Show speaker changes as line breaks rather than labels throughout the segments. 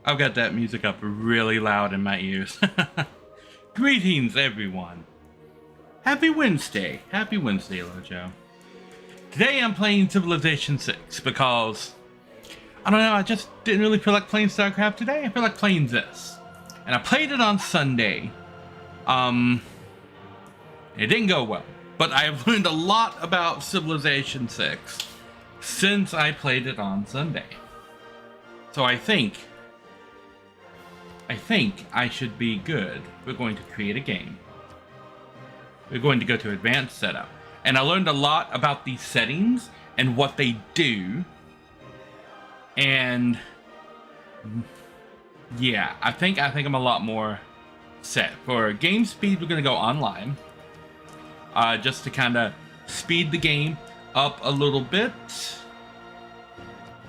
I've got that music up really loud in my ears. Greetings, everyone. Happy Wednesday. Happy Wednesday, Lojo. Today I'm playing Civilization 6 because, I don't know, I just didn't really feel like playing StarCraft today. I feel like playing this. And I played it on Sunday. It didn't go well. But I've learned a lot about Civilization 6 since I played it on Sunday. So I think I should be good. We're going to create a game. We're going to go to advanced setup. And I learned a lot about these settings and what they do. And yeah, I think I'm a lot more set. For game speed, we're going to go online. Just to kind of speed the game up a little bit.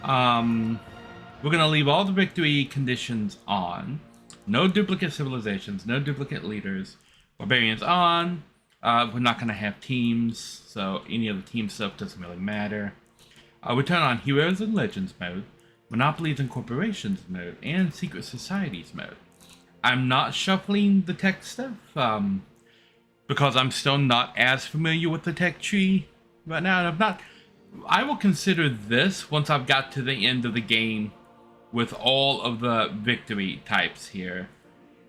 We're going to leave all the victory conditions on. No duplicate civilizations, no duplicate leaders. Barbarians on. We're not going to have teams, so any of the team stuff doesn't really matter. We turn on Heroes and Legends mode, Monopolies and Corporations mode, and Secret Societies mode. I'm not shuffling the tech stuff, because I'm still not as familiar with the tech tree right now. And I will consider this once I've got to the end of the game with all of the victory types here.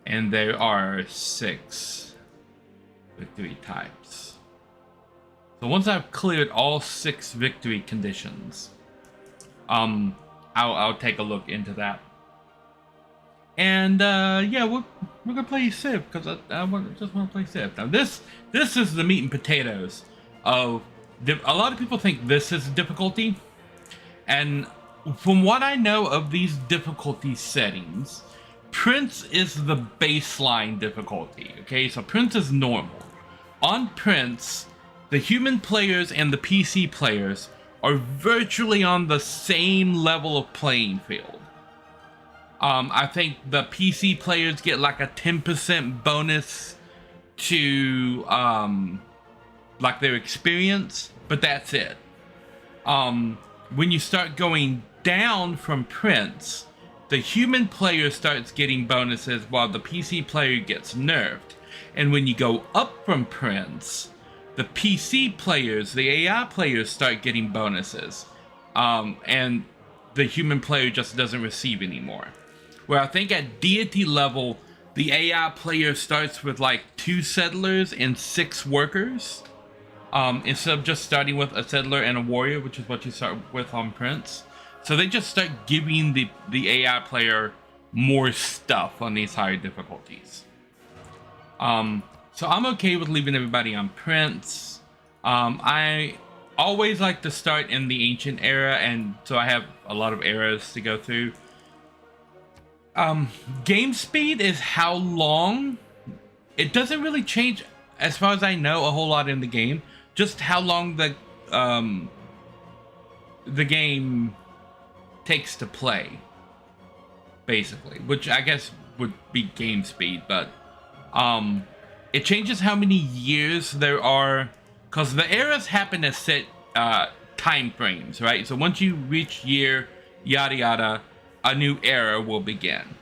And there are 6 victory types. So once I've cleared all 6 victory conditions, I'll take a look into that. And yeah, we're gonna play Civ because I just want to play Civ. Now this is the meat and potatoes of. A lot of people think this is difficulty, and from what I know of these difficulty settings, Prince is the baseline difficulty. Okay, so Prince is normal. On Prince, the human players and the PC players are virtually on the same level of playing field. I think the PC players get like a 10% bonus to like their experience, but that's it. When you start going down from Prince, the human player starts getting bonuses while the PC player gets nerfed. And when you go up from Prince, the PC players, the AI players start getting bonuses. And the human player just doesn't receive anymore. Where I think at deity level, the AI player starts with like 2 settlers and 6 workers. Instead of just starting with a settler and a warrior, which is what you start with on Prince. So they just start giving the AI player more stuff on these higher difficulties. So I'm okay with leaving everybody on Prince. I always like to start in the ancient era, and so I have a lot of eras to go through. Game speed is how long. It doesn't really change, as far as I know, a whole lot in the game. Just how long the game takes to play, basically, which I guess would be game speed, but it changes how many years there are, because the eras happen as set time frames, right? So once you reach year yada yada, a new era will begin.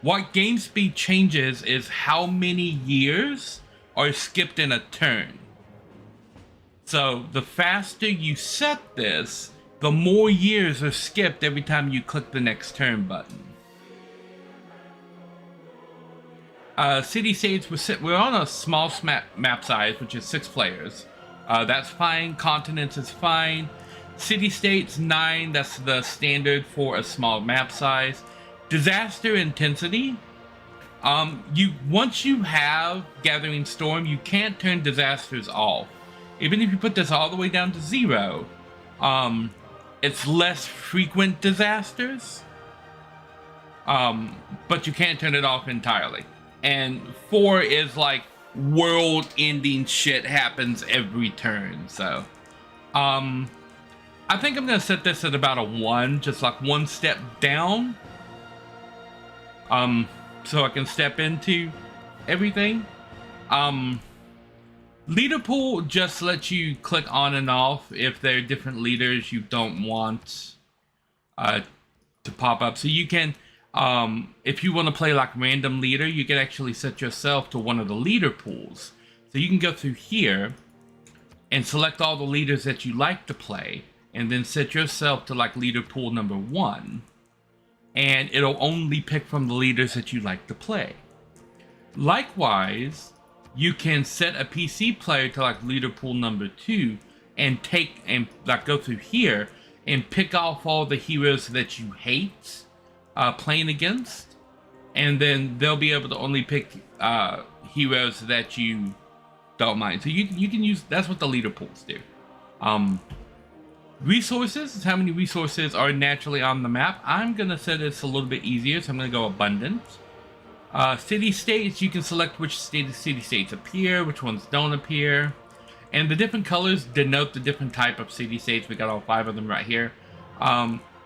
What game speed changes is how many years are skipped in a turn. So the faster you set this, the more years are skipped every time you click the next turn button. City states, we're on a small map size, which is 6 players. That's fine. Continents is fine. City states 9, that's the standard for a small map size. Disaster intensity. Once you have Gathering Storm, you can't turn disasters off. Even if you put this all the way down to 0, it's less frequent disasters, but you can't turn it off entirely. And 4 is like world-ending shit happens every turn. So, I think I'm gonna set this at about a 1, just like 1 step down, so I can step into everything. Leader pool just lets you click on and off if there are different leaders you don't want to pop up. So you can If you want to play like random leader, you can actually set yourself to one of the leader pools. So you can go through here and select all the leaders that you like to play, and then set yourself to like leader pool number 1. And it'll only pick from the leaders that you like to play. Likewise, you can set a PC player to like leader pool number 2 and like go through here and pick off all the heroes that you hate playing against, and then they'll be able to only pick heroes that you don't mind. So you can use, that's what the leader pools do. Resources is how many resources are naturally on the map. I'm gonna set this a little bit easier, so I'm gonna go abundant. City states, you can select which city states appear, which ones don't appear, and the different colors denote the different type of city states. We got all 5 of them right here.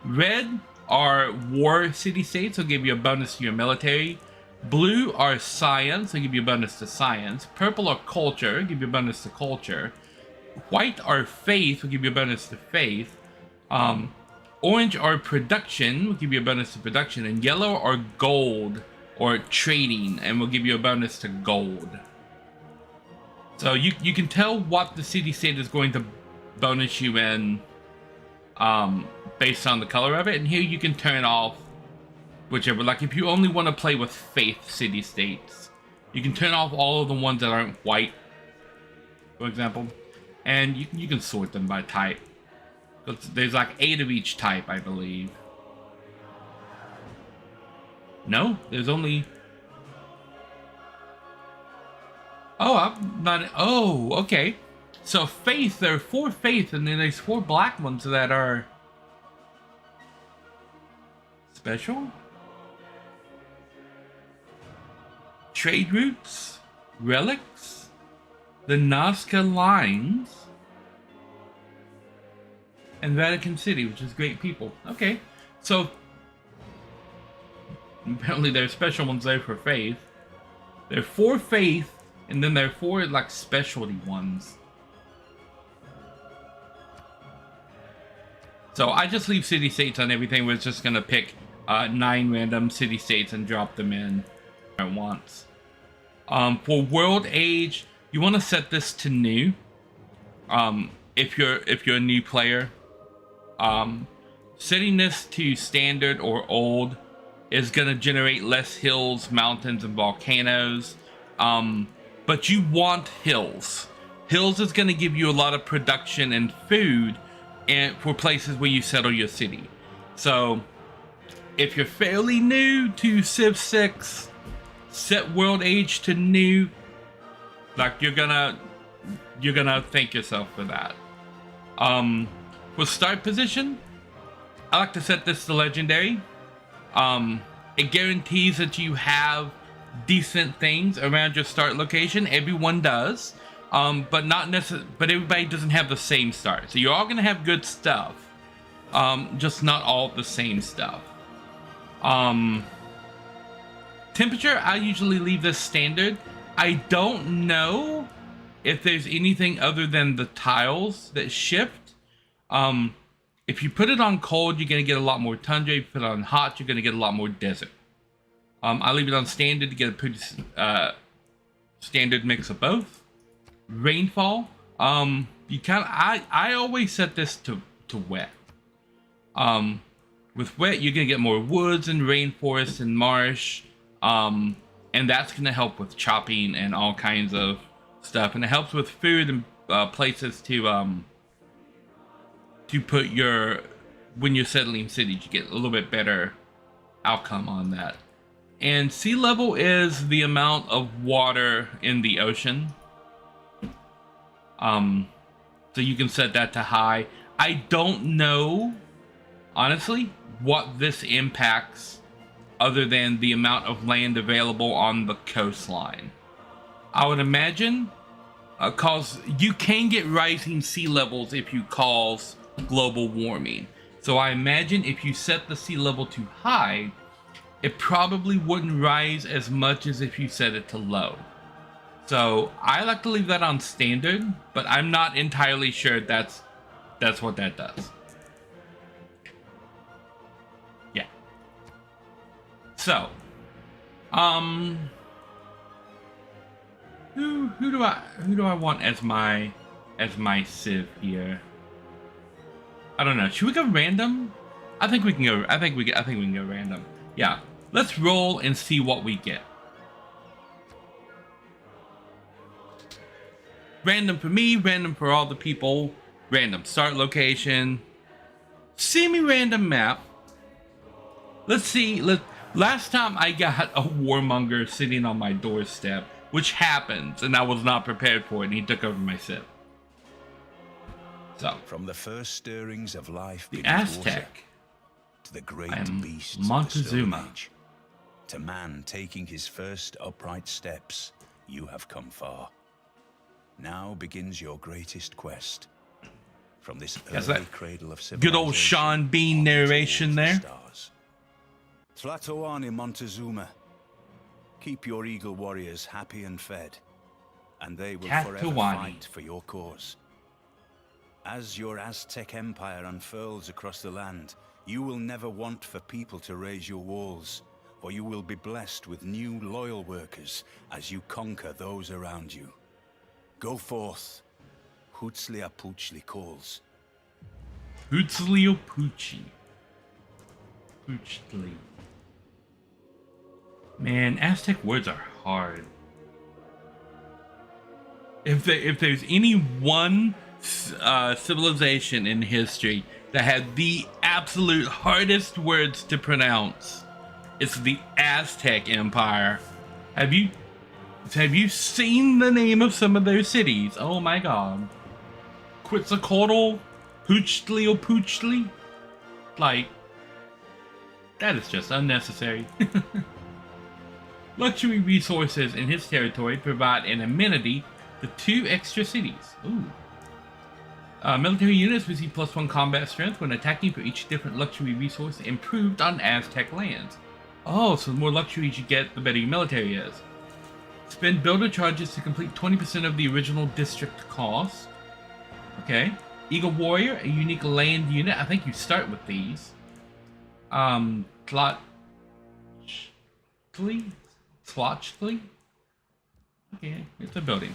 Red are war city states, will give you a bonus to your military. Blue are science, will give you a bonus to science. Purple are culture, give you a bonus to culture. White are faith, will give you a bonus to faith. Orange are production, will give you a bonus to production. And yellow are gold, or trading, and will give you a bonus to gold. So you can tell what the city state is going to bonus you in based on the color of it. And here you can turn off whichever. Like if you only want to play with faith city states, you can turn off all of the ones that aren't white, for example. And you can sort them by type. There's like 8 of each type, I believe. No, there's only... Oh, I'm not... Oh, okay. So faith, there are 4 faith, and then there's 4 black ones that are... special? Trade routes, relics, the Nazca lines, and Vatican City, which is great people. Okay, so apparently there's special ones there for faith. There are 4 faith, and then there are 4 like specialty ones. So I just leave city states on everything. We're just gonna pick 9 random city states and drop them in at once. For world age, you want to set this to new. If you're a new player, setting this to standard or old is gonna generate less hills, mountains, and volcanoes. But you want hills. Hills is gonna give you a lot of production and food, and for places where you settle your city. So if you're fairly new to Civ 6, set world age to new. Like you're gonna thank yourself for that. For start position, I like to set this to legendary. It guarantees that you have decent things around your start location. Everyone does, but not necessarily. But everybody doesn't have the same start. So you're all gonna have good stuff, just not all the same stuff. Temperature, I usually leave this standard. I don't know if there's anything other than the tiles that shift. If you put it on cold, you're going to get a lot more tundra. If you put it on hot, you're going to get a lot more desert. I leave it on standard to get a pretty standard mix of both. Rainfall, you kind of, I always set this to wet. With wet, you're going to get more woods and rainforest and marsh. And that's going to help with chopping and all kinds of stuff. And it helps with food and places to put your, when you're settling cities, you get a little bit better outcome on that. And sea level is the amount of water in the ocean. So you can set that to high. I don't know, honestly, what this impacts other than the amount of land available on the coastline. I would imagine, cause you can get rising sea levels if you cause global warming. So I imagine if you set the sea level too high, it probably wouldn't rise as much as if you set it to low. So I like to leave that on standard, but I'm not entirely sure that's what that does. Yeah. So, um, who do I want as my civ here? I don't know. Should we go random? I think we can go. I think we can go random. Yeah. Let's roll and see what we get. Random for me, random for all the people. Random start location. Semi-random map. Let's see. Last time I got a warmonger sitting on my doorstep, which happens, and I was not prepared for it, and he took over my civ. So,
from the first stirrings of life,
the Aztec,
water, to the great beasts
Montezuma,
of the Stone Age, to man taking his first upright steps, you have come far. Now begins your greatest quest. From this early cradle of civilization,
good old Sean Bean narration there.
Tlatoani Montezuma, keep your eagle warriors happy and fed, and they will forever fight for your cause. As your Aztec empire unfurls across the land, you will never want for people to raise your walls, for you will be blessed with new loyal workers as you conquer those around you. Go forth. Hutzliapuchli calls.
Hutzliapuchli. Puchli. Man, Aztec words are hard. If there's any one civilization in history that had the absolute hardest words to pronounce, it's the Aztec Empire. Have you seen the name of some of those cities? Oh my god. Quetzalcoatl, Puchli, like, that is just unnecessary. Luxury resources in his territory provide an amenity to 2 extra cities. Ooh. Military units receive +1 combat strength when attacking for each different luxury resource improved on Aztec lands. Oh, so the more luxuries you get, the better your military is. Spend builder charges to complete 20% of the original district cost. Okay. Eagle Warrior, a unique land unit. I think you start with these. Tlochtli? Okay, it's a building.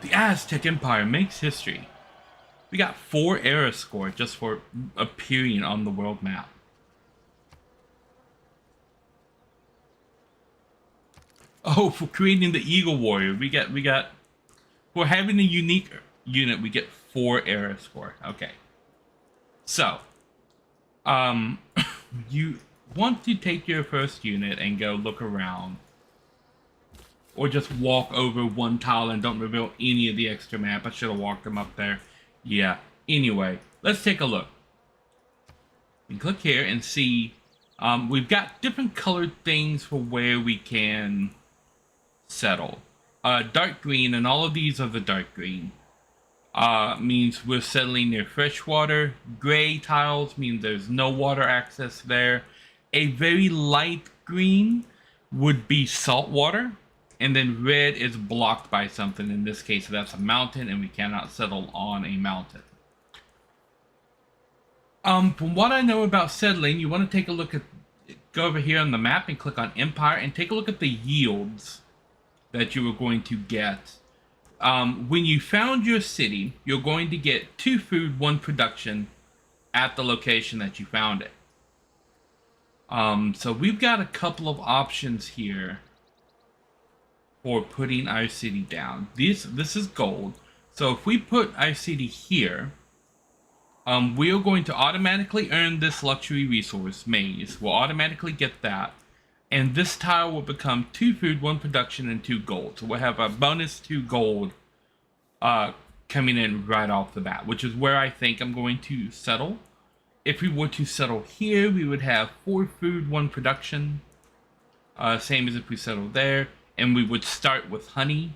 The Aztec Empire makes history. We got 4 era score just for appearing on the world map. Oh, for creating the Eagle Warrior, we got for having a unique unit, we get 4 era score. Okay. So, you want to take your first unit and go look around. Or just walk over one tile and don't reveal any of the extra map. I should have walked them up there. Yeah. Anyway, let's take a look. You can click here and see we've got different colored things for where we can settle. Dark green, and all of these are the dark green. Means we're settling near freshwater. Gray tiles means there's no water access there. A very light green would be salt water. And then red is blocked by something. In this case, that's a mountain, and we cannot settle on a mountain. From what I know about settling, you want to take a look at, go over here on the map and click on Empire and take a look at the yields that you are going to get. When you found your city, you're going to get 2 food, 1 production at the location that you found it. So we've got a couple of options here for putting our city down. This is gold. So if we put our city here, we are going to automatically earn this luxury resource, maize. We'll automatically get that. And this tile will become 2 food, 1 production, and 2 gold. So we'll have a bonus 2 gold coming in right off the bat, which is where I think I'm going to settle. If we were to settle here, we would have 4 food, 1 production. Same as if we settled there. And we would start with honey.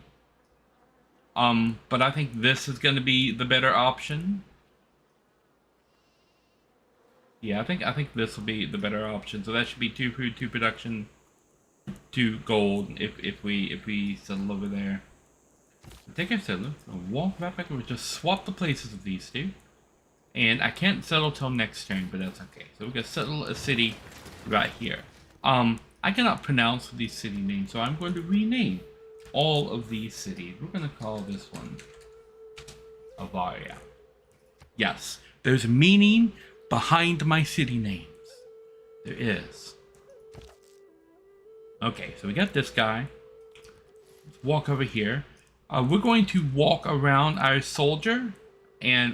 But I think this is going to be the better option. Yeah, I think this will be the better option. So that should be 2 food, 2 production, 2 gold if we settle over there. So take our settler, walk right back over, just swap the places of these 2. And I can't settle till next turn, but that's okay. So we're gonna settle a city right here. I cannot pronounce these city names, so I'm going to rename all of these cities. We're going to call this one Avaria. Yes, there's meaning behind my city names. There is. Okay, so we got this guy. Let's walk over here. We're going to walk around our soldier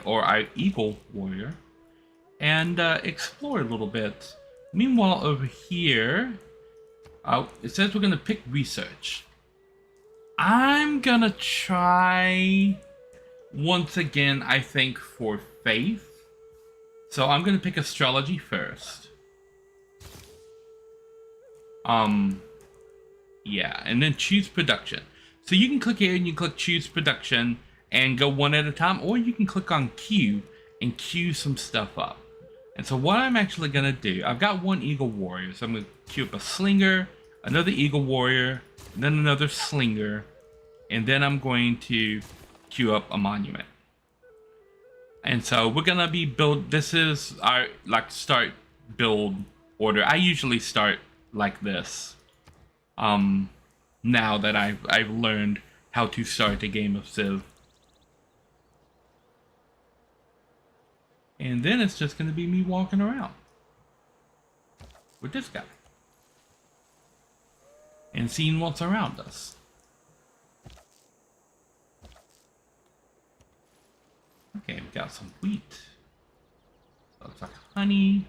or our eagle warrior and explore a little bit. Meanwhile, over here, it says we're going to pick research. I'm going to try once again, I think, for faith. So I'm going to pick astrology first. Yeah, and then choose production. So you can click here and you click choose production and go one at a time, or you can click on queue and queue some stuff up. And so what I'm actually going to do, I've got one eagle warrior, so I'm going to queue up a slinger, another eagle warrior, and then another slinger, and then I'm going to queue up a monument. And so we're going to be this is our start build order. I usually start like this. Now that I've learned how to start a game of Civ. And then it's just going to be me walking around with this guy and seeing what's around us. Okay, we got some wheat. Looks like honey.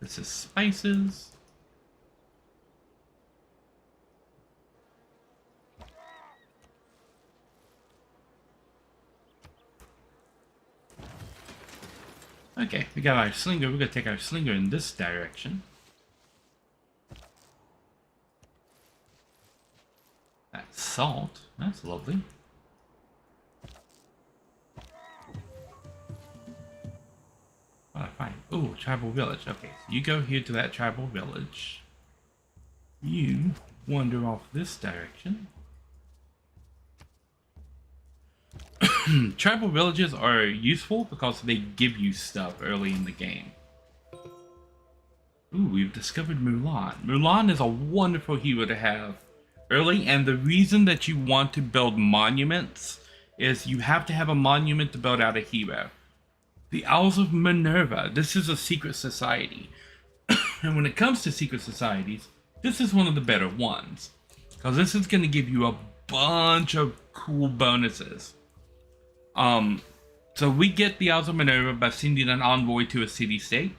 This is spices. Okay, we got our slinger. We're going to take our slinger in this direction. That's salt. That's lovely. What I find? Oh, tribal village. Okay, so you go here to that tribal village. You wander off this direction. Tribal villages are useful because they give you stuff early in the game. Ooh, we've discovered Mulan. Mulan is a wonderful hero to have early, and the reason that you want to build monuments is you have to have a monument to build out a hero. The Owls of Minerva, this is a secret society. And when it comes to secret societies, this is one of the better ones. Because this is going to give you a bunch of cool bonuses. So we get the Owls of Minerva by sending an envoy to a city-state.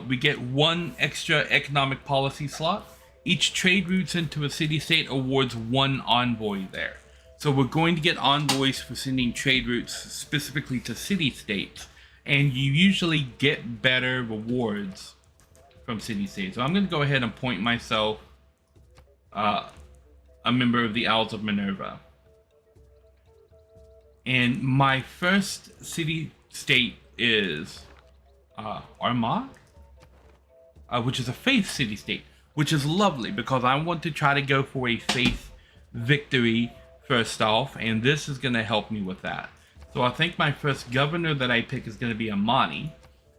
We get one extra economic policy slot. Each trade routes into a city-state awards one envoy there. So we're going to get envoys for sending trade routes specifically to city-states. And you usually get better rewards from city-states. So I'm going to go ahead and appoint myself a member of the Owls of Minerva. And my first city-state is Armagh, which is a faith city-state, which is lovely because I want to try to go for a faith victory first off, and this is going to help me with that. So I think my first governor that I pick is going to be Amani,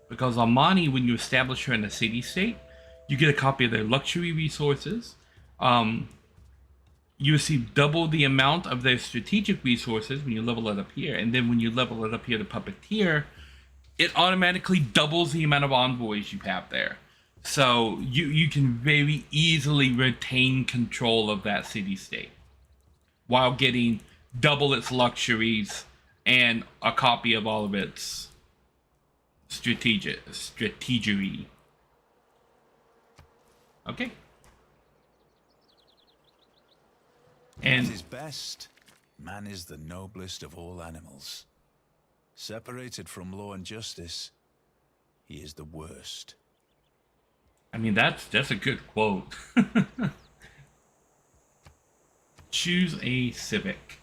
because Amani, when you establish her in a city-state, you get a copy of their luxury resources. You receive double the amount of their strategic resources when you level it up here. And then when you level it up here to puppeteer, it automatically doubles the amount of envoys you have there. So you can very easily retain control of that city-state while getting double its luxuries and a copy of all of its strategery. Okay.
And at his best, man is the noblest of all animals. Separated from law and justice, he is the worst.
I mean, that's a good quote. Choose a civic.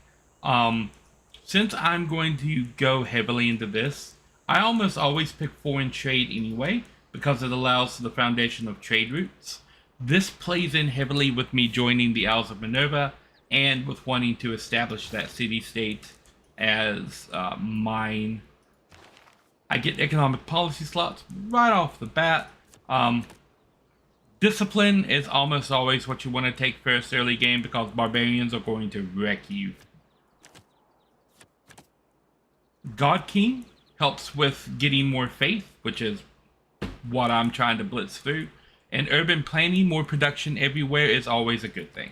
Since I'm going to go heavily into this, I almost always pick foreign trade anyway, because it allows the foundation of trade routes. This plays in heavily with me joining the Owls of Minerva, and with wanting to establish that city-state as mine. I get economic policy slots right off the bat. Discipline is almost always what you want to take first early game because barbarians are going to wreck you. God King helps with getting more faith, which is what I'm trying to blitz through. And urban planning, more production everywhere is always a good thing.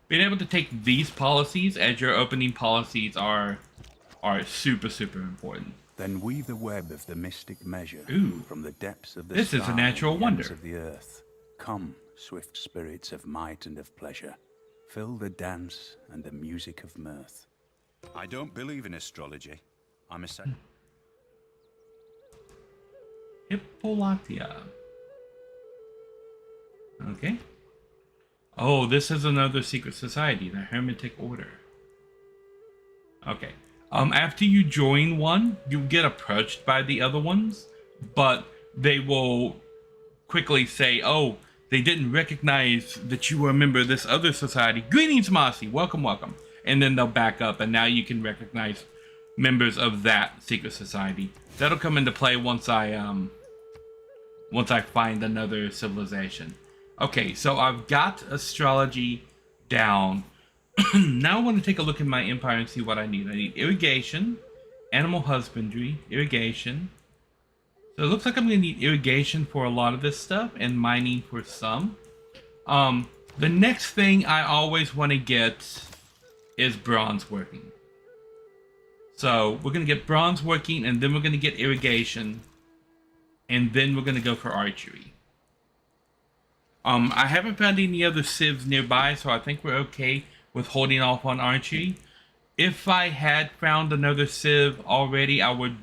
Being able to take these policies as your opening policies are super, super important.
Then weave the web of the mystic measure.
Ooh,
from the depths of the
this is a natural wonder.
of the earth. Come, swift spirits of might and of pleasure, fill the dance and the music of mirth. I don't believe in astrology. I'm a
Hippolatia. Okay. Oh, this is another secret society, the Hermetic Order. Okay. After you join one, you get approached by the other ones, but they will quickly say, oh, they didn't recognize that you were a member of this other society. Greetings, Mossy. Welcome, welcome. And then they'll back up, and now you can recognize members of that secret society. That'll come into play once I find another civilization. Okay, so I've got astrology down. Now I want to take a look at my empire and see what I need. I need irrigation, animal husbandry, irrigation. So it looks like I'm going to need irrigation for a lot of this stuff and mining for some. The next thing I always want to get is bronze working. So we're going to get bronze working, and then we're going to get irrigation, and then we're going to go for archery. I haven't found any other civs nearby, so I think we're okay with holding off on archery. If I had found another civ already, I would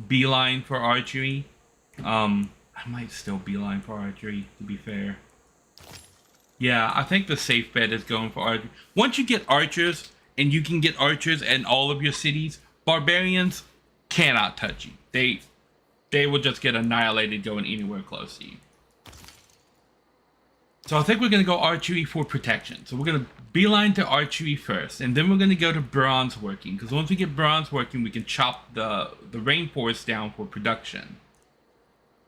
beeline for archery. I might still beeline for archery, to be fair. Yeah, I think the safe bet is going for archery. Once you get archers, and you can get archers in all of your cities, barbarians cannot touch you. They will just get annihilated going anywhere close to you. So I think we're going to go archery for protection. So we're going to beeline to archery first, and then we're going to go to bronze working, because once we get bronze working, we can chop the rainforest down for production.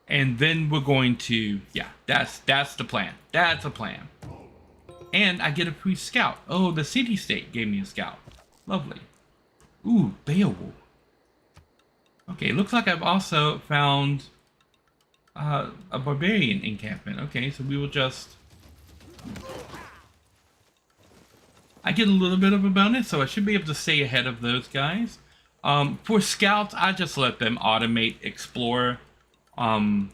And then we're going to, yeah, that's the plan. That's a plan. And I get a free scout. Oh, the city-state gave me a scout. Lovely. Ooh, Beowulf. Okay, looks like I've also found a barbarian encampment. Okay, so we will just... I get a little bit of a bonus, so I should be able to stay ahead of those guys. For scouts, I just let them automate explore. Because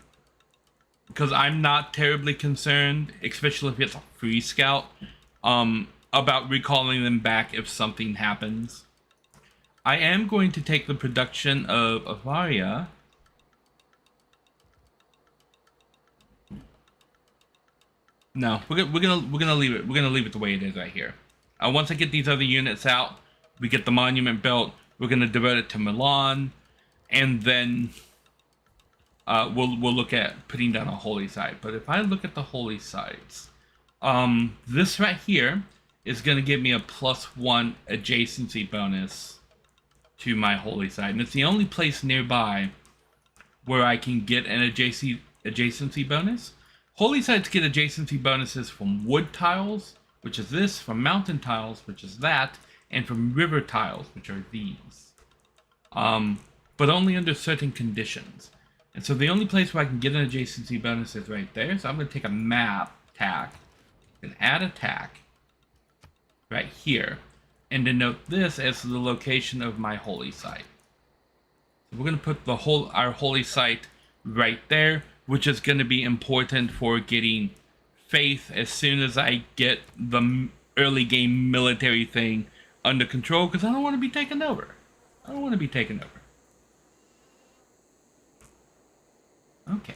I'm not terribly concerned, especially if it's a free scout, about recalling them back if something happens. I am going to take the production of Avaria. No, we're gonna leave it. We're gonna leave it the way it is right here. Once I get these other units out, we get the monument built. We're gonna devote it to Milan, and then we'll look at putting down a holy site. But if I look at the holy sites, this right here is gonna give me a +1 adjacency bonus to my holy site, and it's the only place nearby where I can get an adjacency bonus. Holy sites get adjacency bonuses from wood tiles, which is this, from mountain tiles, which is that, and from river tiles, which are these. But only under certain conditions. And so the only place where I can get an adjacency bonus is right there. So I'm going to take a map tack and add a tack right here, and denote this as the location of my holy site. So we're going to put our holy site right there, which is going to be important for getting faith as soon as I get the early game military thing under control, because I don't want to be taken over. I don't want to be taken over. Okay.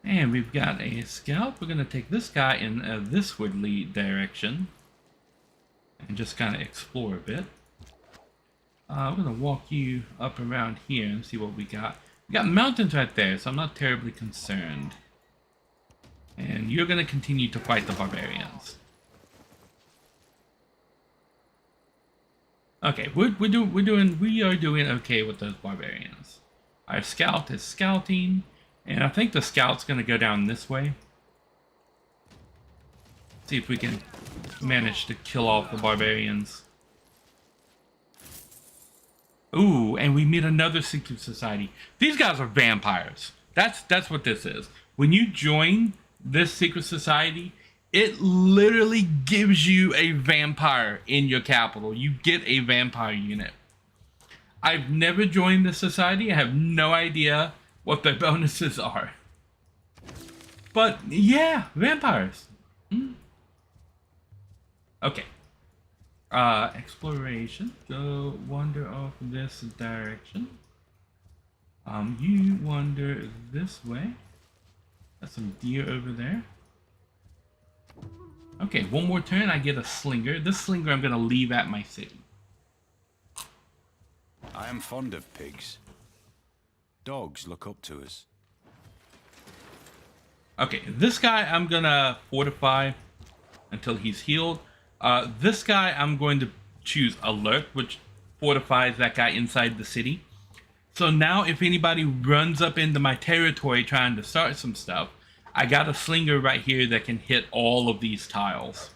And we've got a scout. We're going to take this guy in this woodly direction and just kind of explore a bit. I'm going to walk you up around here and see what we got. We got mountains right there, so I'm not terribly concerned. And you're going to continue to fight the barbarians. Okay, we are doing okay with those barbarians. Our scout is scouting, And I think the scout's going to go down this way. See if we can manage to kill off the barbarians. Ooh, and we meet another secret society. These guys are vampires. That's what this is. When you join this secret society, it literally gives you a vampire in your capital. You get a vampire unit. I've never joined this society. I have no idea what their bonuses are. But yeah, vampires. Okay. Exploration. Go wander off this direction. You wander this way. Got some deer over there. Okay, one more turn, I get a slinger. This slinger I'm gonna leave at my city.
I am fond of pigs. Dogs look up to us.
Okay, this guy I'm gonna fortify until he's healed. This guy I'm going to choose alert, which fortifies that guy inside the city. So now if anybody runs up into my territory trying to start some stuff, I got a slinger right here that can hit all of these tiles.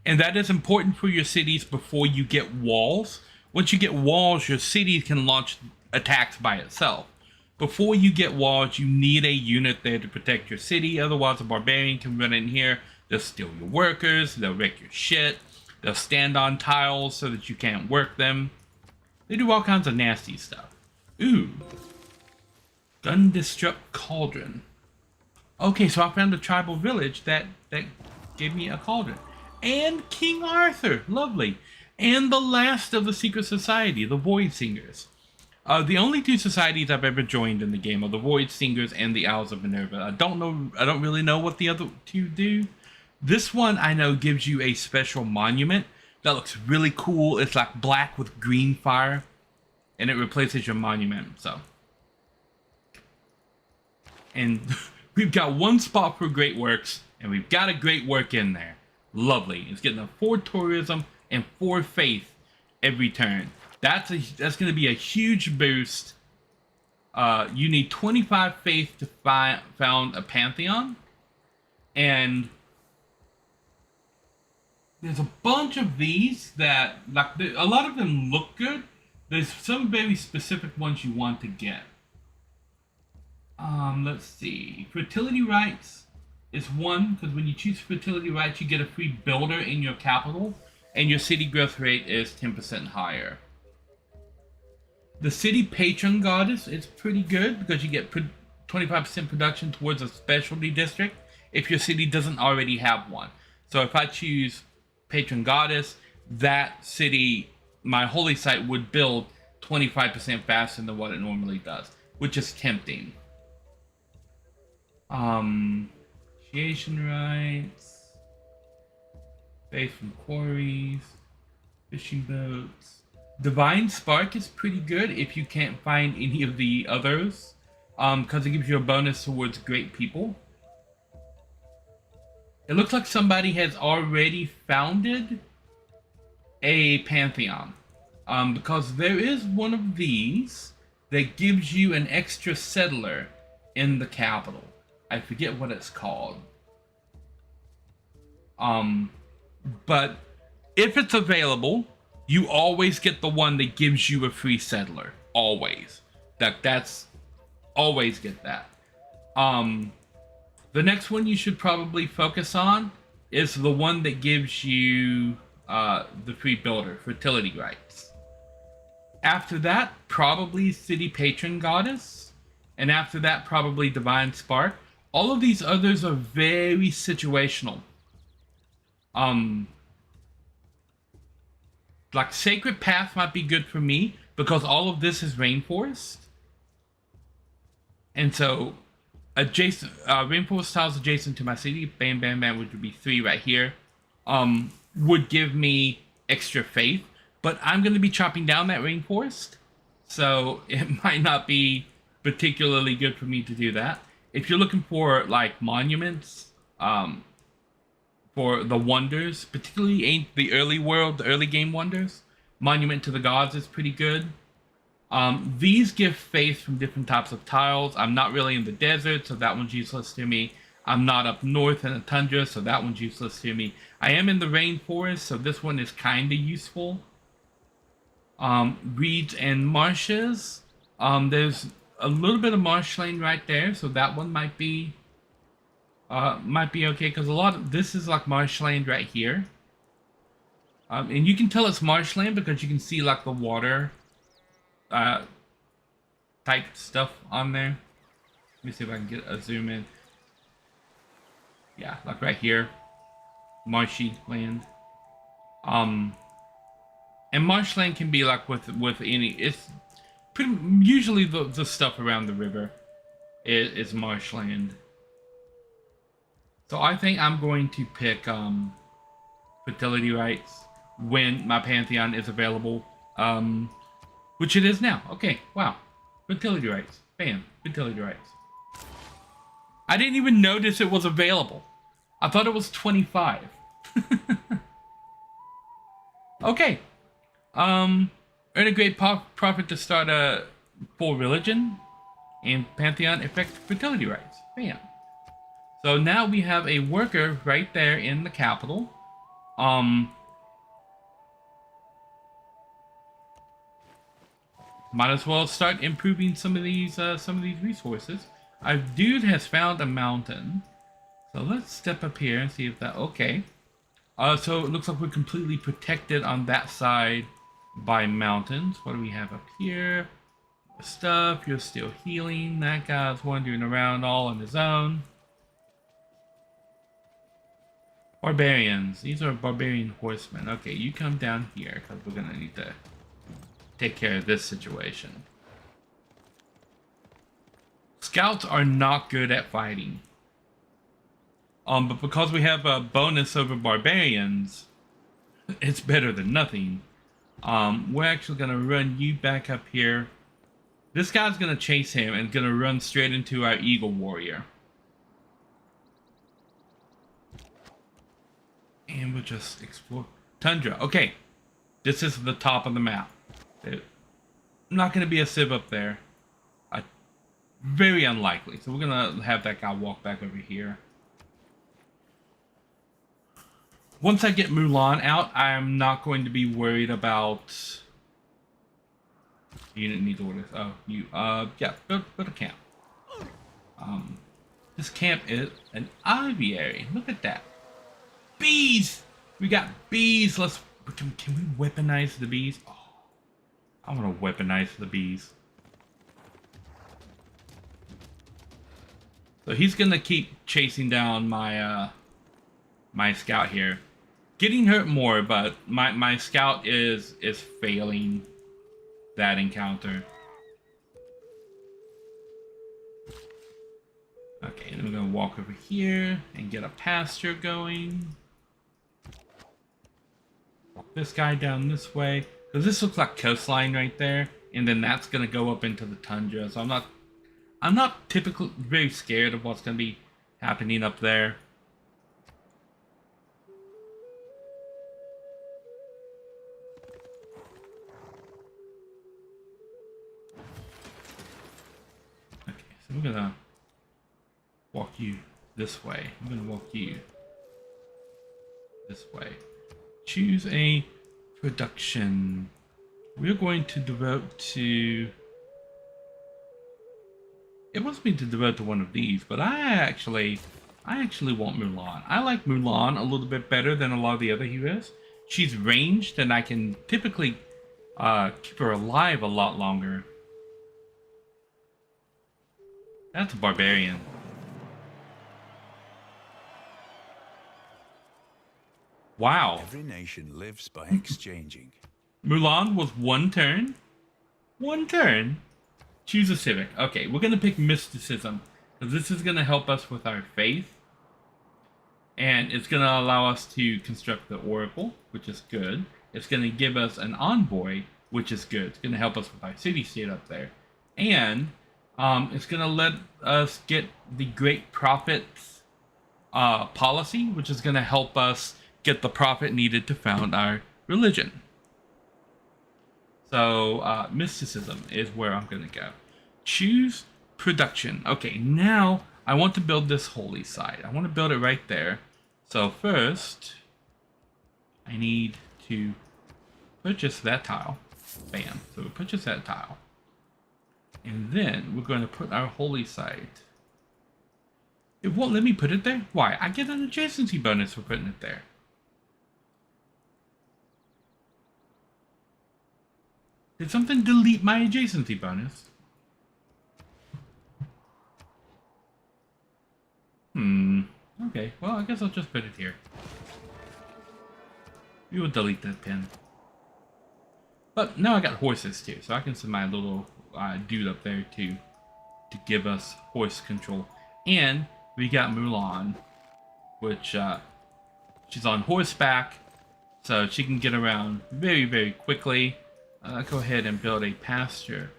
And that is important for your cities before you get walls. Once you get walls, your city can launch attacks by itself. Before you get walls, you need a unit there to protect your city. Otherwise, a barbarian can run in here. They'll steal your workers. They'll wreck your shit. They'll stand on tiles so that you can't work them. They do all kinds of nasty stuff. Ooh. Gun Disrupt Cauldron. Okay, so I found a tribal village that gave me a cauldron. And King Arthur. Lovely. And the last of the secret society, the Void Singers. The only two societies I've ever joined in the game are the Void Singers and the Owls of Minerva. I don't really know what the other two do. This one I know gives you a special monument that looks really cool. It's like black with green fire, and it replaces your monument. So, and we've got one spot for great works, and we've got a great work in there. Lovely. It's getting a 4 tourism and 4 faith every turn. That's going to be a huge boost. You need 25 faith to found a pantheon, and there's a bunch of these that, like, a lot of them look good. There's some very specific ones you want to get. Let's see. Fertility rights is one, because when you choose fertility rights, you get a free builder in your capital, and your city growth rate is 10% higher. The city patron goddess is pretty good because you get 25% production towards a specialty district if your city doesn't already have one. So if I choose patron goddess, that city, my holy site, would build 25% faster than what it normally does, which is tempting. Initiation rights, faith from quarries, fishing boats. Divine Spark is pretty good if you can't find any of the others, because it gives you a bonus towards great people. It looks like somebody has already founded a pantheon, because there is one of these that gives you an extra settler in the capital. I forget what it's called. But if it's available, you always get the one that gives you a free settler. Always. That's always get that. The next one you should probably focus on is the one that gives you the free builder, fertility rights. After that, probably City Patron Goddess. And after that, probably Divine Spark. All of these others are very situational. Like Sacred Path might be good for me because all of this is rainforest. And so adjacent rainforest tiles adjacent to my city, bam bam bam, which would be 3 right here, would give me extra faith. But I'm going to be chopping down that rainforest, so it might not be particularly good for me to do that. If you're looking for like monuments, for the wonders, particularly the early world, the early game wonders, Monument to the Gods is pretty good. These give faith from different types of tiles. I'm not really in the desert, so that one's useless to me. I'm not up north in the tundra, so that one's useless to me. I am in the rainforest, so this one is kind of useful. Reeds and marshes. There's a little bit of marshland right there, so that one might be okay, because a lot of this is like marshland right here. And you can tell it's marshland because you can see like the water type stuff on there. Let me see if I can get a zoom in. Yeah, like right here, marshy land. And marshland can be like with any. It's pretty usually the stuff around the river is marshland. So I think I'm going to pick fertility rights when my pantheon is available, which it is now. Okay, wow, fertility rights, bam, fertility rights. I didn't even notice it was available. I thought it was 25. Okay. Earn a great profit to start a full religion, and pantheon effect fertility rights. Bam. So now we have a worker right there in the capital. Might as well start improving some of these resources. Our dude has found a mountain. So let's step up here and see if that, okay. So it looks like we're completely protected on that side by mountains. What do we have up here? Stuff, you're still healing. That guy's wandering around all on his own. Barbarians. These are barbarian horsemen. Okay, you come down here because we're gonna need to take care of this situation. Scouts are not good at fighting. But because we have a bonus over barbarians, it's better than nothing. We're actually gonna run you back up here. This guy's gonna chase him and gonna run straight into our eagle warrior. And we'll just explore tundra. Okay, this is the top of the map. There's not gonna be a civ up there. Very unlikely. So we're gonna have that guy walk back over here. Once I get Mulan out, I'm not going to be worried about unit needs orders. Oh, you yeah, go to camp. This camp is an aviary. Look at that. Bees! We got bees. Can we weaponize the bees? Oh, I want to weaponize the bees. So he's gonna keep chasing down my my scout here. Getting hurt more, but my scout is failing that encounter. Okay, then we're gonna walk over here and get a pasture going. Walk this guy down this way, because this looks like coastline right there, and then that's gonna go up into the tundra. So I'm not typically very scared of what's gonna be happening up there. I'm gonna walk you this way. I'm gonna walk you this way. Choose a production. We're going to devote to... It wants me to devote to one of these, but I actually want Mulan. I like Mulan a little bit better than a lot of the other heroes. She's ranged, and I can typically keep her alive a lot longer. That's a barbarian. Wow.
Every nation lives by exchanging.
Mulan was one turn. One turn. Choose a civic. Okay, we're going to pick mysticism, because this is going to help us with our faith. And it's going to allow us to construct the oracle, which is good. It's going to give us an envoy, which is good. It's going to help us with our city-state up there. And it's going to let us get the Great Prophet's policy, which is going to help us get the profit needed to found our religion. So mysticism is where I'm gonna go. Choose production. Okay, now I want to build this holy site. I want to build it right there. So first, I need to purchase that tile. Bam. So we purchase that tile. And then we're going to put our holy site. It won't let me put it there? Why? I get an adjacency bonus for putting it there. Did something delete my adjacency bonus? Okay, well, I guess I'll just put it here. We will delete that pin. But now I got horses too, so I can send my little dude up there to give us horse control. And we got Mulan, which she's on horseback, so she can get around very, very quickly. Go ahead and build a pasture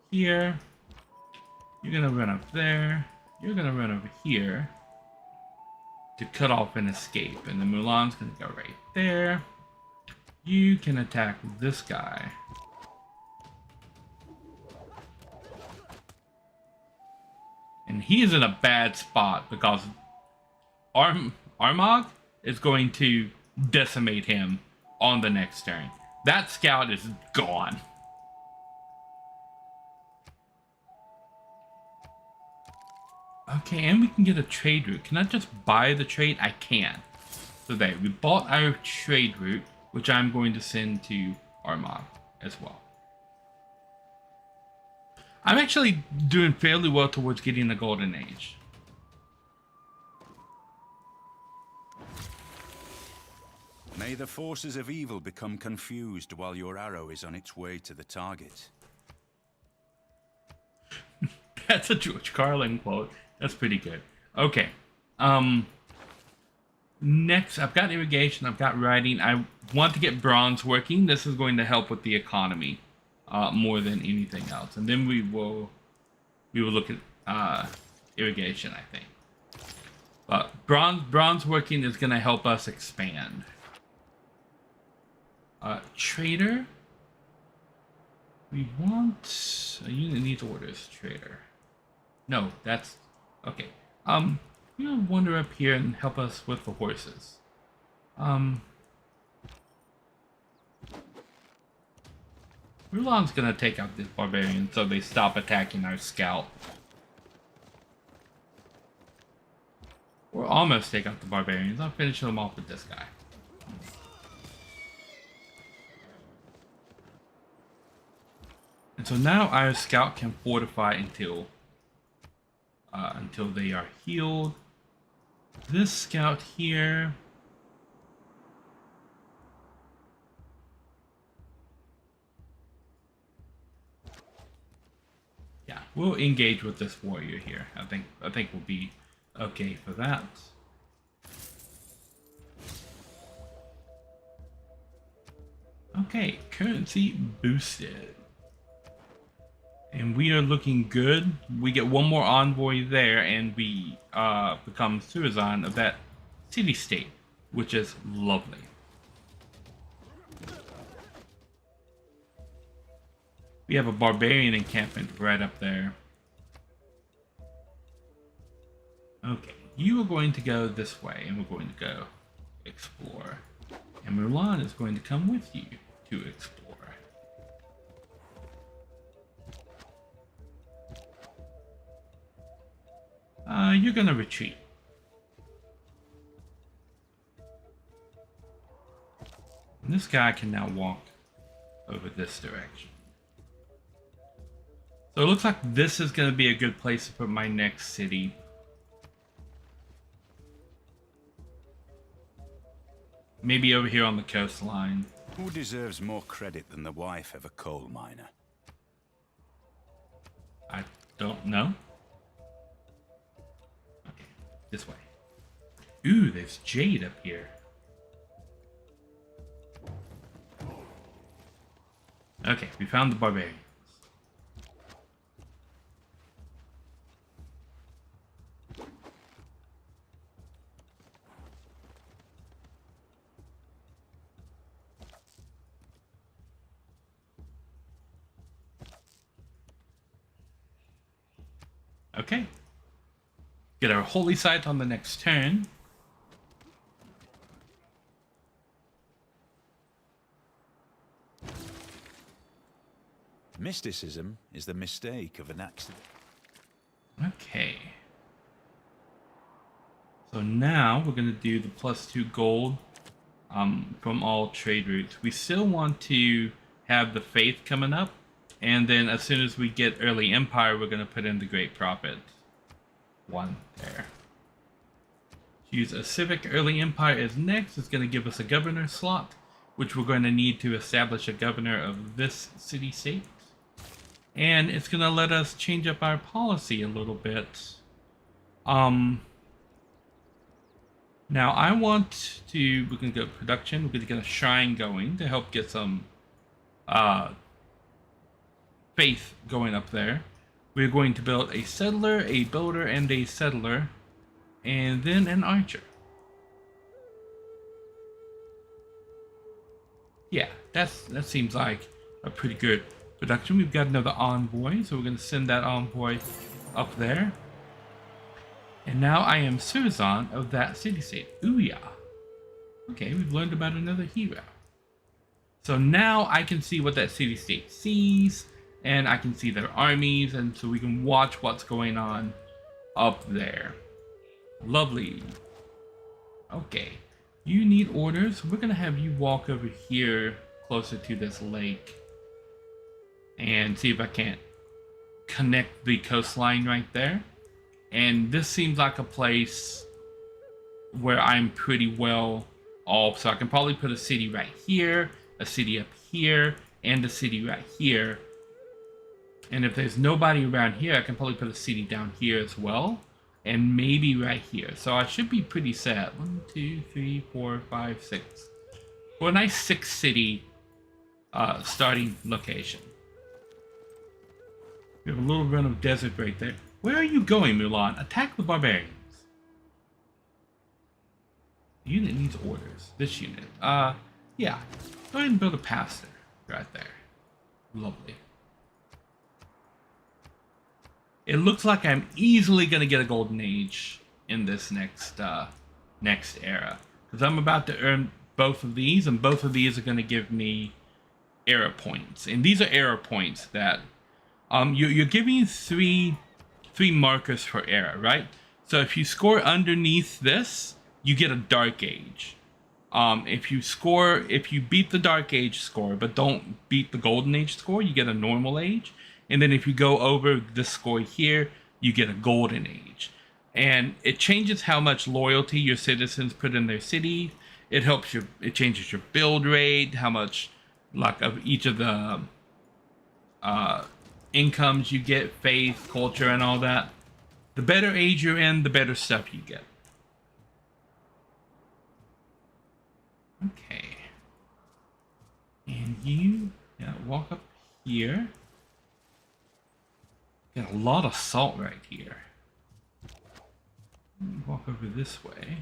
here. You're gonna run up there. You're gonna run over here to cut off an escape, and then Mulan's gonna go right there. You can attack this guy. And he is in a bad spot because Armagh is going to decimate him on the next turn. That scout is gone. Okay, and we can get a trade route. Can I just buy the trade? I can. So there, we bought our trade route, which I'm going to send to Armagh as well. I'm actually doing fairly well towards getting the Golden Age.
May the forces of evil become confused while your arrow is on its way to the target.
That's a George Carlin quote. That's pretty good. Okay. Next, I've got irrigation, I've got riding. I want to get bronze working. This is going to help with the economy more than anything else. And then we will look at irrigation, I think. But bronze working is going to help us expand. Trader. We want a unit needs orders. Trader. No, that's okay. You know, wander up here and help us with the horses. Mulan's gonna take out this barbarian so they stop attacking our scout. Or almost take out the barbarians. I'll finish them off with this guy. And so now our scout can fortify until they are healed. This scout here. Yeah, we'll engage with this warrior here. I think we'll be okay for that. Okay, currency boosted. And we are looking good. We get one more envoy there, and we become Surazan of that city-state, which is lovely. We have a barbarian encampment right up there. Okay, you are going to go this way, and we're going to go explore. And Mulan is going to come with you to explore. You're gonna retreat. And this guy can now walk over this direction. So it looks like this is gonna be a good place to put my next city. Maybe over here on the coastline.
Who deserves more credit than the wife of a coal miner?
I don't know. This way. Ooh, there's jade up here. Okay, we found the barbarians. Okay. Get our holy site on the next turn.
Mysticism is the mistake of an accident.
Okay. So now we're going to do the +2 gold from all trade routes. We still want to have the faith coming up. And then as soon as we get early empire, we're going to put in the great prophet. 1 there. Use a civic early empire as next. It's going to give us a governor slot, which we're going to need to establish a governor of this city-state. And it's going to let us change up our policy a little bit. Now I want to, we're going to go production. We're going to get a shrine going to help get some faith going up there. We're going to build a settler, a builder, and a settler, and then an archer. Yeah, that seems like a pretty good production. We've got another envoy, so we're going to send that envoy up there. And now I am Surzan of that city-state. Ouya. Okay, we've learned about another hero. So now I can see what that city-state sees, and I can see their armies, and so we can watch what's going on up there. Lovely. Okay, you need orders. We're going to have you walk over here closer to this lake and see if I can't connect the coastline right there. And this seems like a place where I'm pretty well off. So I can probably put a city right here, a city up here, and a city right here. And if there's nobody around here, I can probably put a city down here as well. And maybe right here. So I should be pretty set. 1, 2, 3, 4, 5, 6. For a nice 6-city starting location. We have a little run of desert right there. Where are you going, Mulan? Attack the barbarians. The unit needs orders. This unit. Yeah. Go ahead and build a pastor right there. Lovely. It looks like I'm easily going to get a golden age in this next era. Because I'm about to earn both of these, and both of these are going to give me era points. And these are era points that you're giving three markers for era, right? So if you score underneath this, you get a dark age. If you beat the dark age score but don't beat the golden age score, you get a normal age. And then if you go over this score here, you get a golden age. And it changes how much loyalty your citizens put in their city. It changes your build rate, how much like of each of the incomes you get, faith, culture, and all that. The better age you're in, the better stuff you get. Okay. And you walk up here. Got a lot of salt right here. Walk over this way.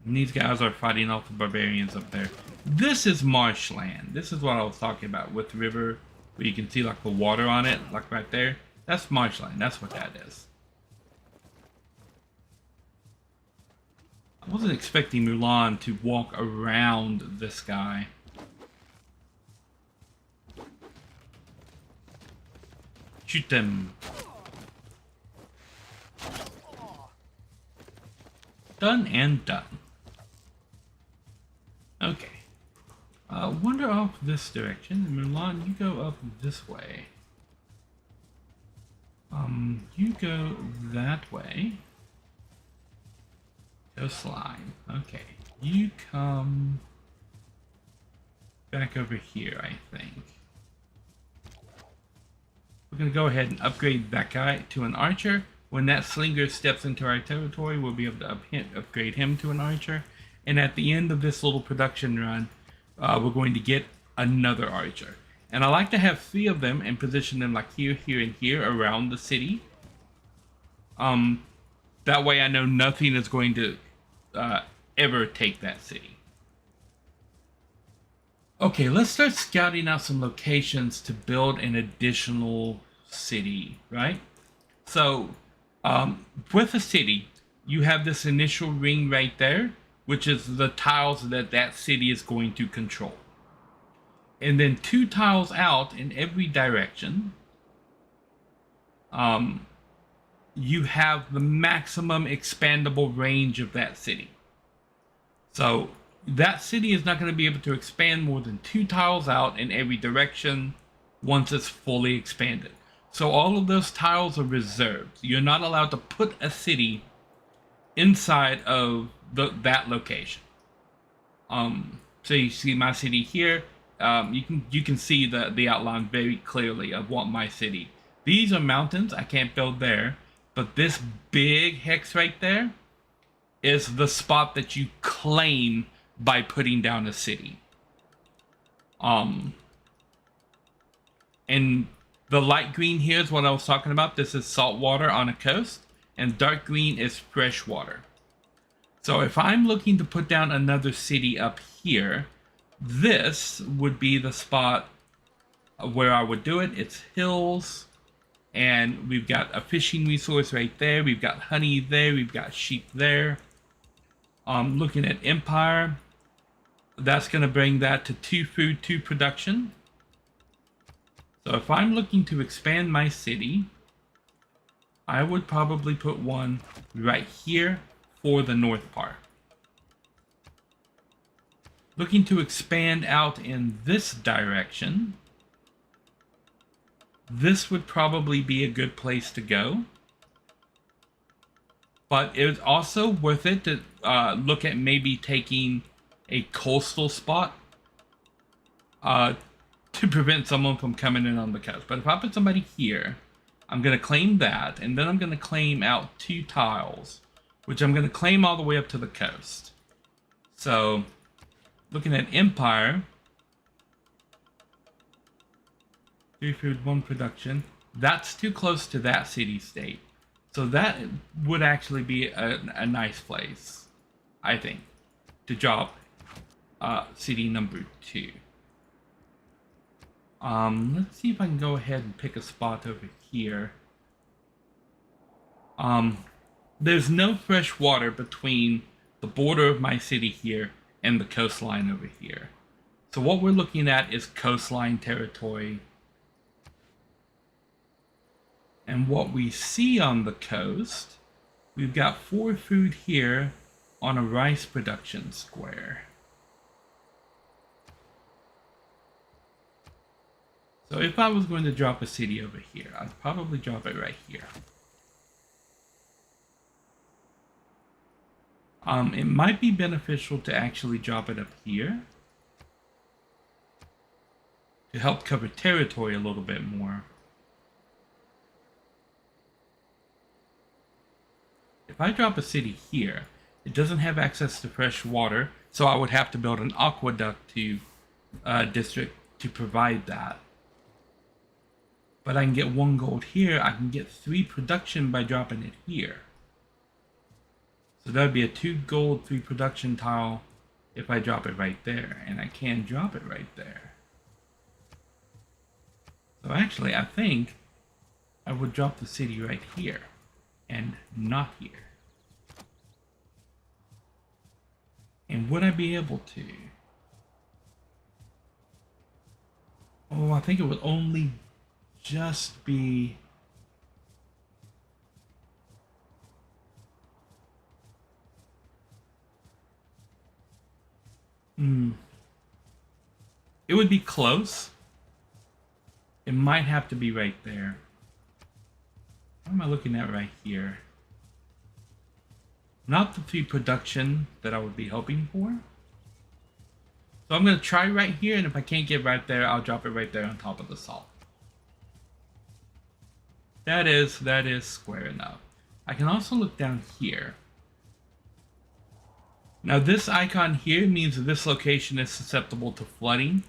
And these guys are fighting off the barbarians up there. This is marshland. This is what I was talking about with the river, where you can see like the water on it, like right there. That's marshland. That's what that is. I wasn't expecting Mulan to walk around this guy. Shoot them. Done and done. Okay. Wander off this direction. Mulan, you go up this way. You go that way. Go slime. Okay. You come back over here, I think. We're going to go ahead and upgrade that guy to an archer. When that slinger steps into our territory, we'll be able to upgrade him to an archer. And at the end of this little production run, we're going to get another archer. And I like to have 3 of them and position them like here, here, and here around the city. That way I know nothing is going to ever take that city. Okay, let's start scouting out some locations to build an additional city, right? So, with a city, you have this initial ring right there, which is the tiles that that city is going to control. And then 2 tiles out in every direction, you have the maximum expandable range of that city. So that city is not going to be able to expand more than 2 tiles out in every direction once it's fully expanded. So all of those tiles are reserved. You're not allowed to put a city inside of that location. So you see my city here. You can see the outline very clearly of what my city. These are mountains. I can't build there, but this big hex right there is the spot that you claim by putting down a city. And the light green here is what I was talking about. This is salt water on a coast, and dark green is fresh water. So if I'm looking to put down another city up here, this would be the spot where I would do it. It's hills, and we've got a fishing resource right there. We've got honey there. We've got sheep there. Looking at Empire, that's going to bring that to 2 food, 2 production. So if I'm looking to expand my city, I would probably put one right here for the north part. Looking to expand out in this direction, this would probably be a good place to go. But it's also worth it to look at maybe taking a coastal spot to prevent someone from coming in on the coast. But if I put somebody here, I'm going to claim that, and then I'm going to claim out 2 tiles, which I'm going to claim all the way up to the coast. So, looking at Empire, 3 food, 1 production. That's too close to that city-state. So that would actually be a nice place, I think, to drop city number 2. Let's see if I can go ahead and pick a spot over here. There's no fresh water between the border of my city here and the coastline over here. So what we're looking at is coastline territory. And what we see on the coast, we've got 4 food here on a rice production square. So if I was going to drop a city over here, I'd probably drop it right here. It might be beneficial to actually drop it up here to help cover territory a little bit more. If I drop a city here, it doesn't have access to fresh water, so I would have to build an aqueduct to district to provide that. But I can get 1 gold here. I can get 3 production by dropping it here. So that would be a 2 gold, 3 production tile if I drop it right there. And I can drop it right there. So actually, I think I would drop the city right here and not here. And would I be able to? Oh, I think it would only just be... It would be close. It might have to be right there. What am I looking at right here? Not the 3 production that I would be hoping for. So I'm going to try right here, and if I can't get right there, I'll drop it right there on top of the salt. That is square enough. I can also look down here. Now this icon here means that this location is susceptible to flooding.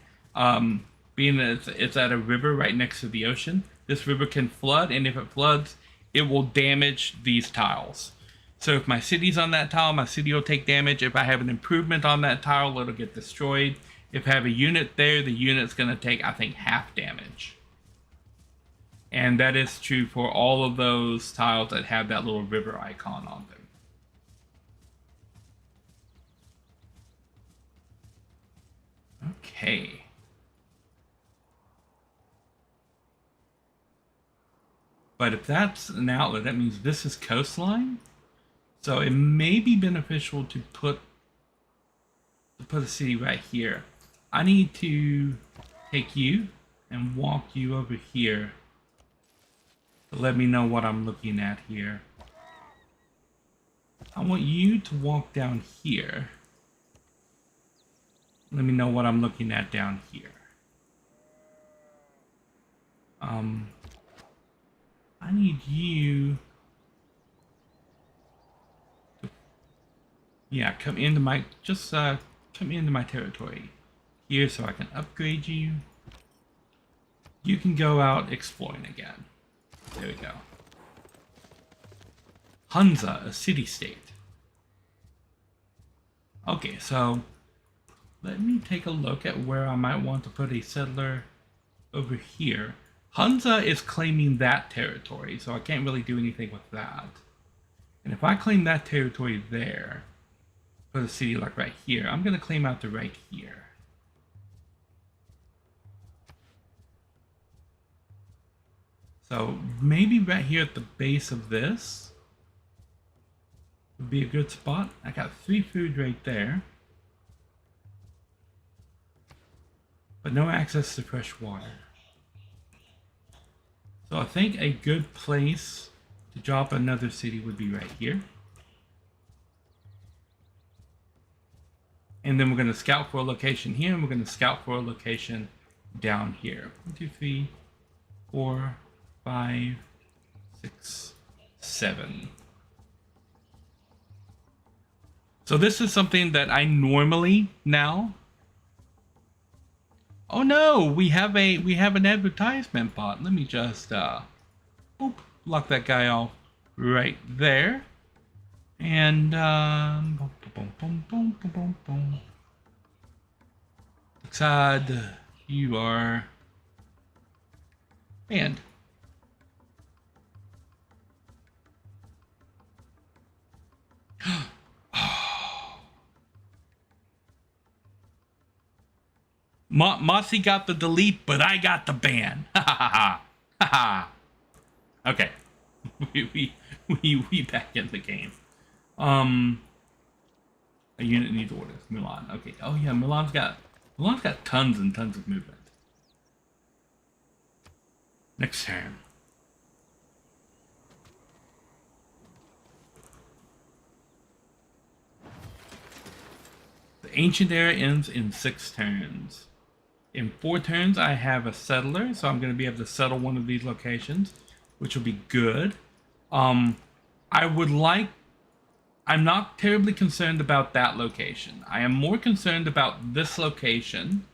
Being that it's at a river right next to the ocean, this river can flood, and if it floods, it will damage these tiles. So if my city's on that tile, my city will take damage. If I have an improvement on that tile, it'll get destroyed. if I have a unit there, the unit's going to take, I think, half damage. And that is true for all of those tiles that have that little river icon on them. Okay. But if that's an outlet, that means this is coastline. So it may be beneficial to put a city right here. I need to take you and walk you over here to let me know what I'm looking at here. I want you to walk down here. Let me know what I'm looking at down here. I need you to, yeah, come into my, just come into my territory here so I can upgrade you. You can go out exploring again. There we go. Hunza, a city-state. Okay, so let me take a look at where I might want to put a settler over here. Hunza is claiming that territory, so I can't really do anything with that. And if I claim that territory there, put a city like right here, I'm going to claim out to right here. So maybe right here at the base of this would be a good spot. I got 3 food right there, but no access to fresh water. So I think a good place to drop another city would be right here. And then we're going to scout for a location here, and we're going to scout for a location down here. 1, 2, 3, 4, 5, 6, 7. So this is something that I normally now. Oh no, we have an advertisement bot. Let me just boop, lock that guy off right there. And boom, boom, boom, boom, boom, boom, boom. Xad, you are banned. Mossy got the delete, but I got the ban. Ha ha ha ha ha. Okay, we back in the game. A unit needs orders. Milan. Okay. Oh yeah, Milan's got tons and tons of movement. Next turn. The ancient era ends in 6 turns. In 4 turns, I have a settler, so I'm going to be able to settle one of these locations, which will be good. I'm not terribly concerned about that location. I am more concerned about this location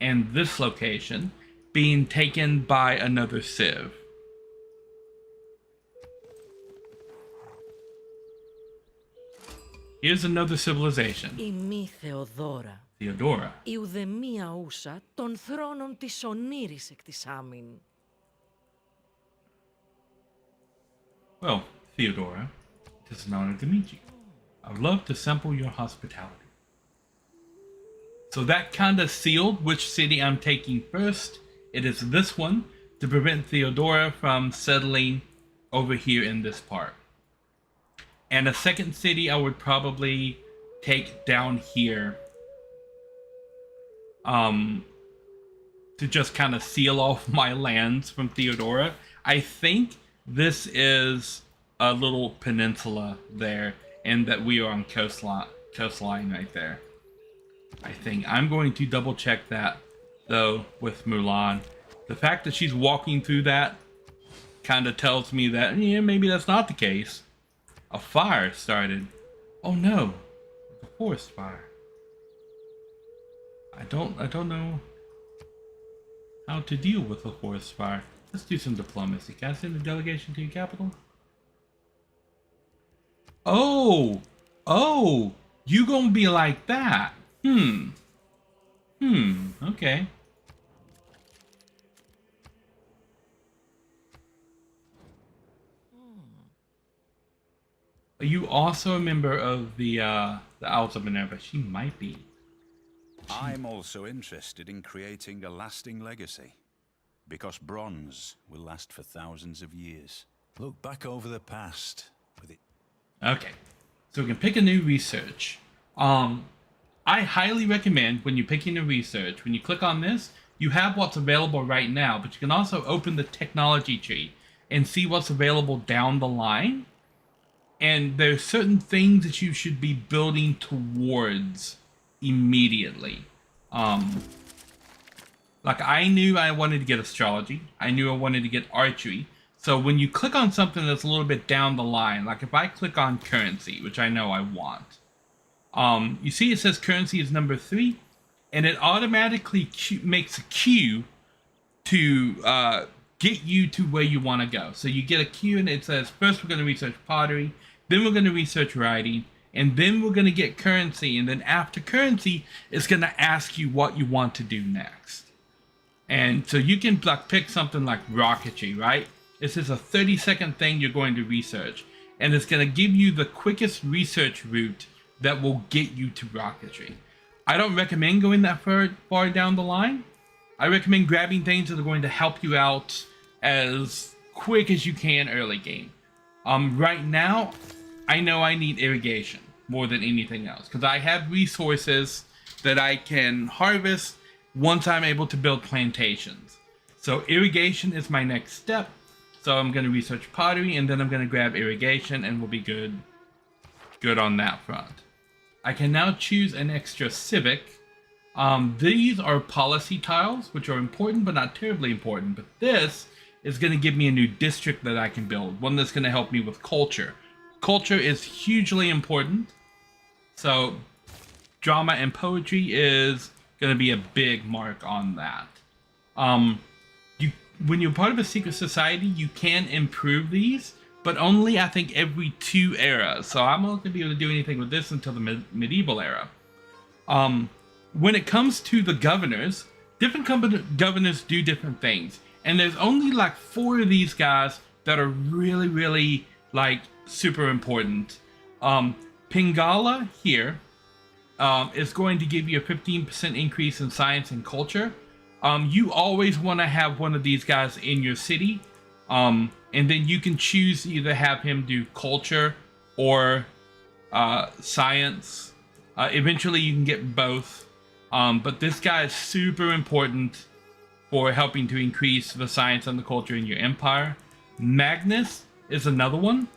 and this location being taken by another civ. Here's another civilization. Theodora.
Η ουδεμία ούσα των θρόνων της ονείρης εκτισάμην.
Well, Theodora, it is an honor to meet you. I would love to sample your hospitality. So that kind of sealed which city I'm taking first. It is this one to prevent Theodora from settling over here in this part. And a second city I would probably take down here to just kind of seal off my lands from Theodora. I think this is a little peninsula there, and that we are on coastline right there. I think I'm going to double check that though with Mulan. The fact that she's walking through that kind of tells me that, yeah, maybe that's not the case. A fire started. Oh no, a forest fire. I don't know how to deal with a forest fire. Let's do some diplomacy. Can I send a delegation to your capital? Oh, you gonna be like that? Okay. Are you also a member of the Owls of Minerva? She might be.
I'm also interested in creating a lasting legacy, because bronze will last for thousands of years. Look back over the past with it.
Okay, so we can pick a new research. I highly recommend when you're picking a research, when you click on this, you have what's available right now, but you can also open the technology tree and see what's available down the line. And there's certain things that you should be building towards immediately. Like I knew I wanted to get astrology. I knew I wanted to get archery. So when you click on something that's a little bit down the line, like if I click on currency, which I know I want, you see it says currency is number 3, and it automatically makes a queue to get you to where you want to go. So you get a queue and it says, first we're going to research pottery, then we're going to research writing, and then we're going to get currency. And then after currency, it's going to ask you what you want to do next. And so you can like pick something like rocketry, right? This is a 30-second thing you're going to research. And it's going to give you the quickest research route that will get you to rocketry. I don't recommend going that far down the line. I recommend grabbing things that are going to help you out as quick as you can early game. Right now, I know I need irrigation more than anything else because I have resources that I can harvest once I'm able to build plantations. So irrigation is my next step. So I'm going to research pottery and then I'm going to grab irrigation and we'll be good on that front. I can now choose an extra civic. These are policy tiles, which are important but not terribly important. But this is going to give me a new district that I can build, one that's going to help me with culture. Culture is hugely important. So drama and poetry is going to be a big mark on that. When you're part of a secret society, you can improve these, but only I think every 2 eras. So I'm not going to be able to do anything with this until the medieval era. When it comes to the governors, different governors do different things. And there's only like 4 of these guys that are really, really like super important. Pingala here is going to give you a 15% increase in science and culture. You always want to have one of these guys in your city. And then you can choose to either have him do culture or science. Eventually you can get both. But this guy is super important for helping to increase the science and the culture in your empire. Magnus is another one.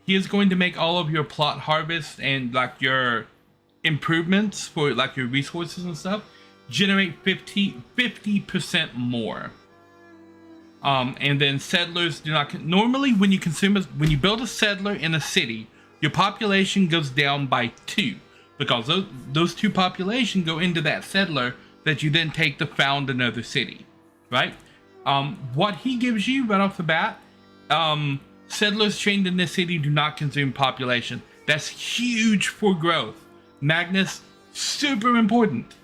He is going to make all of your plot harvest and like your improvements for like your resources and stuff generate 50% more. And then settlers do not normally when you build a settler in a city, your population goes down by 2 because those 2 population go into that settler that you then take to found another city, right? What he gives you right off the bat, settlers trained in this city do not consume population. That's huge for growth. Magnus, super important.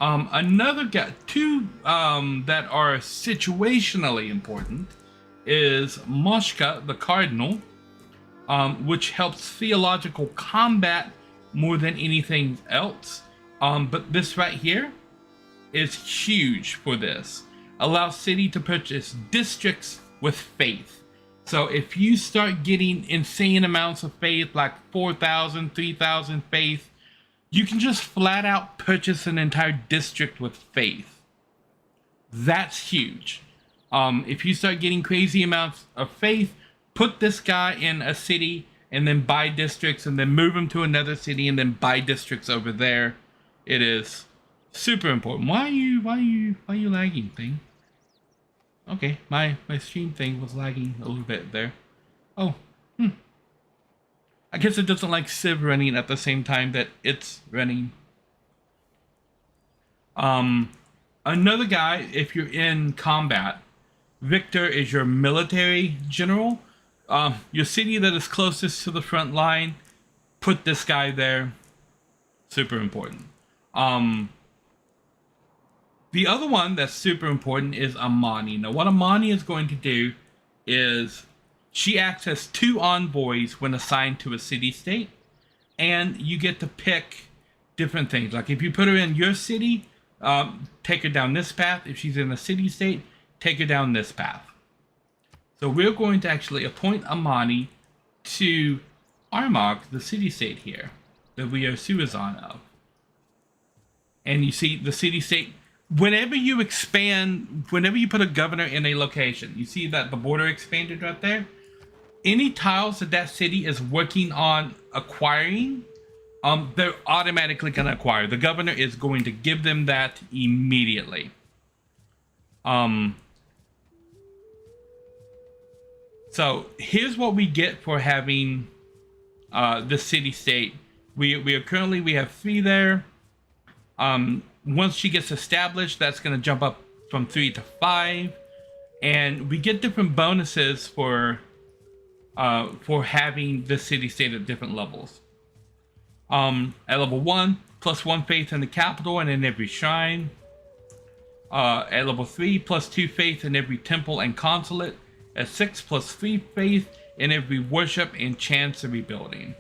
Another guy, 2 that are situationally important is Moshka, the Cardinal, which helps theological combat more than anything else. But this right here is huge for this. Allows city to purchase districts with faith. So if you start getting insane amounts of faith, like 4,000, 3,000 faith, you can just flat out purchase an entire district with faith. That's huge. If you start getting crazy amounts of faith, put this guy in a city and then buy districts and then move him to another city and then buy districts over there. It is super important. Why are you lagging, thing? Okay, my stream thing was lagging a little bit there. Oh, I guess it doesn't like Civ running at the same time that it's running. Another guy, if you're in combat, Victor is your military general. Your city that is closest to the front line, put this guy there. Super important. The other one that's super important is Amani. Now, what Amani is going to do is she acts as 2 envoys when assigned to a city-state, and you get to pick different things. Like if you put her in your city, take her down this path. If she's in a city-state, take her down this path. So we're going to actually appoint Amani to Armagh, the city-state here, that we are Suazan of. And you see the city-state, whenever you expand, whenever you put a governor in a location, you see that the border expanded right there? Any tiles that that city is working on acquiring, they're automatically going to acquire. The governor is going to give them that immediately. So here's what we get for having the city-state. We have 3 there. Once she gets established, that's going to jump up from 3 to 5, and we get different bonuses for having the city-state at different levels. At level 1, +1 faith in the capital and in every shrine. At level 3, +2 faith in every temple and consulate. At 6, +3 faith in every worship and chancery building.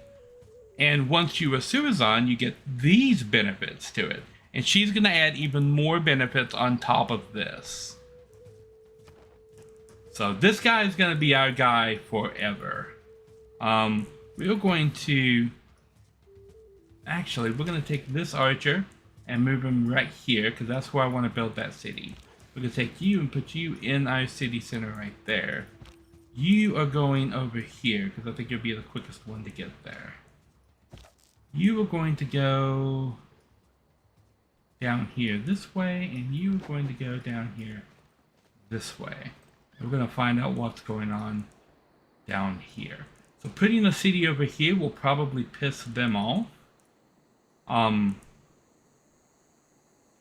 And once you are Suazan, you get these benefits to it. And she's going to add even more benefits on top of this. So this guy is going to be our guy forever. We're going to... Actually, we're going to take this archer and move him right here, because that's where I want to build that city. We're going to take you and put you in our city center right there. You are going over here, because I think you'll be the quickest one to get there. You are going to go down here this way, and you are going to go down here this way. We're going to find out what's going on down here. So putting a city over here will probably piss them off.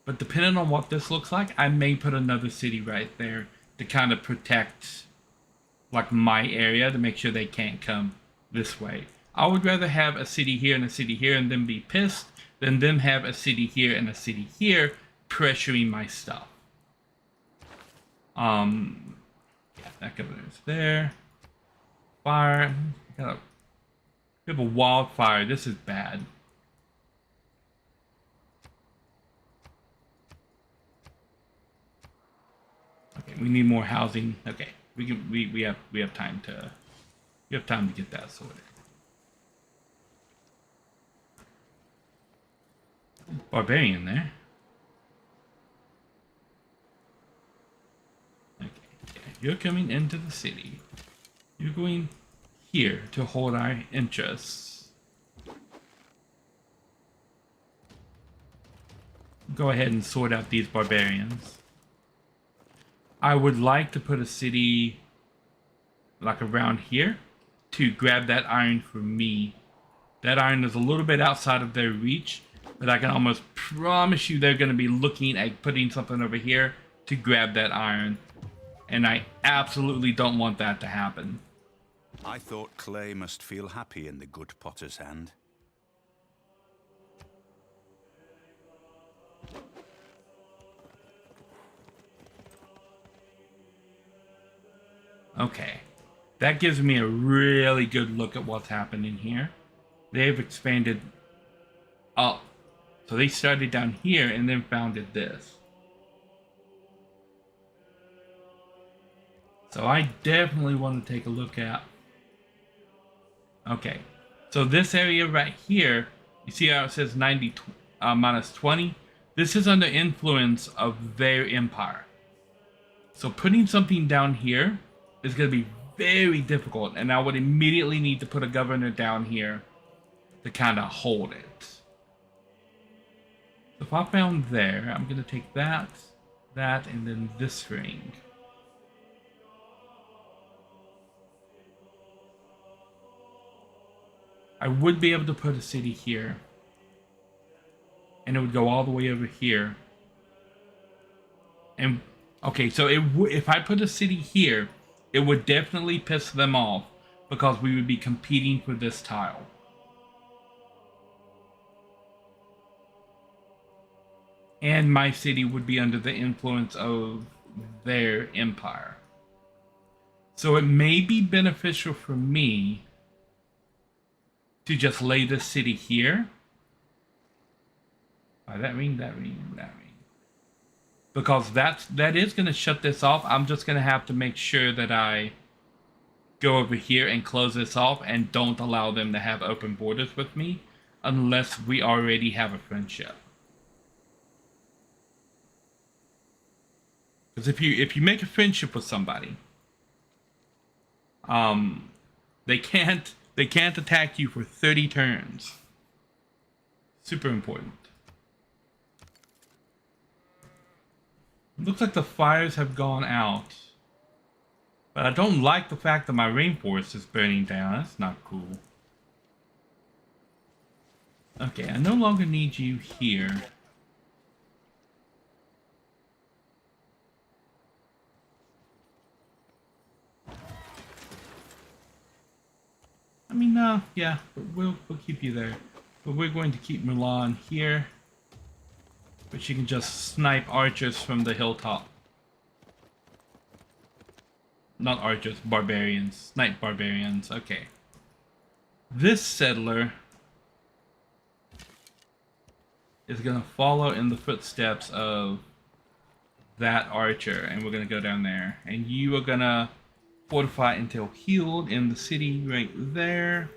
But depending on what this looks like, I may put another city right there to kind of protect like my area, to make sure they can't come this way. I would rather have a city here and a city here and then be pissed than them have a city here and a city here pressuring my stuff. Yeah, that governor's there. Fire. We have a wildfire. This is bad. Okay, we need more housing. Okay, we have time to get that sorted. Barbarian there. Okay, yeah, you're coming into the city. You're going here to hold our interests. Go ahead and sort out these barbarians. I would like to put a city like around here to grab that iron for me. That iron is a little bit outside of their reach, but I can almost promise you they're going to be looking at putting something over here to grab that iron. And I absolutely don't want that to happen.
I thought clay must feel happy in the good potter's hand.
Okay, that gives me a really good look at what's happening here. They've expanded up. So they started down here and then founded this. So I definitely want to take a look at... Okay, so this area right here, you see how it says 90 minus 20? This is under influence of their empire. So putting something down here is going to be very difficult, and I would immediately need to put a governor down here to kind of hold it. So if I found there, I'm going to take that, and then this ring. I would be able to put a city here, and it would go all the way over here. And okay, so if I put a city here, it would definitely piss them off because we would be competing for this tile. and my city would be under the influence of their empire. So it may be beneficial for me to just lay this city here. That ring. Because that is going to shut this off. I'm just going to have to make sure that I go over here and close this off and don't allow them to have open borders with me unless we already have a friendship. Because if you make a friendship with somebody, they can't attack you for 30 turns. Super important. Looks like the fires have gone out. But I don't like the fact that my rainforest is burning down. That's not cool. Okay, I no longer need you here. I mean, yeah, we'll keep you there. But we're going to keep Mulan here. But she can just snipe archers from the hilltop. Not archers, barbarians. Snipe barbarians, okay. This settler is gonna follow in the footsteps of that archer, and we're gonna go down there. And you are gonna fortify until healed in the city right there.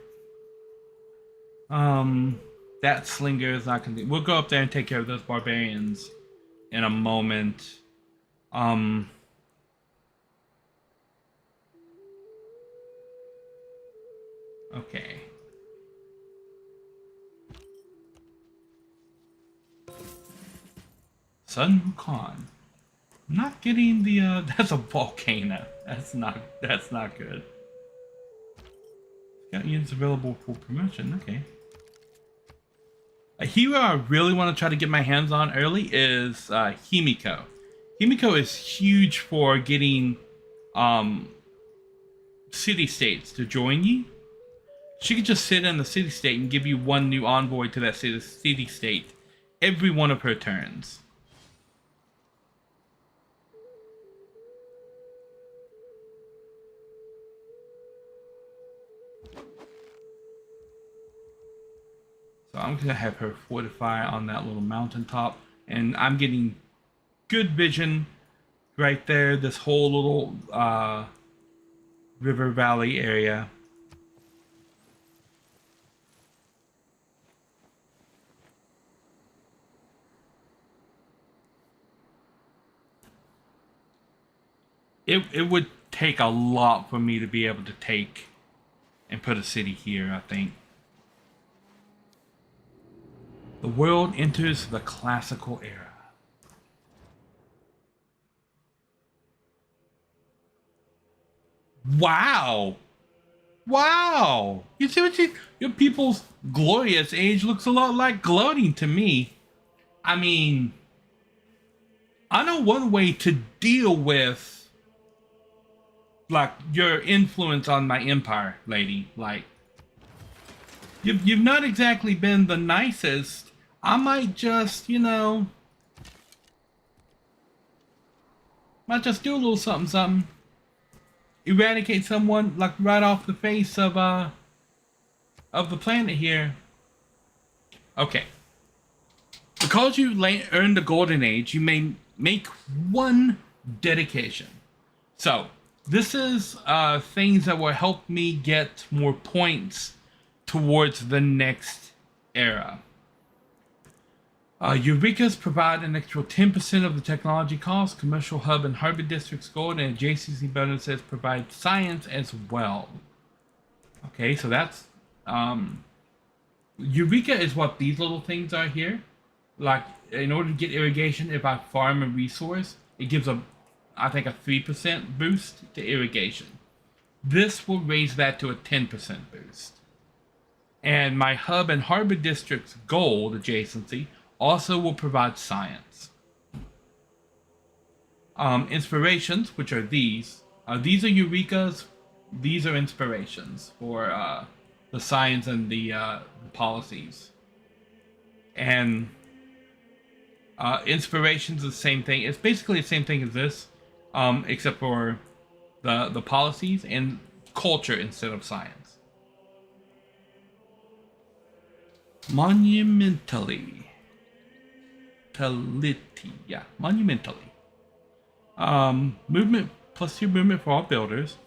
That slinger is not gonna do. We'll go up there and take care of those barbarians in a moment. Okay. Sun Wukong. I'm not getting the that's a volcano. That's not good. Got units available for promotion, okay. A hero I really want to try to get my hands on early is Himiko. Himiko is huge for getting city-states to join you. She could just sit in the city-state and give you one new envoy to that city-state every one of her turns. So I'm going to have her fortify on that little mountaintop. And I'm getting good vision right there. This whole little river valley area. It would take a lot for me to be able to take and put a city here, I think. The world enters the classical era. Wow! Wow! You see what your people's glorious age looks a lot like gloating to me. I mean, I know one way to deal with, like, your influence on my empire, lady. Like, you've not exactly been the nicest. I might just, you know, might just do a little something, something. Eradicate someone, like, right off the face of the planet here. Okay. Because you earned the Golden Age, you may make one dedication. So, this is things that will help me get more points towards the next era. Eureka's provide an extra 10% of the technology cost. Commercial hub and harbor districts gold and adjacency bonuses provide science as well. Okay, so that's Eureka is what these little things are here. Like, in order to get irrigation, if I farm a resource, it gives I think a 3% boost to irrigation. This will raise that to a 10% boost. And my hub and harbor district's gold adjacency also will provide science. Inspirations, which are these are Eureka's. These are inspirations for the science and the policies. And Inspiration's the same thing. It's basically the same thing as this, except for the policies and culture instead of science. Monumentally. Yeah, monumentally. Movement +2 movement for all builders.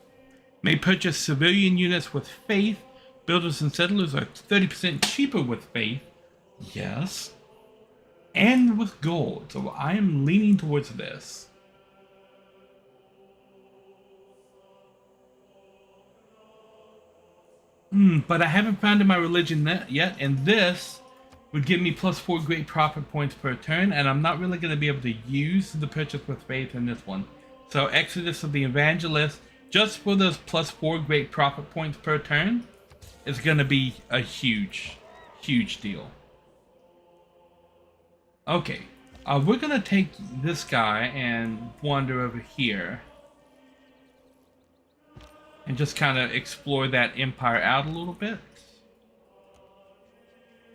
May purchase civilian units with faith. Builders and settlers are 30% cheaper with faith. Yes. And with gold. So I am leaning towards this. But I haven't found my religion yet, and this would give me +4 great profit points per turn, and I'm not really going to be able to use the purchase with faith in this one. So Exodus of the Evangelist, just for those +4 great profit points per turn, is going to be a huge, huge deal. Okay, we're going to take this guy and wander over here. And just kind of explore that empire out a little bit.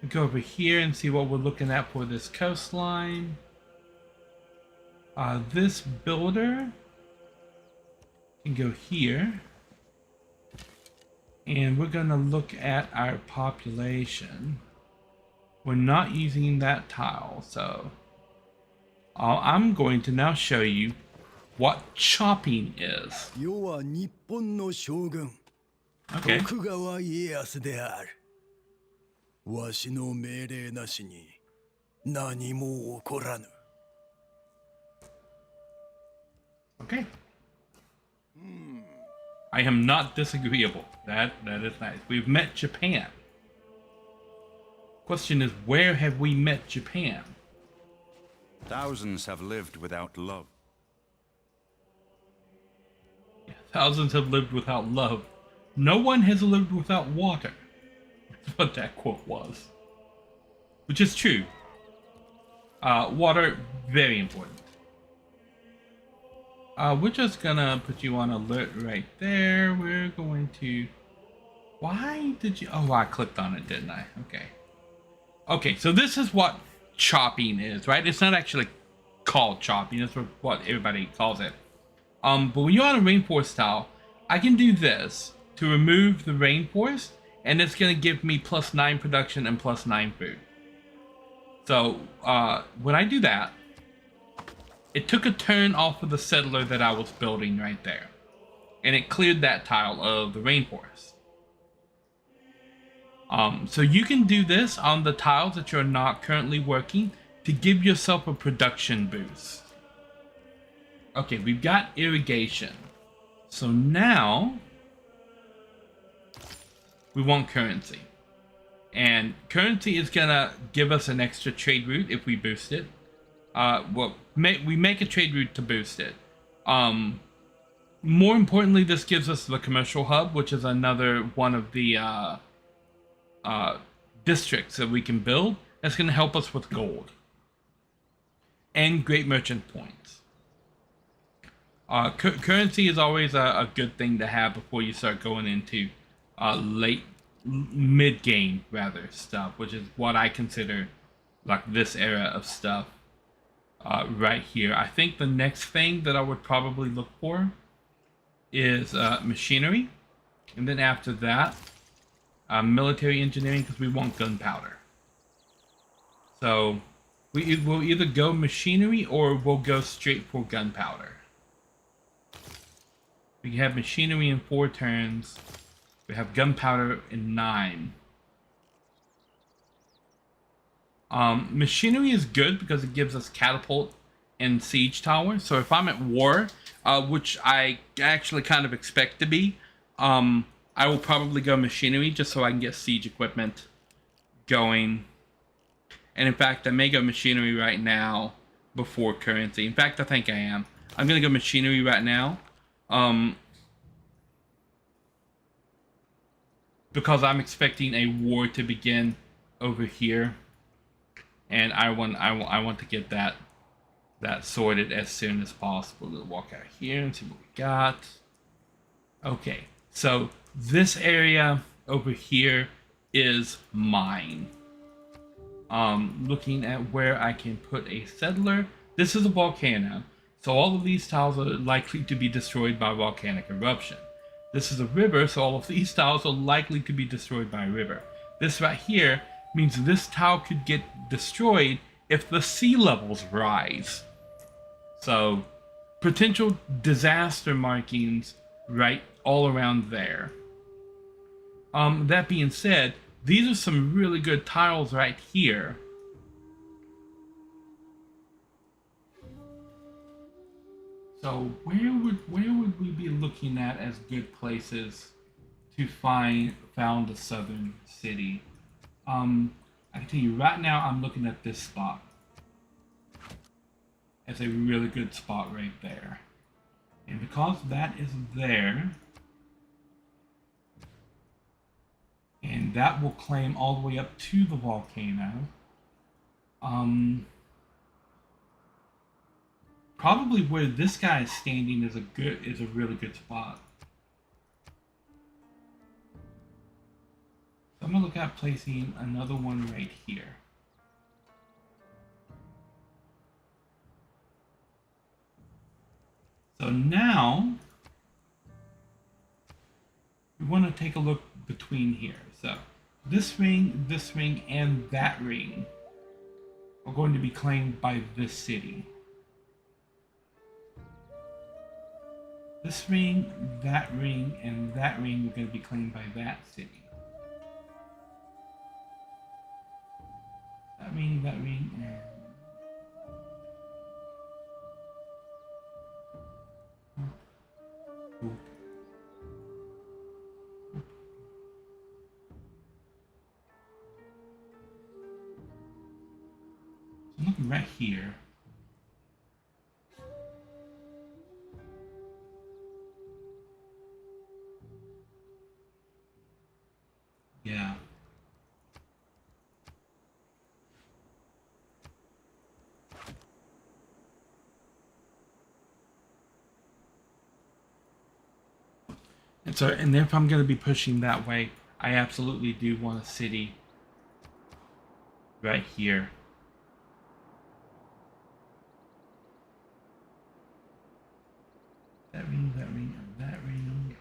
Go over here and see what we're looking at for this coastline. This builder can go here. And we're going to look at our population. We're not using that tile, so I'm going to now show you what chopping is. Okay. Okay. I am not disagreeable. That is nice. We've met Japan. Question is, where have we met Japan?
Thousands have lived without love.
Thousands have lived without love. No one has lived without water. That's what that quote was. Which is true. Water, very important. We're just gonna put you on alert right there. We're going to... Why did you... Oh, I clicked on it, didn't I? Okay. Okay, so this is what chopping is, right? It's not actually called chopping. That's what everybody calls it. But when you're on a rainforest tile, I can do this to remove the rainforest, and it's going to give me +9 production and +9 food. So when I do that, it took a turn off of the settler that I was building right there, and it cleared that tile of the rainforest. So you can do this on the tiles that you're not currently working to give yourself a production boost. Okay, we've got irrigation. So now we want currency. And currency is gonna give us an extra trade route if we boost it. We make a trade route to boost it. More importantly, this gives us the commercial hub, which is another one of the districts that we can build. That's gonna help us with gold and great merchant points. Currency is always a good thing to have before you start going into mid-game rather stuff, which is what I consider like this era of stuff right here. I think the next thing that I would probably look for is machinery, and then after that military engineering, because we want gunpowder. So we'll either go machinery or we'll go straight for gunpowder. We have machinery in 4 turns. We have gunpowder in 9. Machinery is good because it gives us catapult and siege tower. So if I'm at war, which I actually kind of expect to be, I will probably go machinery just so I can get siege equipment going. And in fact, I may go machinery right now before currency. In fact, I think I am. I'm going to go machinery right now. Because I'm expecting a war to begin over here. And I want to get that sorted as soon as possible. We'll walk out here and see what we got. Okay, so this area over here is mine. Looking at where I can put a settler. This is a volcano, so all of these tiles are likely to be destroyed by volcanic eruption. This is a river, so all of these tiles are likely to be destroyed by a river. This right here means this tile could get destroyed if the sea levels rise. So, potential disaster markings right all around there. That being said, these are some really good tiles right here. So where would we be looking at as good places to found a southern city? I can tell you right now, I'm looking at this spot. It's a really good spot right there. And because that is there, and that will claim all the way up to the volcano, probably where this guy is standing is a really good spot. So I'm gonna look at placing another one right here. So now we want to take a look between here. So this ring, and that ring are going to be claimed by this city. This ring, and that ring are going to be claimed by that city. That ring, and... Ooh. So I'm looking right here. Yeah. And if I'm going to be pushing that way, I absolutely do want a city right here. That ring, and that ring.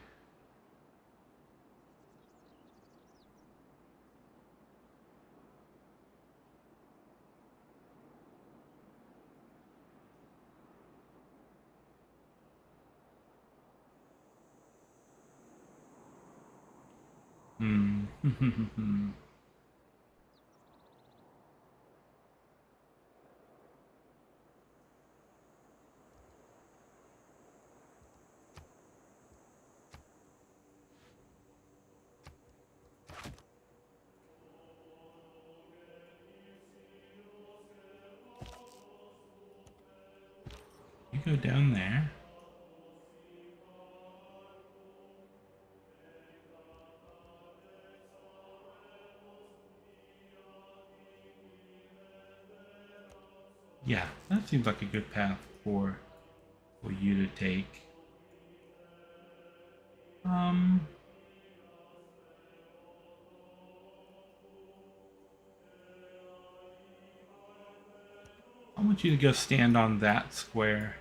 You go down there. Yeah, that seems like a good path for you to take. I want you to go stand on that square.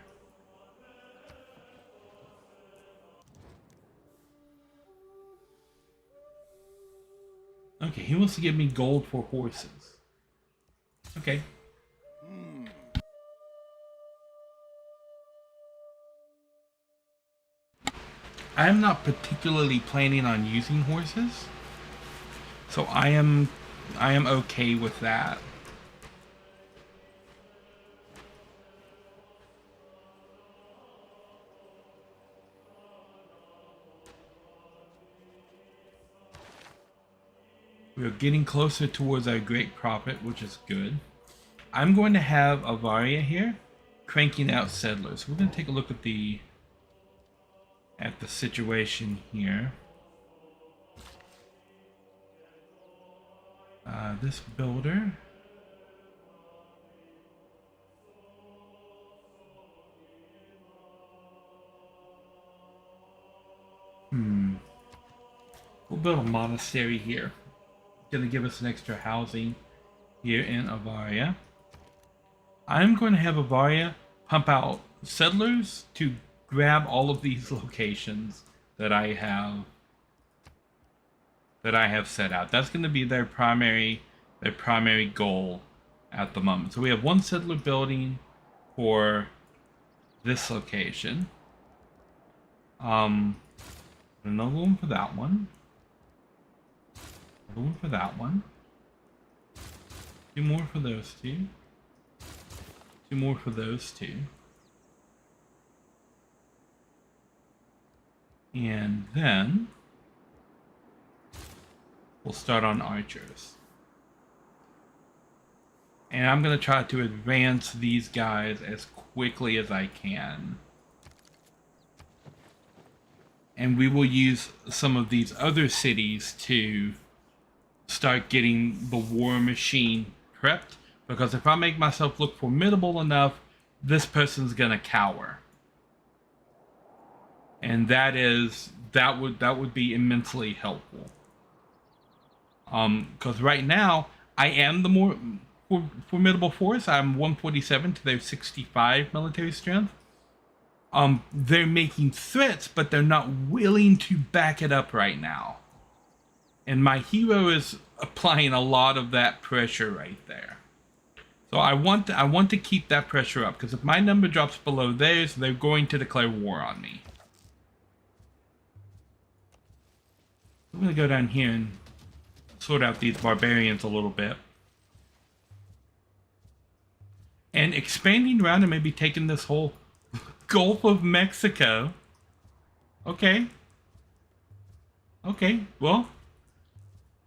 Okay, he wants to give me gold for horses. Okay. I am not particularly planning on using horses, so I am okay with that. We're getting closer towards our great prophet, which is good. I'm going to have Avaria here cranking out settlers. We're going to take a look at the situation here. This builder. We'll build a monastery here. Gonna give us an extra housing. here in Avaria. I'm going to have Avaria pump out settlers to grab all of these locations that I have set out. That's going to be their primary goal at the moment. So we have one settler building for this location. Another one for that one. Another one for that one. 2 more for those 2. 2 more for those 2. And then we'll start on archers. And I'm going to try to advance these guys as quickly as I can. And we will use some of these other cities to start getting the war machine prepped. Because if I make myself look formidable enough, this person's going to cower. And that would be immensely helpful. Because right now, I am the more formidable force. I'm 147 to their 65 military strength. They're making threats, but they're not willing to back it up right now. And my hero is applying a lot of that pressure right there. So I want to keep that pressure up, because if my number drops below theirs, they're going to declare war on me. I'm going to go down here and sort out these barbarians a little bit. And expanding around and maybe taking this whole Gulf of Mexico. Okay. Okay, well,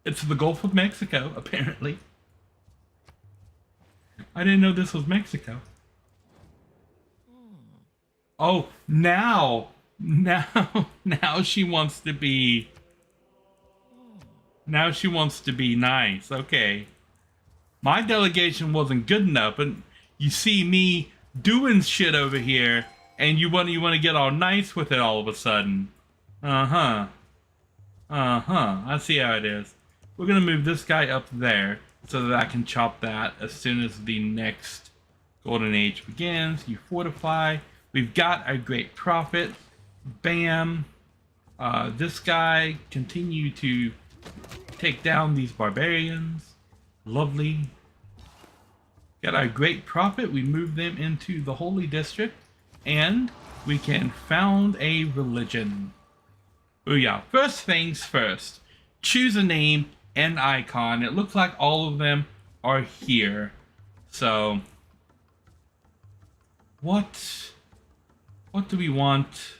it's the Gulf of Mexico, apparently. I didn't know this was Mexico. Oh, now she wants to be... Now she wants to be nice. Okay. My delegation wasn't good enough, but you see me doing shit over here, and you want to get all nice with it all of a sudden. I see how it is. We're gonna move this guy up there so that I can chop that as soon as the next golden age begins. You fortify. We've got a great prophet. Bam. This guy continue to take down these barbarians. Lovely. Got our great prophet. We move them into the holy district, and we can found a religion. Oh yeah. First things first. Choose a name and icon. It looks like all of them are here. So what do we want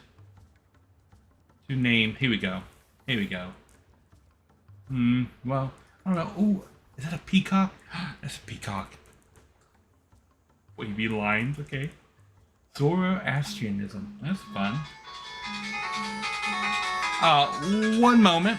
to name? Here we go. Here we go. Well, I don't know. Oh, is that a peacock? That's a peacock. Wavy lines, okay. Zoroastrianism. That's fun. One moment.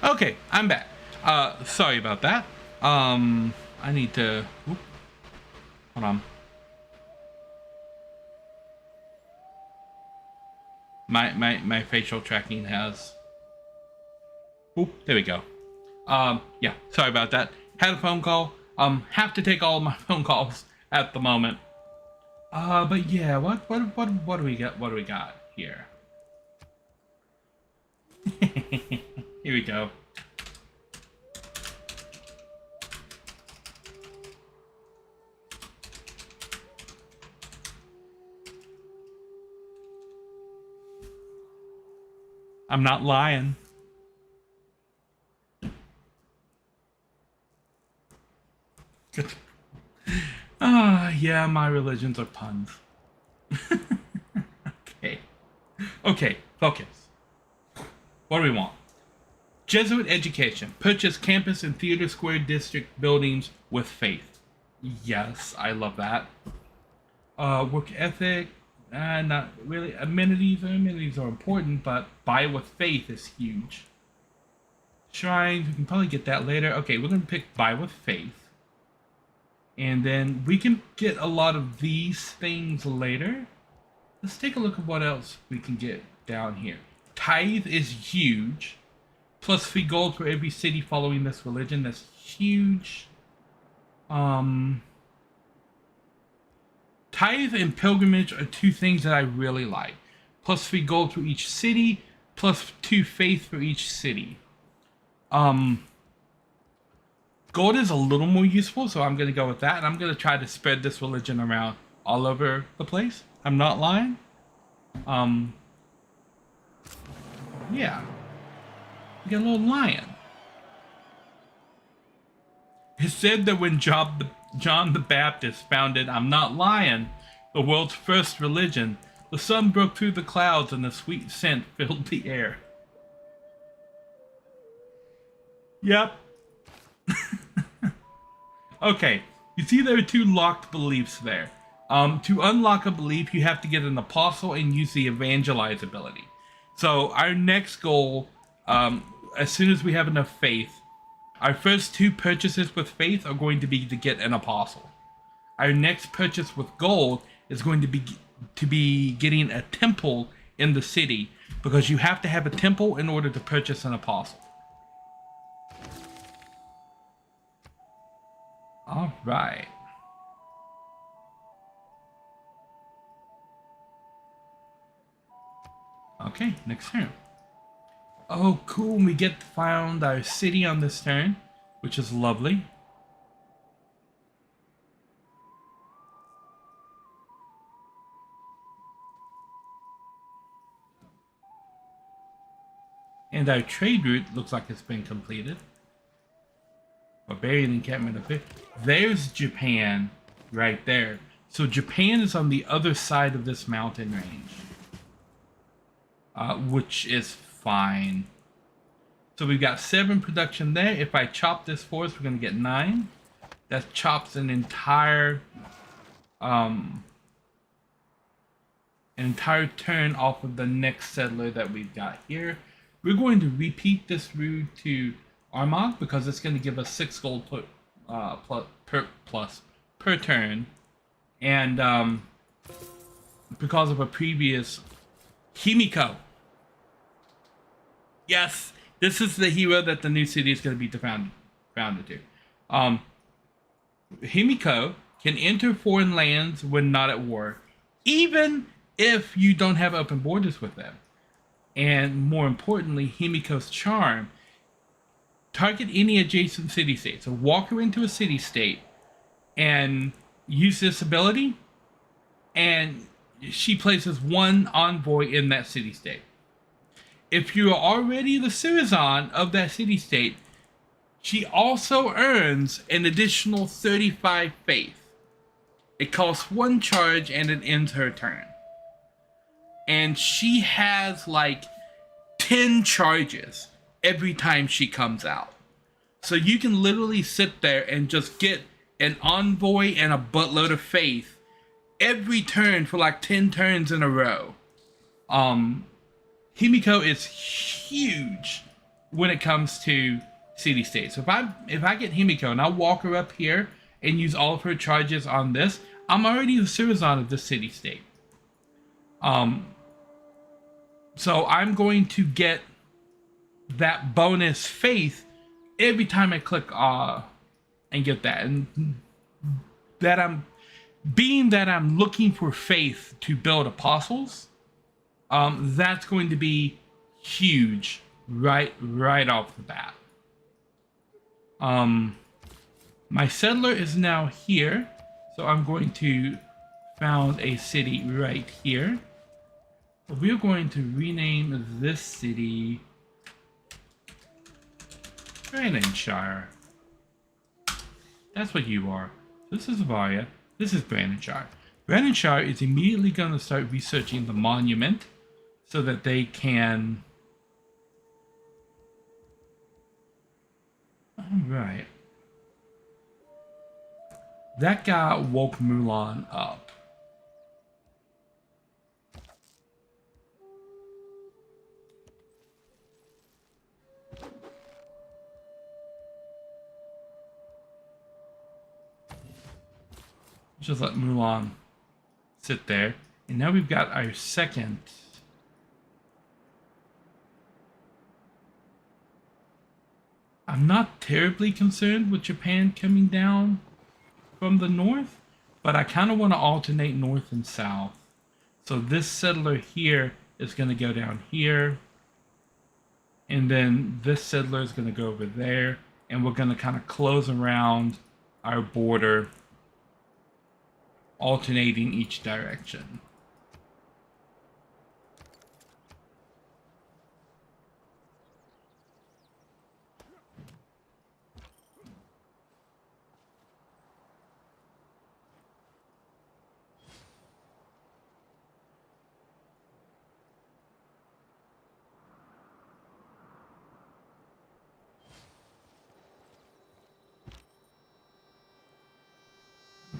Okay, I'm back. Sorry about that. I need to... Hold on. My facial tracking has... there we go. Yeah, sorry about that. Had a phone call. Have to take all of my phone calls at the moment. But yeah, what do we got? What do we got here? Here we go. I'm not lying. Yeah, my religions are puns. Okay. Okay, focus. What do we want? Jesuit education. Purchase campus and theater square district buildings with faith. Yes, I love that. Work ethic. Not really. Amenities are important, but buy with faith is huge. Shrines, we can probably get that later. Okay, we're going to pick buy with faith. And then we can get a lot of these things later. Let's take a look at what else we can get down here. Tithe is huge. Plus 3 gold for every city following this religion. That's huge. Tithe and pilgrimage are 2 things that I really like. Plus 3 gold for each city. Plus 2 faith for each city. Gold is a little more useful, so I'm going to go with that. And I'm going to try to spread this religion around all over the place. I'm not lying. Yeah. We got a little lion. It's said that when John the Baptist founded, I'm not lying, the world's first religion, the sun broke through the clouds and the sweet scent filled the air. Yep. Okay, you see there are 2 locked beliefs there. To unlock a belief, you have to get an apostle and use the evangelize ability. So our next goal, as soon as we have enough faith, our first 2 purchases with faith are going to be to get an apostle. Our next purchase with gold is going to be getting a temple in the city, because you have to have a temple in order to purchase an apostle. All right. Okay, next turn. Oh, cool. We get found our city on this turn, which is lovely. And our trade route looks like it's been completed. Barbarian encampment up here. There's Japan right there. So Japan is on the other side of this mountain range. Which is fine. So we've got 7 production there. If I chop this for us, we're going to get 9. That chops an entire turn off of the next settler that we've got here. We're going to repeat this route to Armagh because it's going to give us 6 gold per turn. And because of a previous Himiko. Yes, this is the hero that the new city is going to be founded to. Himiko can enter foreign lands when not at war, even if you don't have open borders with them. And more importantly, Himiko's charm. Target any adjacent city-state. So walk her into a city-state and use this ability, and she places 1 envoy in that city-state. If you are already the citizen of that city-state, she also earns an additional 35 faith. It costs 1 charge and it ends her turn. And she has like 10 charges every time she comes out. So you can literally sit there and just get an envoy and a buttload of faith every turn for like 10 turns in a row. Himiko is huge when it comes to city-states. So if I get Himiko and I walk her up here and use all of her charges on this, I'm already the citizen of this city-state. So I'm going to get that bonus faith every time I click and get that. And that I'm looking for faith to build apostles, that's going to be huge right off the bat. My settler is now here, so I'm going to found a city right here. We're going to rename this city Brandonshire. That's what you are. This is Varia. This is Brandonshire. Brandonshire is immediately going to start researching the monument so that they can... Alright. That guy woke Mulan up. Just let Mulan sit there. And now we've got our second. I'm not terribly concerned with Japan coming down from the north, but I kind of want to alternate north and south. So this settler here is going to go down here. And then this settler is going to go over there. And we're going to kind of close around our border, alternating each direction.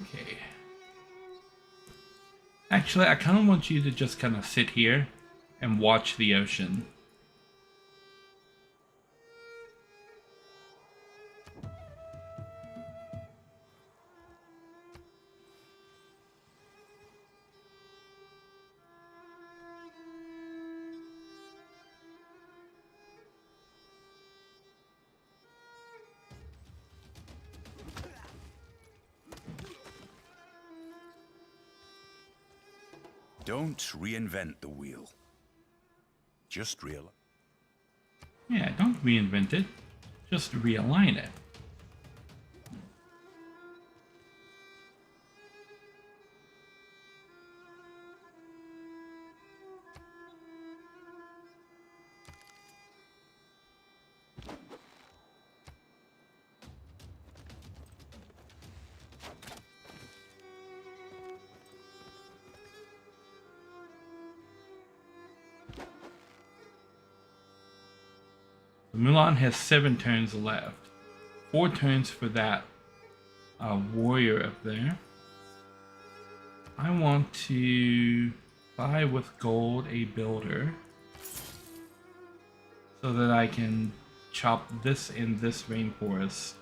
Okay. Actually, I kind of want you to just kind of sit here and watch the ocean.
Don't reinvent the wheel. Just realize.
Yeah, don't reinvent it. Just realign it. Mulan has 7 turns left. 4 turns for that warrior up there. I want to buy with gold a builder so that I can chop this in this rainforest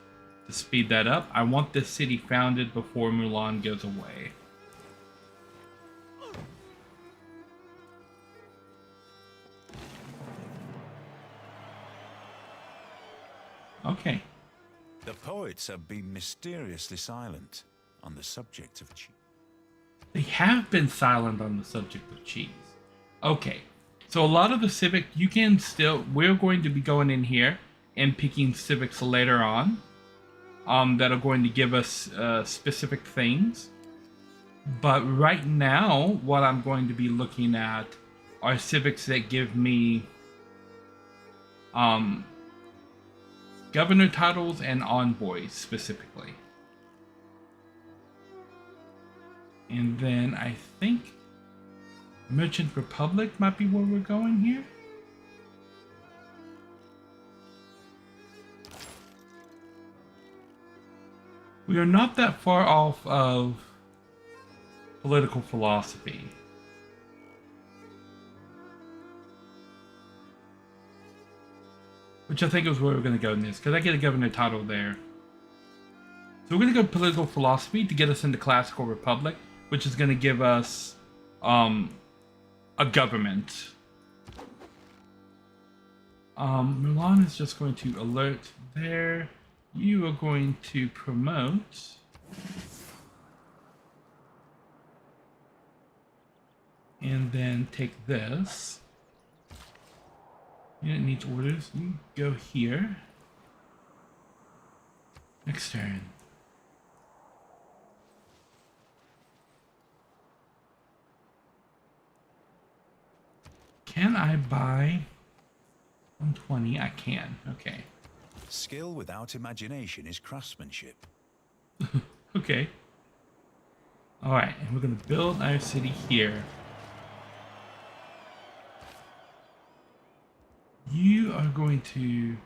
to speed that up. I want this city founded before Mulan goes away. Okay.
The poets have been mysteriously silent on the subject of cheese.
They have been silent on the subject of cheese. Okay. So a lot of the civic, you can still, we're going to be going in here and picking civics later on that are going to give us specific things. But right now, what I'm going to be looking at are civics that give me governor titles and envoys specifically. And then I think Merchant Republic might be where we're going here. We are not that far off of political philosophy. Which I think is where we're going to go in this, because I get a governor title there. So we're going to go political philosophy to get us into classical republic, which is going to give us a government. Mulan is just going to alert there. You are going to promote. And then take this. Unit needs orders. You go here. Next turn. Can I buy 120? I can. Okay.
Skill without imagination is craftsmanship.
Okay. Alright, and we're going to build our city here. You are going to...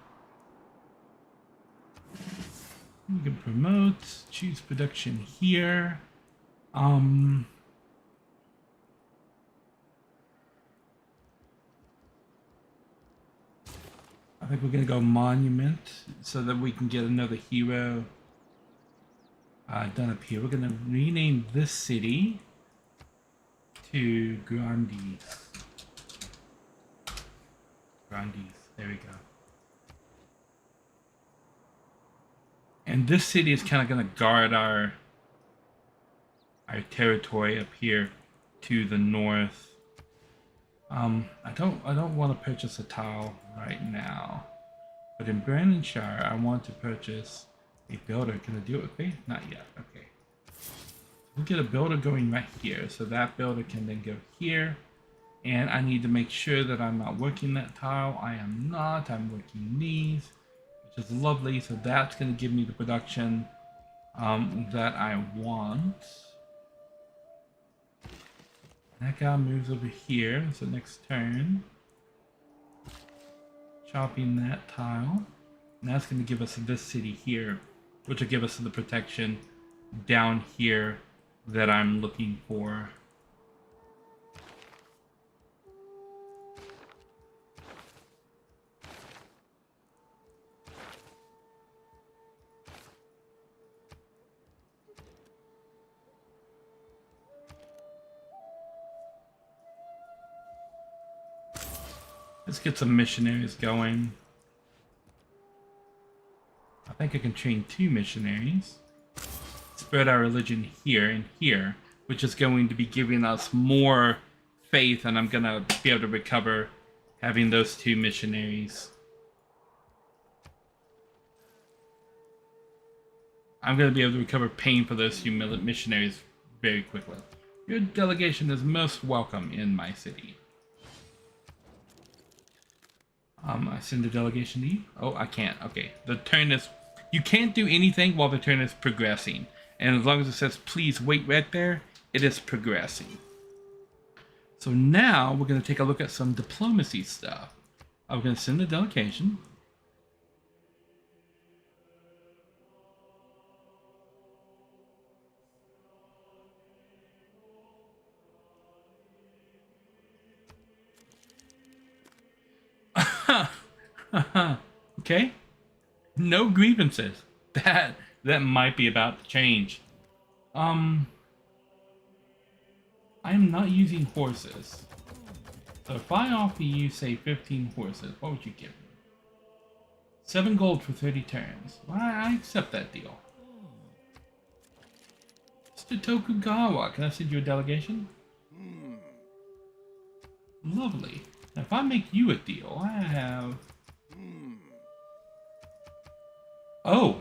We can promote, choose production here. I think we're gonna go monument so that we can get another hero done up here. We're gonna rename this city to Grandes. Grandes, there we go. And this city is kind of gonna guard our territory up here to the north. I don't want to purchase a tile right now, but in Brandonshire I want to purchase a builder. Can I do it with me? Not yet. Okay. We'll get a builder going right here, so that builder can then go here. And I need to make sure that I'm not working that tile. I am not. I'm working these, which is lovely. So that's going to give me the production that I want. That guy moves over here, so next turn, chopping that tile, and that's going to give us this city here, which will give us the protection down here that I'm looking for. Let's get some missionaries going. I think I can train 2 missionaries. Spread our religion here and here, which is going to be giving us more faith, and I'm gonna be able to recover having those 2 missionaries. I'm gonna be able to recover pain for those 2 missionaries very quickly. Your delegation is most welcome in my city. I send a delegation to you. Oh, I can't. Okay. The turn is... You can't do anything while the turn is progressing. And as long as it says, please wait right there, it is progressing. So now we're going to take a look at some diplomacy stuff. I'm going to send a delegation. Okay. No grievances. That might be about to change. I'm not using horses. So if I offer you, say, 15 horses, what would you give me? 7 gold for 30 turns. Well, I accept that deal. Mr. Tokugawa, can I send you a delegation? Lovely. Now, if I make you a deal, I have... Oh!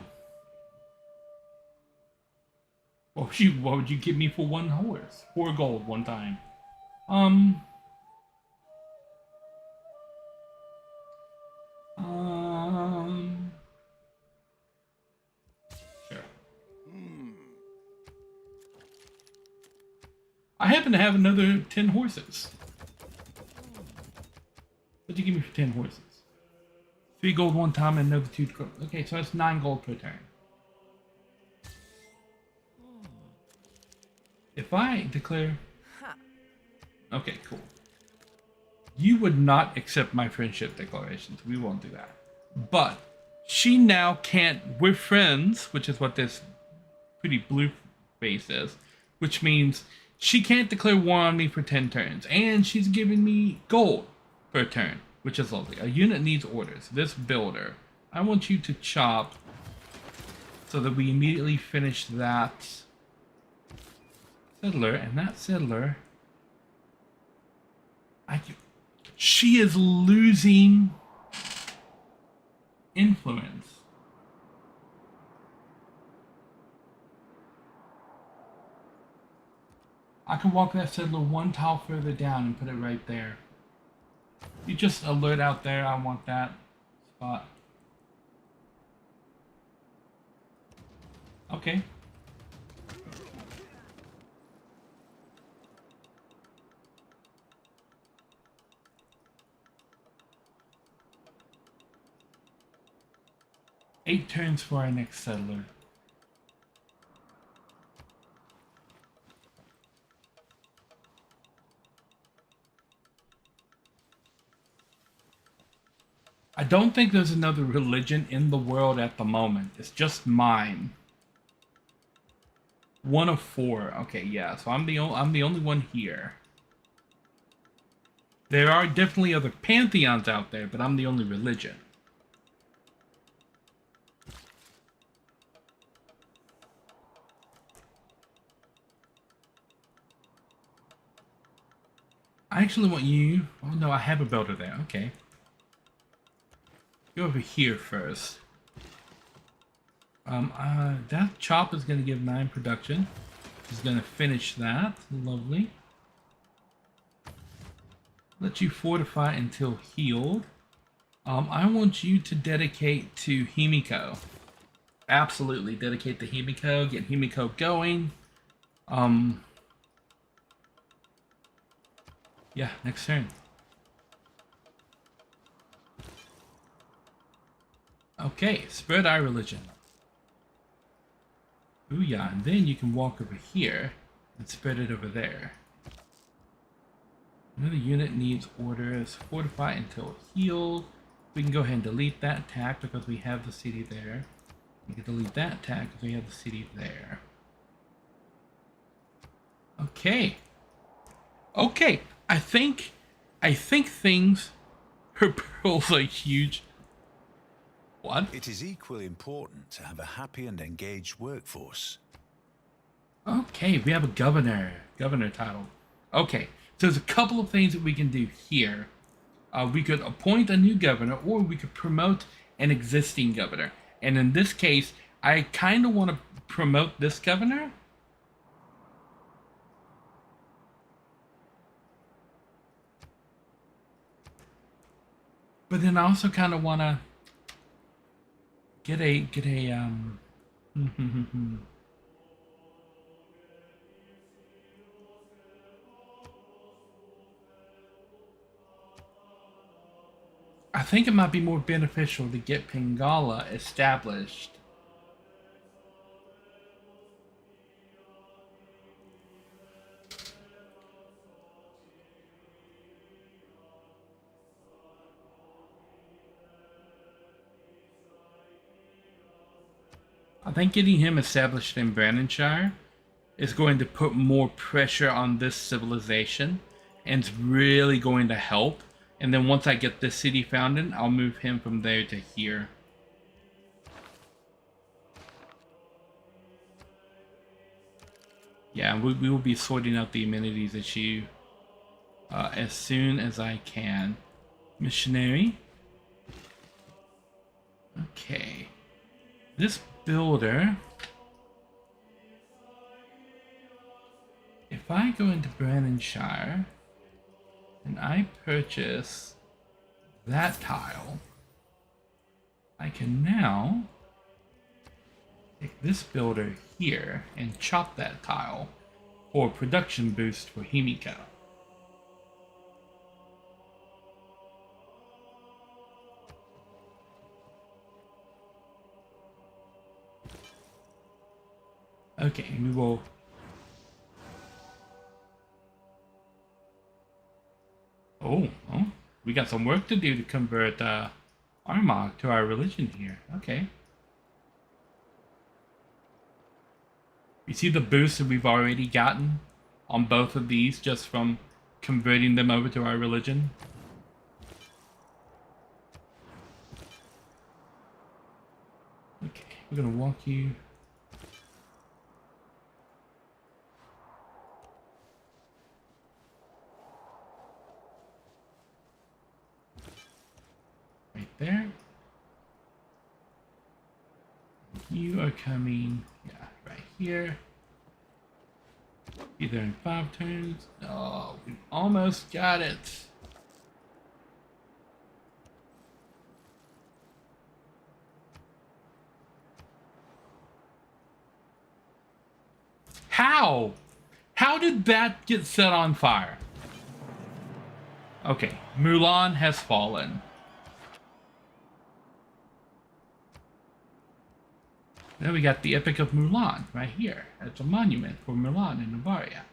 What would you give me for 1 horse? 4 gold one time. Sure. I happen to have another 10 horses. What'd you give me for 10 horses? 3 gold one time and another 2 gold. Okay, so that's 9 gold per turn. If I declare... Okay, cool. You would not accept my friendship declarations. We won't do that. But she now can't... We're friends, which is what this pretty blue face is. Which means she can't declare war on me for 10 turns. And she's giving me gold per turn, which is lovely. A unit needs orders. This builder, I want you to chop so that we immediately finish that settler, and that settler, she is losing influence. I can walk that settler 1 tile further down and put it right there. You just alert out there. I want that spot. Okay. Eight turns for our next settler. I don't think there's another religion in the world at the moment. It's just mine. One of four. Okay, yeah. So I'm the only one here. There are definitely other pantheons out there, but I'm the only religion. I actually want you... Oh no, I have a builder there. Okay. Go over here first. That chop is going to give 9 production. He's going to finish that. Lovely. Let you fortify until healed. I want you to dedicate to Himiko. Absolutely, dedicate to Himiko. Get Himiko going. Yeah, next turn. Okay, spread our religion. Booyah, and then you can walk over here and spread it over there. Another unit needs orders. Fortify until healed. We can go ahead and delete that attack because we have the city there. We can delete that attack because we have the city there. Okay. Okay, I think things... Her pearls are huge. What?
It is equally important to have a happy and engaged workforce.
Okay, we have a governor title. Okay, so there's a couple of things that we can do here. We could appoint a new governor, or we could promote an existing governor. And in this case, I kind of want to promote this governor. But then I also kind of want to get a I think it might be more beneficial to get Pingala established. I think getting him established in Brandonshire is going to put more pressure on this civilization, and it's really going to help. And then once I get this city founded, I'll move him from there to here. Yeah, we will be sorting out the amenities issue as soon as I can. Missionary. Okay. This builder... If I go into Brandonshire and I purchase that tile, I can now take this builder here and chop that tile for production boost for Himiko. Okay, we will... Oh, we got some work to do to convert Armagh to our religion here. Okay. You see the boost that we've already gotten on both of these just from converting them over to our religion? Okay, we're gonna walk you... right there. You are coming, yeah, right here. Be there in 5 turns. Oh, we almost got it. How? How did that get set on fire? Okay, Mulan has fallen. Then we got the Epic of Mulan right here. It's a monument for Mulan in Navaria.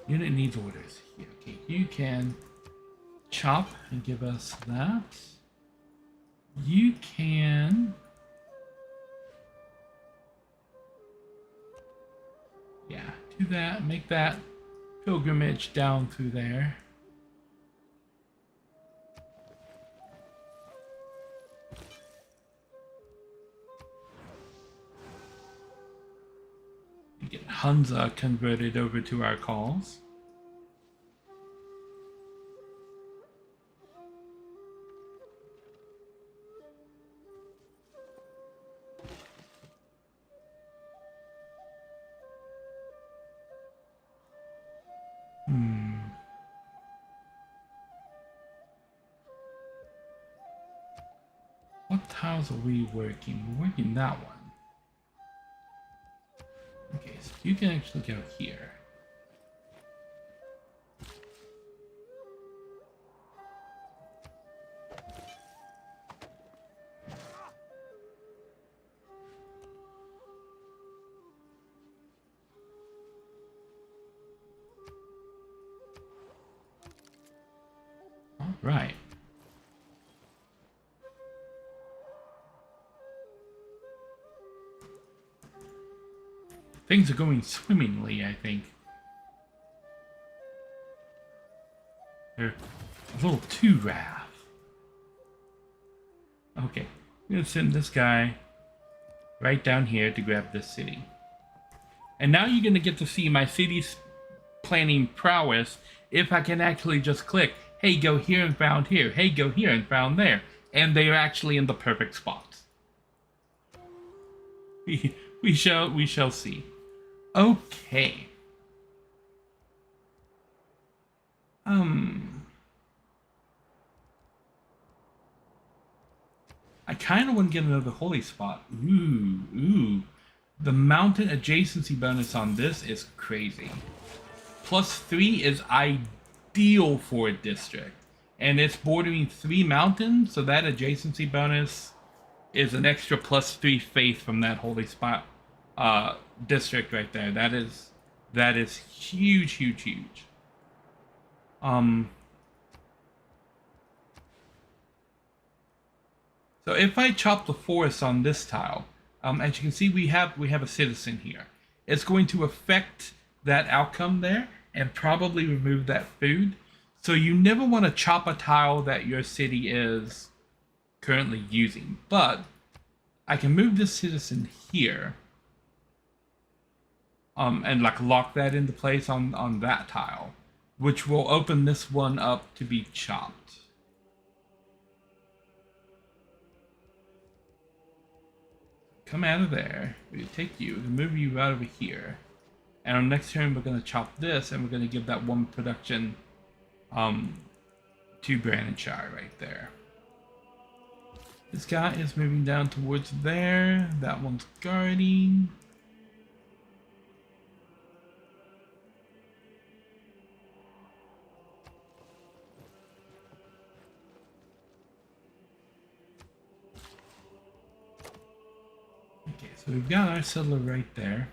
Unit needs orders. Here. Okay, you can chop and give us that. You can... yeah, do that. Make that pilgrimage down through there. Get Hunza converted over to our calls. What tiles are we working? We're working that one. Okay, so you can actually go here. All right. Things are going swimmingly, I think. They're a little too rough. Okay, I'm gonna send this guy right down here to grab this city. And now you're gonna get to see my city's planning prowess if I can actually just click, hey, go here and found here, hey, go here and found there. And they are actually in the perfect spots. We shall see. Okay. I kind of want to get another holy spot. Ooh. The mountain adjacency bonus on this is crazy. +3 is ideal for a district. And it's bordering 3 mountains, so that adjacency bonus is an extra +3 faith from that holy spot district right there. That is huge. So if I chop the forest on this tile, as you can see, we have a citizen here. It's going to affect that outcome there and probably remove that food. So you never want to chop a tile that your city is currently using. But I can move this citizen here, and like lock that into place on that tile, which will open this one up to be chopped. Come out of there. We take you. We move you right over here. And on next turn, we're going to chop this, and we're going to give that one production to Brandonshire right there. This guy is moving down towards there. That one's guarding. Okay, so we've got our settler right there.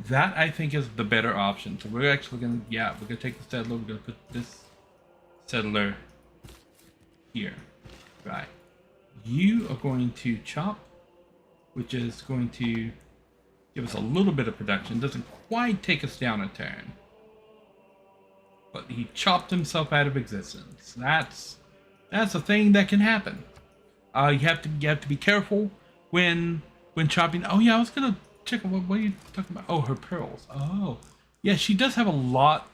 That, I think, is the better option. So we're actually going to, we're going to take the settler. We're going to put this settler here. Right. You are going to chop, which is going to give us a little bit of production. Doesn't quite take us down a turn. But he chopped himself out of existence. That's a thing that can happen. You have to be careful when chopping. Oh yeah, I was gonna check what are you talking about? Oh, her pearls. Oh, yeah, she does have a lot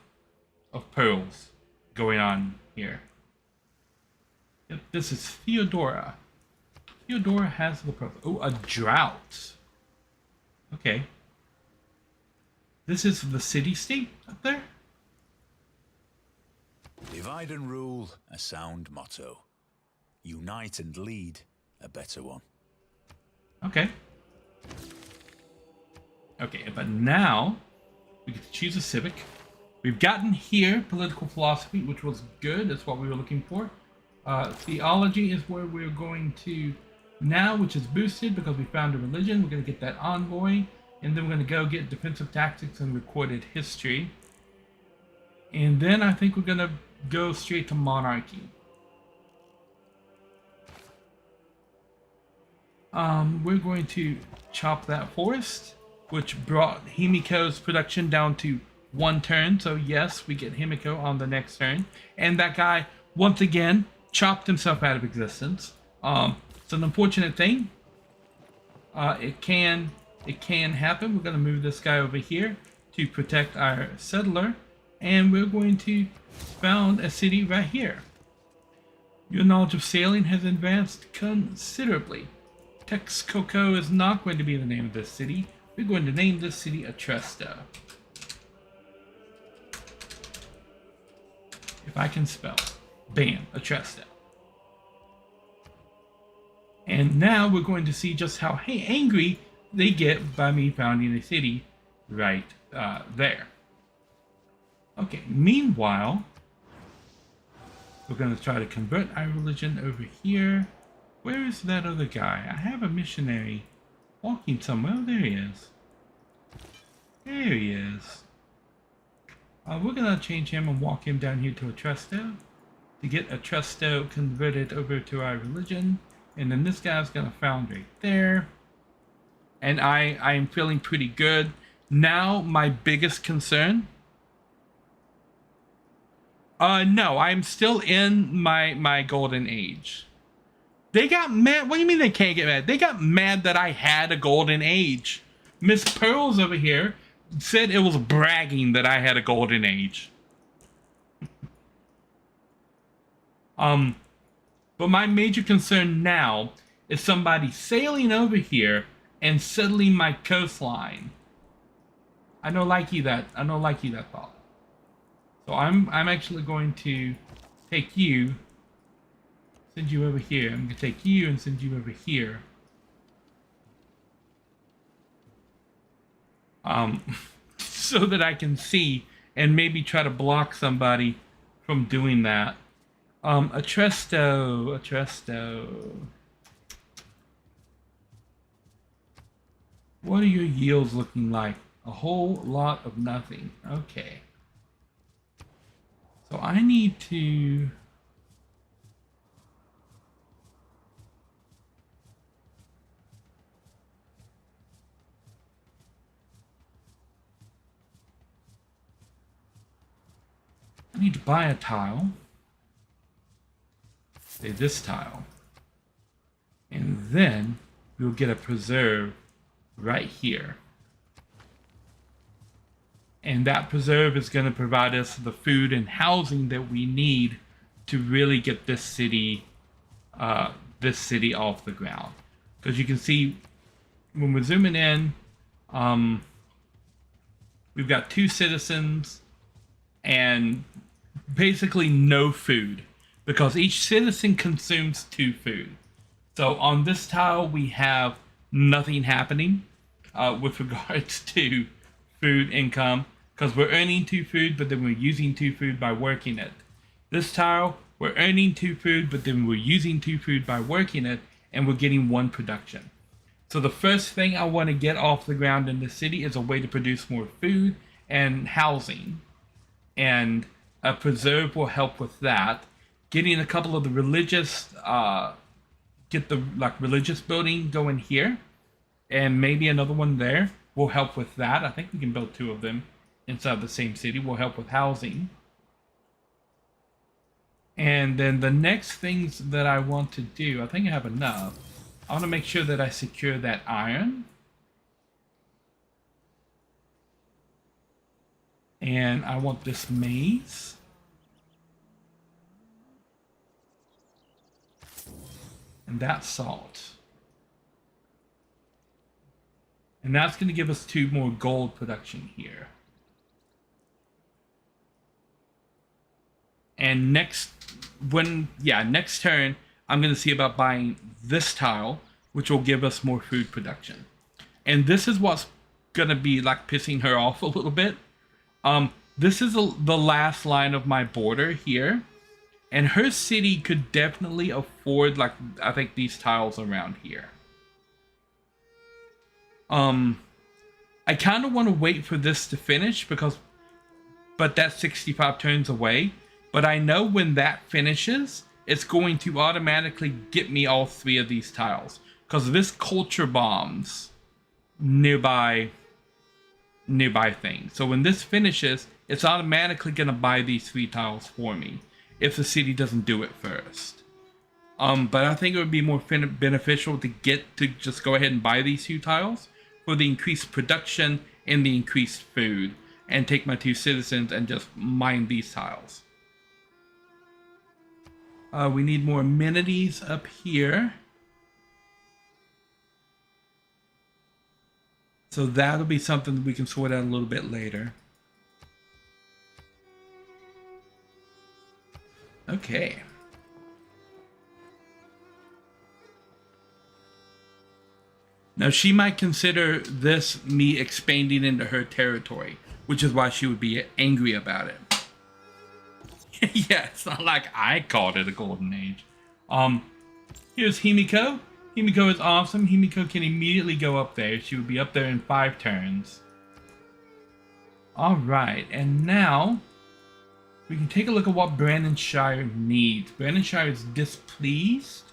of pearls going on here. Yep, this is Theodora. Theodora has the pearls. Oh, a drought. Okay. This is the city-state up there.
Divide and rule, a sound motto. Unite and lead, a better one.
Okay. Okay, but now we get to choose a civic. We've gotten here political philosophy, which was good. That's what we were looking for. Theology is where we're going to now, which is boosted because we found a religion. We're going to get that envoy, and then we're going to go get defensive tactics and recorded history. And then I think we're going to go straight to monarchy. We're going to chop that forest, which brought Himiko's production down to 1 turn. So yes, we get Himiko on the next turn. And that guy, once again, chopped himself out of existence. It's an unfortunate thing. It can happen. We're going to move this guy over here to protect our settler. And we're going to found a city right here. Your knowledge of sailing has advanced considerably. Texcoco is not going to be the name of this city. We're going to name this city Atresta. If I can spell. Bam, Atresta. And now we're going to see just how angry they get by me founding a city right there. Okay, meanwhile, we're going to try to convert our religion over here. Where is that other guy? I have a missionary walking somewhere. Oh, there he is. There he is. We're going to change him and walk him down here to Atresto to get Atresto converted over to our religion. And then this guy's going to found right there. And I am feeling pretty good. Now, my biggest concern... no, I'm still in my golden age. They got mad. What do you mean they can't get mad? They got mad that I had a golden age. Miss Pearls over here said it was bragging that I had a golden age. But my major concern now is somebody sailing over here and settling my coastline. I don't like that thought. So I'm actually going to take you, send you over here. I'm going to take you and send you over here. So that I can see and maybe try to block somebody from doing that. Atresto. What are your yields looking like? A whole lot of nothing. Okay. So I need to... buy a tile. Say this tile. And then we'll get a preserve right here. And that preserve is going to provide us the food and housing that we need to really get this city off the ground. Because you can see when we're zooming in, we've got 2 citizens and basically no food because each citizen consumes 2 food. So on this tile, we have nothing happening with regards to food income. Because we're earning 2 food, but then we're using 2 food by working it. This tile, we're earning 2 food, but then we're using 2 food by working it, and we're getting 1 production. So the first thing I want to get off the ground in the city is a way to produce more food and housing. And a preserve will help with that. Getting a couple of the religious, get the religious building going here, and maybe another one there will help with that. I think we can build 2 of them. Inside the same city will help with housing. And then the next things that I want to do, I think I have enough. I want to make sure that I secure that iron. And I want this maize. And that salt. And that's going to give us 2 more gold production here. And next turn, I'm going to see about buying this tile, which will give us more food production. And this is what's going to be like pissing her off a little bit. This is the last line of my border here. And her city could definitely afford, like, I think these tiles around here. I kind of want to wait for this to finish but that's 65 turns away. But I know when that finishes, it's going to automatically get me all 3 of these tiles. Because this culture bombs nearby things. So when this finishes, it's automatically going to buy these 3 tiles for me if the city doesn't do it first. But I think it would be more beneficial to just go ahead and buy these 2 tiles for the increased production and the increased food, and take my 2 citizens and just mine these tiles. We need more amenities up here. So that'll be something that we can sort out a little bit later. Okay. Now she might consider this me expanding into her territory, which is why she would be angry about it. Yeah, it's not like I called it a golden age. Here's Himiko. Himiko is awesome. Himiko can immediately go up there. She would be up there in 5 turns. Alright, and now we can take a look at what Brandonshire needs. Brandonshire is displeased.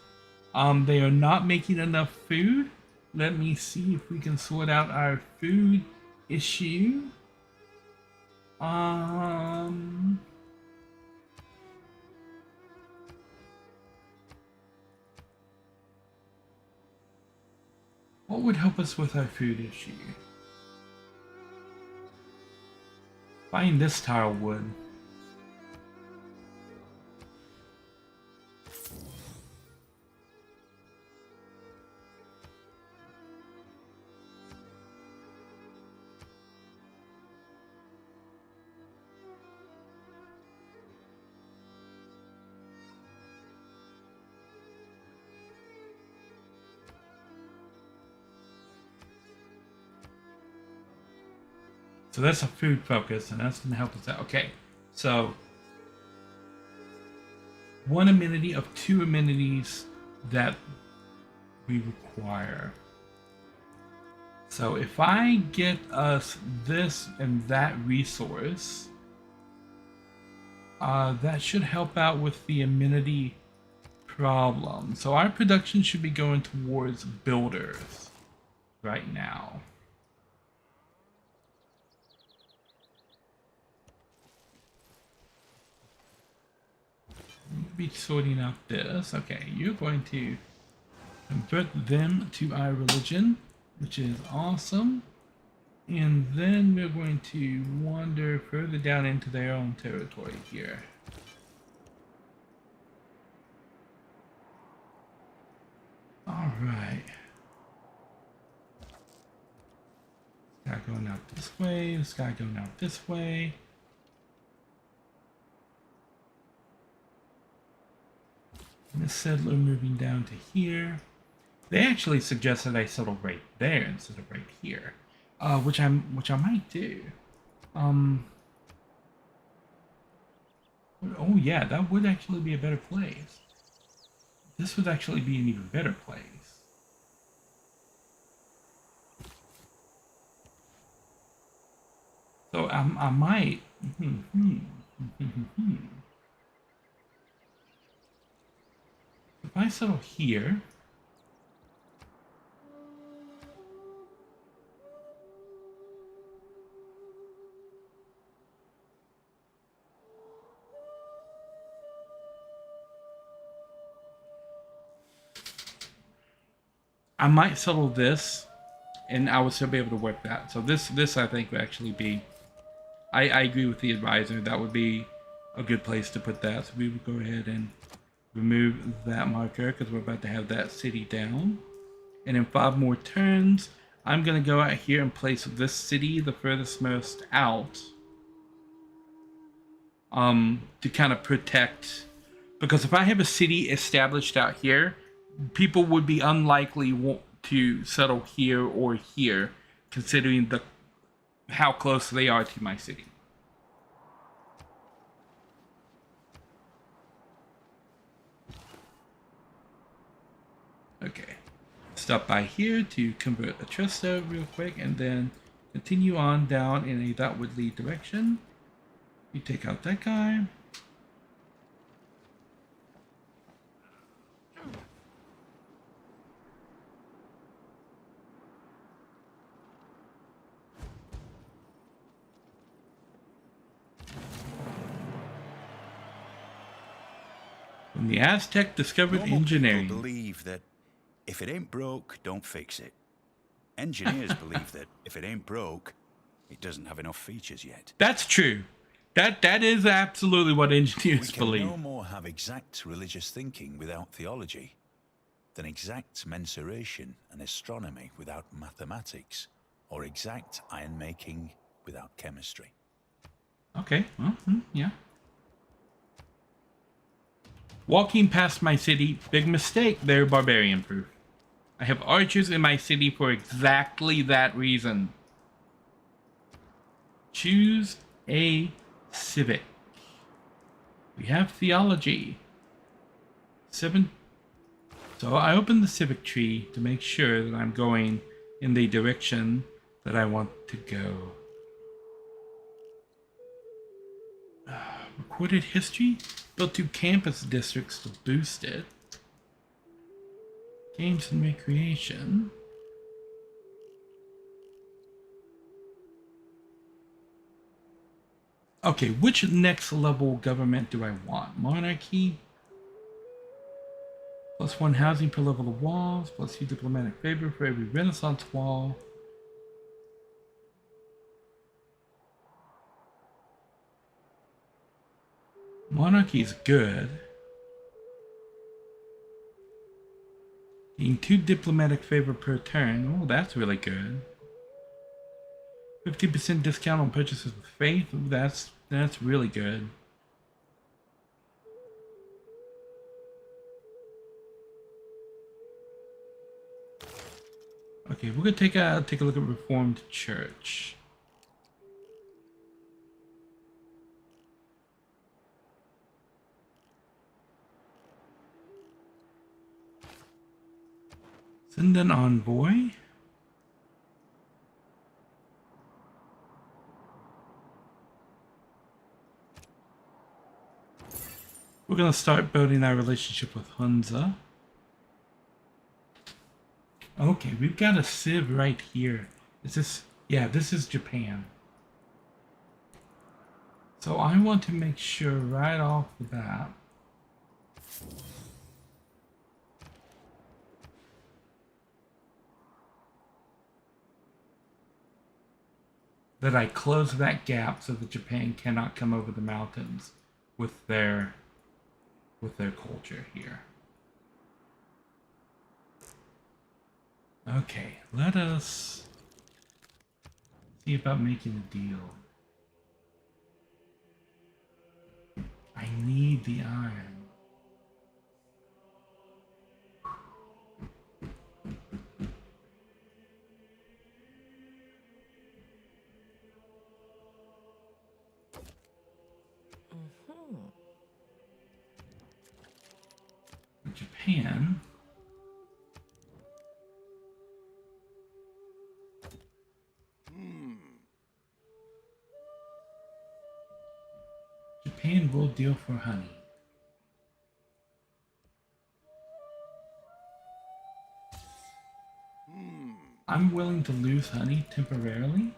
They are not making enough food. Let me see if we can sort out our food issue. What would help us with our food issue? Buying this tile would. So that's a food focus, and that's going to help us out. Okay, so 1 amenity of 2 amenities that we require. So if I get us this and that resource, that should help out with the amenity problem. So our production should be going towards builders right now. Be sorting out this. Okay, you're going to convert them to our religion, which is awesome. And then we're going to wander further down into their own territory here. Alright. This guy going out this way, this guy going out this way. And the settler moving down to here. They actually suggested I settle right there instead of right here, which I might do. Oh yeah, that would actually be a better place. This would actually be an even better place. So I might. If I settle here, I might settle this, and I would still be able to work that. So this I think would actually be. I agree with the advisor. That would be a good place to put that. So we would go ahead and remove that marker because we're about to have that city down. And in 5 more turns, I'm going to go out here and place this city the furthest most out. to kind of protect, because if I have a city established out here, people would be unlikely to settle here or here, considering how close they are to my city. Okay, stop by here to convert a Tresto real quick, and then continue on down in a that would lead direction. You take out that guy. When the Aztec discovered engineering.
People believe that if it ain't broke, don't fix it. Engineers believe that if it ain't broke, it doesn't have enough features yet.
That's true. That is absolutely what engineers believe.
We can no more have exact religious thinking without theology than exact mensuration and astronomy without mathematics, or exact iron making without chemistry.
Okay, well, yeah. Walking past my city, big mistake, they're barbarian proof. I have archers in my city for exactly that reason. Choose a civic. We have theology. 7. So I open the civic tree to make sure that I'm going in the direction that I want to go. Recorded history? Built 2 campus districts to boost it. Games and recreation. Okay, which next level government do I want? Monarchy? +1 housing per level of walls, +2 diplomatic favor for every Renaissance wall. Monarchy is good. Gain 2 diplomatic favor per turn. Oh, that's really good. 50% discount on purchases with faith. Ooh, that's really good. Okay, we're gonna take a look at Reformed Church. Send an envoy. We're gonna start building our relationship with Hunza. Okay, we've got a civ right here. Is this? Yeah, this is Japan. So I want to make sure right off the bat that I close that gap so that Japan cannot come over the mountains with their culture here. Okay, let us see about making a deal. I need the iron. Japan. Japan will deal for honey. I'm willing to lose honey temporarily.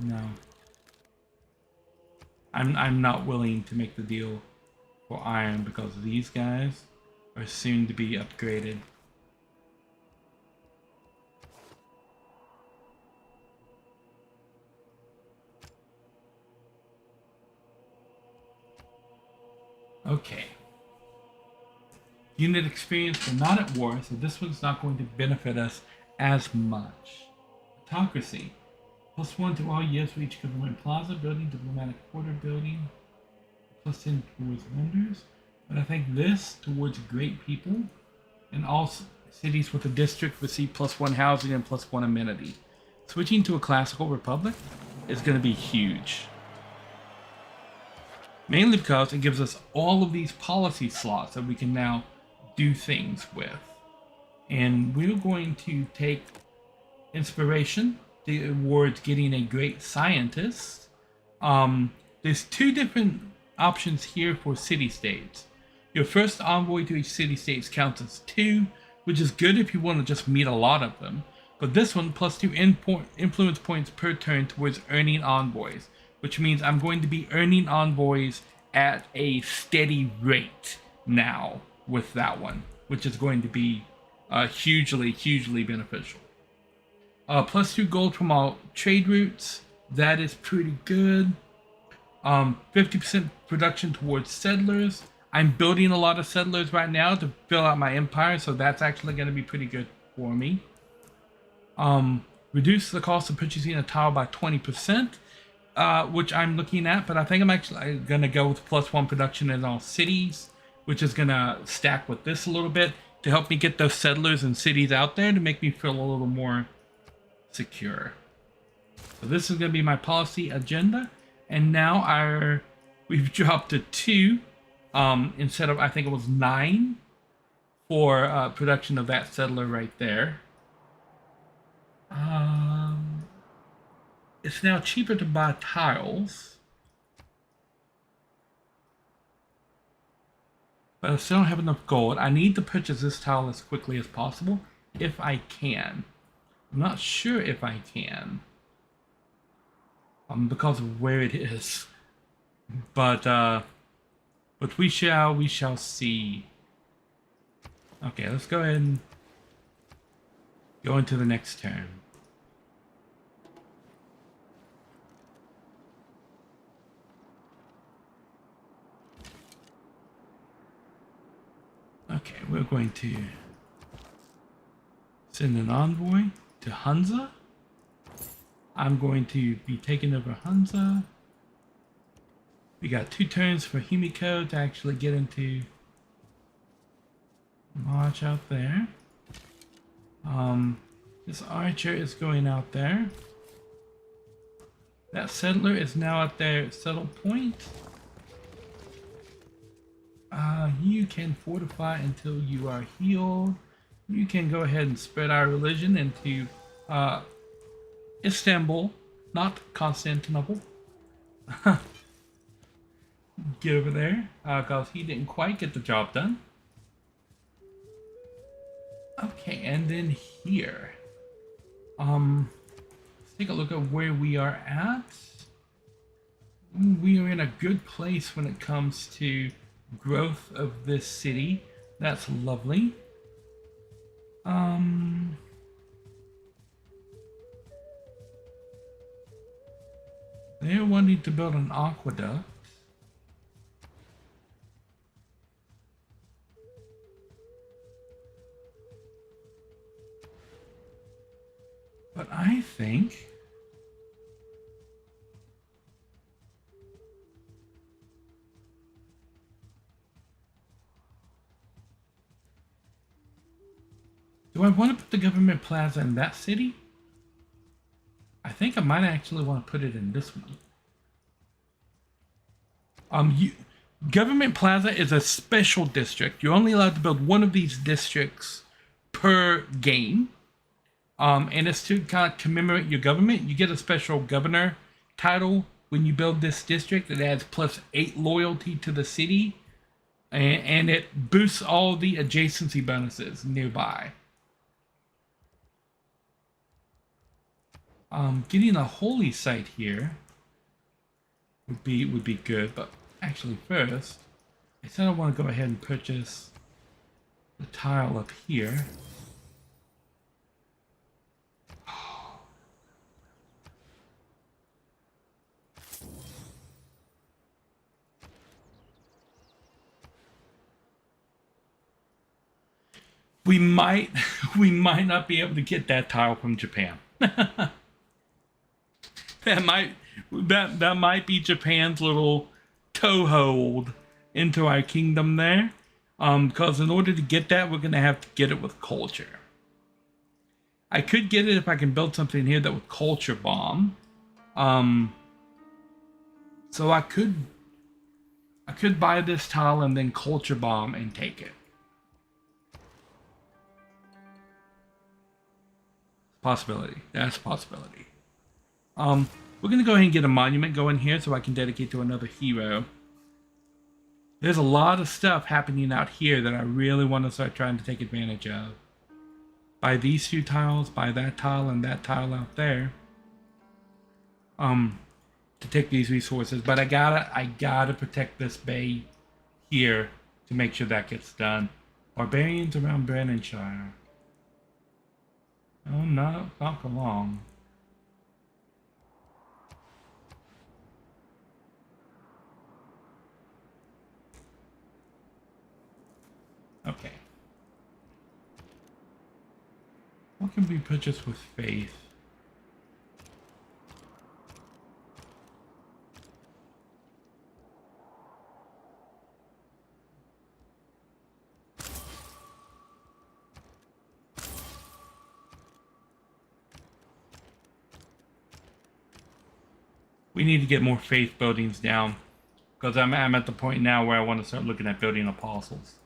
No. I'm not willing to make the deal for iron because these guys are soon to be upgraded. Okay. Unit experience, but not at war, so this one's not going to benefit us as much. Autocracy. +1 to all years for each government plaza building, diplomatic quarter building. +10 towards wonders. But I think this towards great people. And all cities with a district receive +1 housing and +1 amenity. Switching to a classical republic is going to be huge. Mainly because it gives us all of these policy slots that we can now do things with. And we're going to take inspiration towards getting a great scientist. There's 2 different options here for city-states. Your first envoy to each city-state counts as 2, which is good if you want to just meet a lot of them. But this one, +2 influence points per turn towards earning envoys, which means I'm going to be earning envoys at a steady rate now with that one, which is going to be hugely beneficial. +2 gold from all trade routes, that is pretty good. 50% production towards settlers. I'm building a lot of settlers right now to fill out my empire, so that's actually going to be pretty good for me. Reduce the cost of purchasing a tile by 20%, which I'm looking at, but I think I'm actually going to go with +1 production in all cities, which is going to stack with this a little bit to help me get those settlers and cities out there to make me feel a little more secure. So this is going to be my policy agenda, and now we've dropped to 2 instead of, I think it was 9 for production of that settler right there. It's now cheaper to buy tiles, but I still don't have enough gold. I need to purchase this tile as quickly as possible, if I can. I'm not sure if I can, because of where it is. But we shall see. Okay, let's go ahead and go into the next turn. Okay, we're going to send an envoy to Hunza. I'm going to be taking over Hunza. We got 2 turns for Himiko to actually get into March out there. This archer is going out there. That settler is now at their settle point. You can fortify until you are healed. You can go ahead and spread our religion into Istanbul, not Constantinople. Get over there, because he didn't quite get the job done. Okay, and then here. Let's take a look at where we are at. We are in a good place when it comes to growth of this city. That's lovely. They're wanting to build an aqueduct. But I think do I want to put the government plaza in that city? I think I might actually want to put it in this one. Government plaza is a special district. You're only allowed to build one of these districts per game. And it's to kind of commemorate your government. You get a special governor title when you build this district. It adds +8 loyalty to the city. And it boosts all the adjacency bonuses nearby. Getting a holy site here would be good, but actually first, I said I want to go ahead and purchase the tile up here. we might we might not be able to get that tile from Japan. that might be Japan's little toehold into our kingdom there. Because in order to get that, we're gonna have to get it with culture. I could get it if I can build something here that would culture bomb. So I could buy this tile and then culture bomb and take it. Possibility. That's a possibility. We're gonna go ahead and get a monument going here so I can dedicate to another hero. There's a lot of stuff happening out here that I really want to start trying to take advantage of. Buy these few tiles, buy that tile and that tile out there. To take these resources, but I gotta protect this bay here to make sure that gets done. Barbarians around Brennanshire. Oh, not for long. Okay. What can we purchase with faith? We need to get more faith buildings down, because I'm at the point now where I want to start looking at building apostles.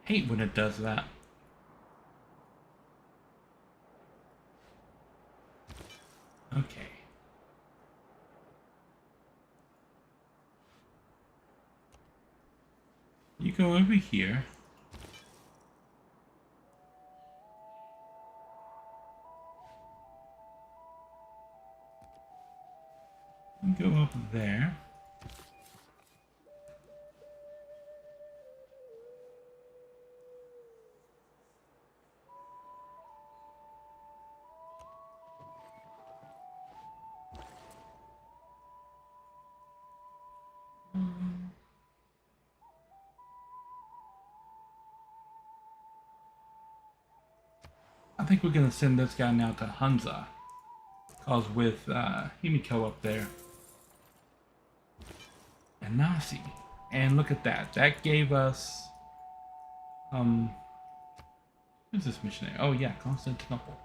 Hate when it does that. Okay. You go over here. You go up there. I think we're gonna send this guy now to Hunza, cause with Himiko up there and Nasi, and look at that. That gave us who's this missionary? Oh yeah, Constantinople.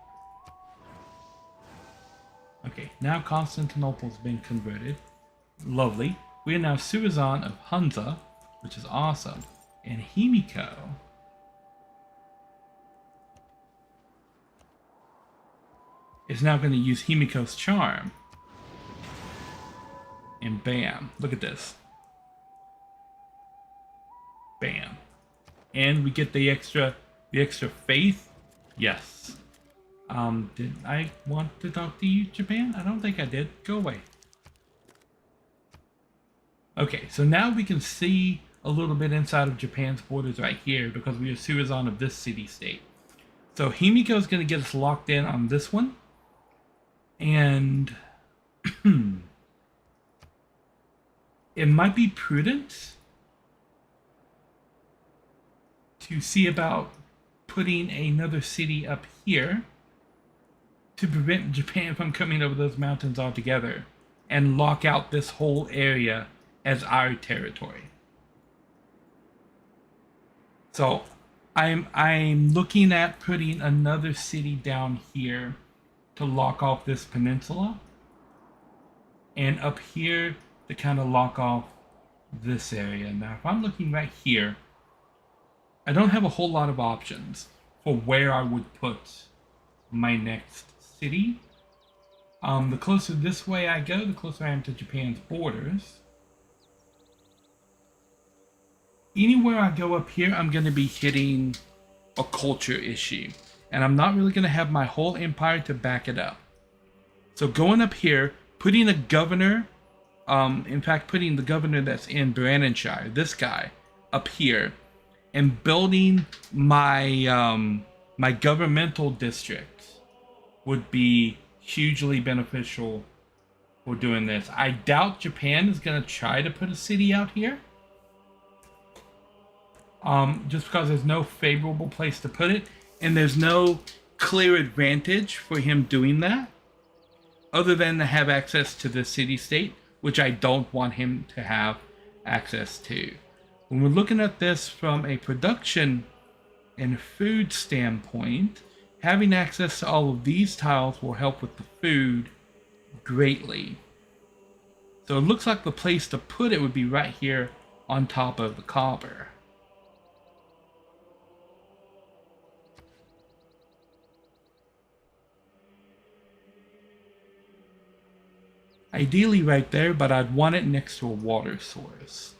Okay, now Constantinople's been converted. Lovely. We are now Suizan of Hunza, which is awesome, and Himiko is now going to use Himiko's charm. And bam, look at this. Bam. And we get the extra faith. Yes. Did I want to talk to you, Japan? I don't think I did. Go away. Okay, so now we can see a little bit inside of Japan's borders right here because we are Suizan of this city-state. So Himiko is going to get us locked in on this one. And it might be prudent to see about putting another city up here to prevent Japan from coming over those mountains altogether and lock out this whole area as our territory. So I'm looking at putting another city down here to lock off this peninsula, and up here to kind of lock off this area. Now, if I'm looking right here, I don't have a whole lot of options for where I would put my next city. The closer this way I go, the closer I am to Japan's borders. Anywhere I go up here, I'm going to be hitting a culture issue. And I'm not really going to have my whole empire to back it up. So going up here, putting a governor in fact, putting the governor that's in Brandonshire, this guy, up here, and building my my governmental districts would be hugely beneficial for doing this. I doubt Japan is going to try to put a city out here. Just because there's no favorable place to put it, and there's no clear advantage for him doing that, other than to have access to the city-state, which I don't want him to have access to. When we're looking at this from a production and food standpoint, having access to all of these tiles will help with the food greatly. So it looks like the place to put it would be right here on top of the copper. Ideally right there, but I'd want it next to a water source.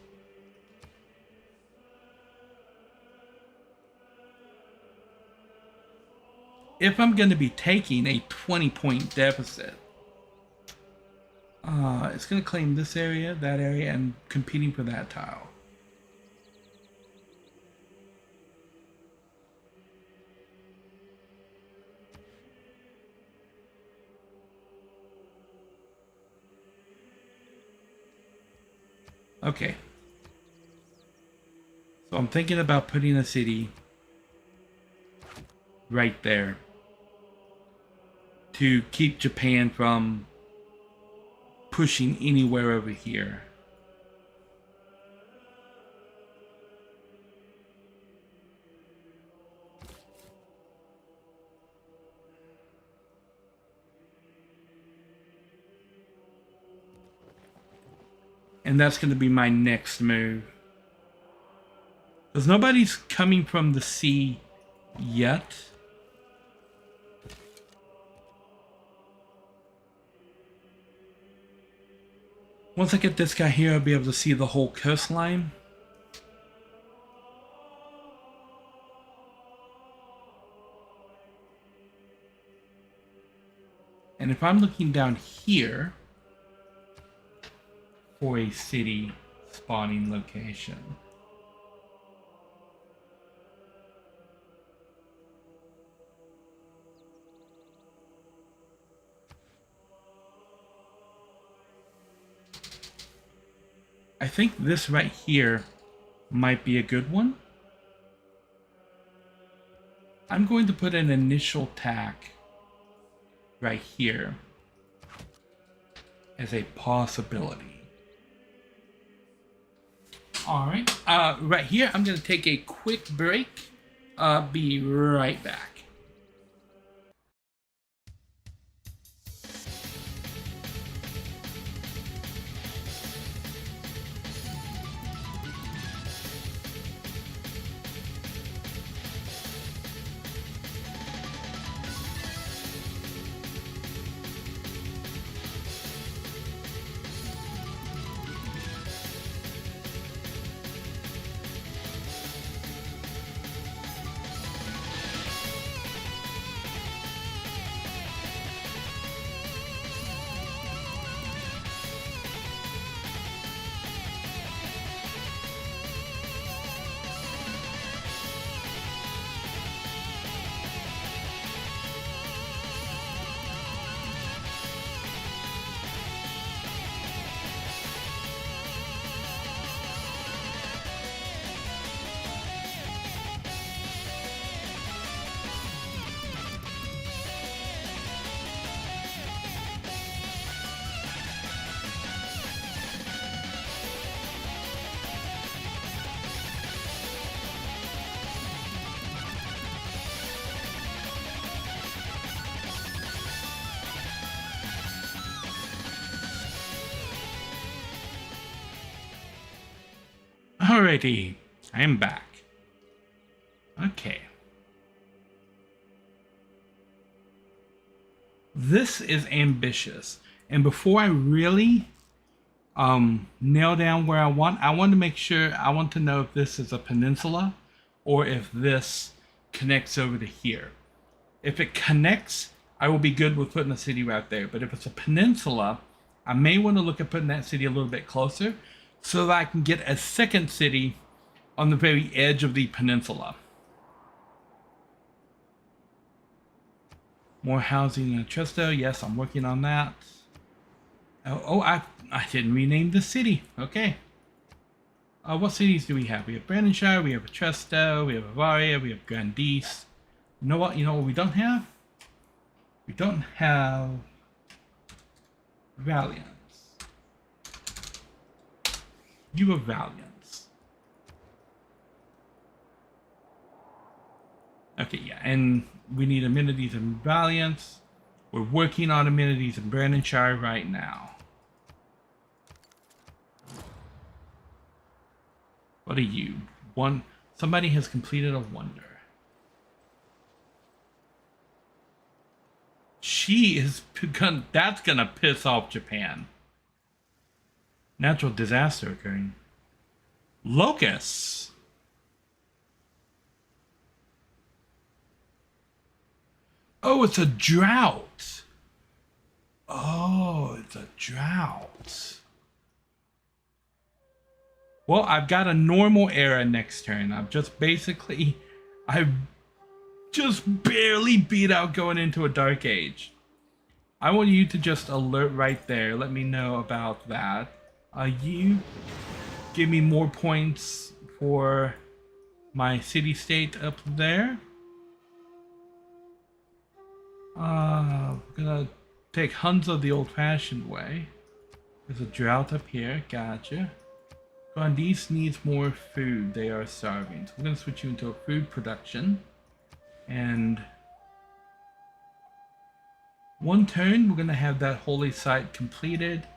If I'm going to be taking a 20-point deficit, it's going to claim this area, that area, and competing for that tile. Okay. So I'm thinking about putting a city right there to keep Japan from pushing anywhere over here. And that's going to be my next move. Because nobody's coming from the sea yet. Once I get this guy here, I'll be able to see the whole coastline. And if I'm looking down here for a city spawning location, I think this right here might be a good one. I'm going to put an initial tack right here as a possibility. All right, right here, I'm going to take a quick break. Be right back. Alrighty, I'm back. Okay. This is ambitious. And before I really nail down where I want to make sure, I want to know if this is a peninsula or if this connects over to here. If it connects, I will be good with putting a city right there. But if it's a peninsula, I may want to look at putting that city a little bit closer so that I can get a second city on the very edge of the peninsula. More housing in Tresto. Yes, I'm working on that. I didn't rename the city. Okay. What cities do we have? We have Brandonshire, we have Tresto, we have Avaria, we have Grandice. You know what? You know what we don't have? We don't have Valiance. You are Valiance. Okay, yeah, and we need amenities in Valiance. We're working on amenities in Brandonshire right now. What are you? Somebody has completed a wonder. That's gonna piss off Japan. Natural disaster occurring. Locusts. Oh, it's a drought. Oh, it's a drought. Well, I've got a normal era next turn. I've just barely beat out going into a dark age. I want you to just alert right there. Let me know about that. You give me more points for my city-state up there. I'm gonna take Hunza the old-fashioned way. There's a drought up here. Gotcha. Grandice needs more food. They are starving. So I'm gonna switch you into a food production. And one turn, we're gonna have that holy site completed.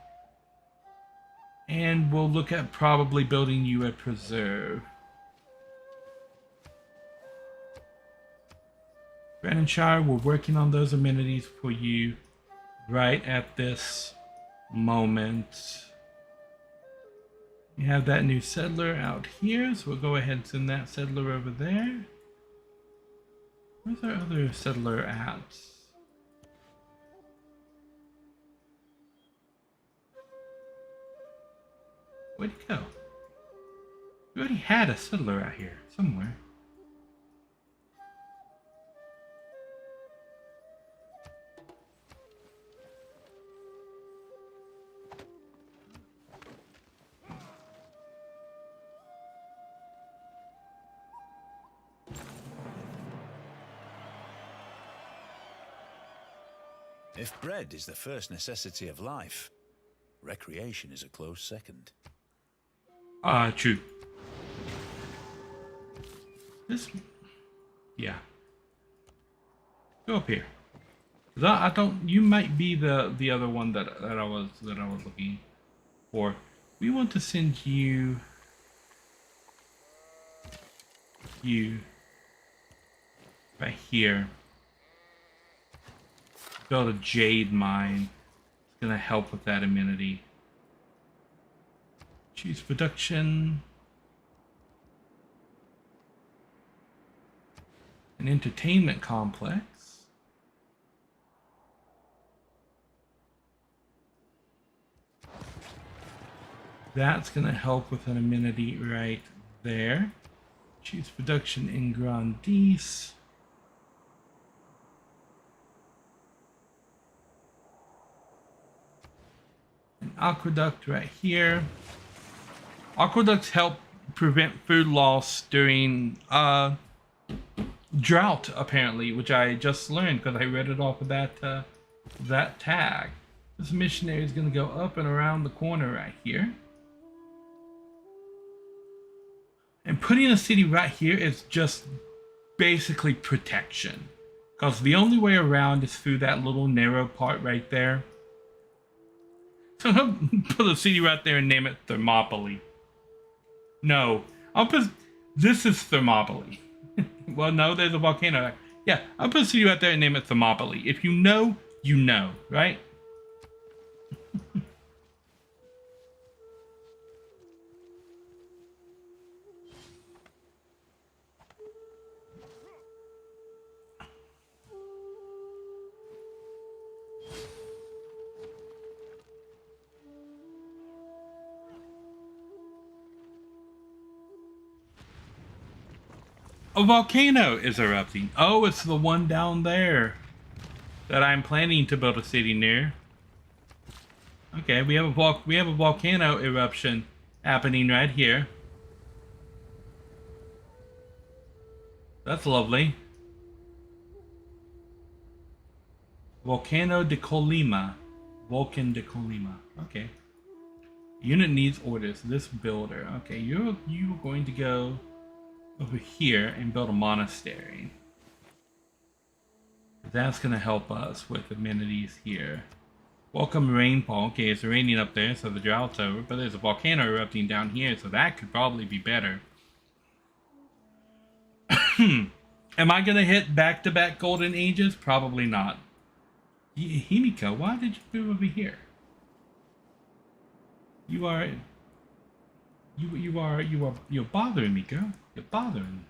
And we'll look at probably building you a preserve. Brandonshire, we're working on those amenities for you right at this moment. We have that new settler out here, so we'll go ahead and send that settler over there. Where's our other settler at? Where'd he go? We already had a settler out here somewhere.
If bread is the first necessity of life, recreation is a close second.
True. Yeah. Go up here. I don't. You might be the other one that I was looking for. We want to send you right here. Build a jade mine. It's gonna help with that amenity. Choose production. An entertainment complex. That's gonna help with an amenity right there. Choose production in Grandice. An aqueduct right here. Aqueducts help prevent food loss during drought, apparently, which I just learned because I read it off of that tag. This missionary is going to go up and around the corner right here. And putting a city right here is just basically protection. Because the only way around is through that little narrow part right there. So I'll put a city right there and name it Thermopylae. No, I'll put... This is Thermopylae. Well, no, there's a volcano. Yeah, I'll put a city right there and name it Thermopylae. If you know, you know, right? A volcano is erupting. Oh, it's the one down there that I'm planning to build a city near. Okay, we have a volcano eruption happening right here. That's lovely. Volcano de Colima. Volcan de Colima. Okay. Unit needs orders. This builder. Okay, you're going to go over here and build a monastery. That's going to help us with amenities here. Welcome rainfall. Okay, it's raining up there, so the drought's over. But there's a volcano erupting down here, so that could probably be better. Am I going to hit back-to-back golden ages? Probably not. Himiko, why did you move over here? You're bothering me, girl. You're bothering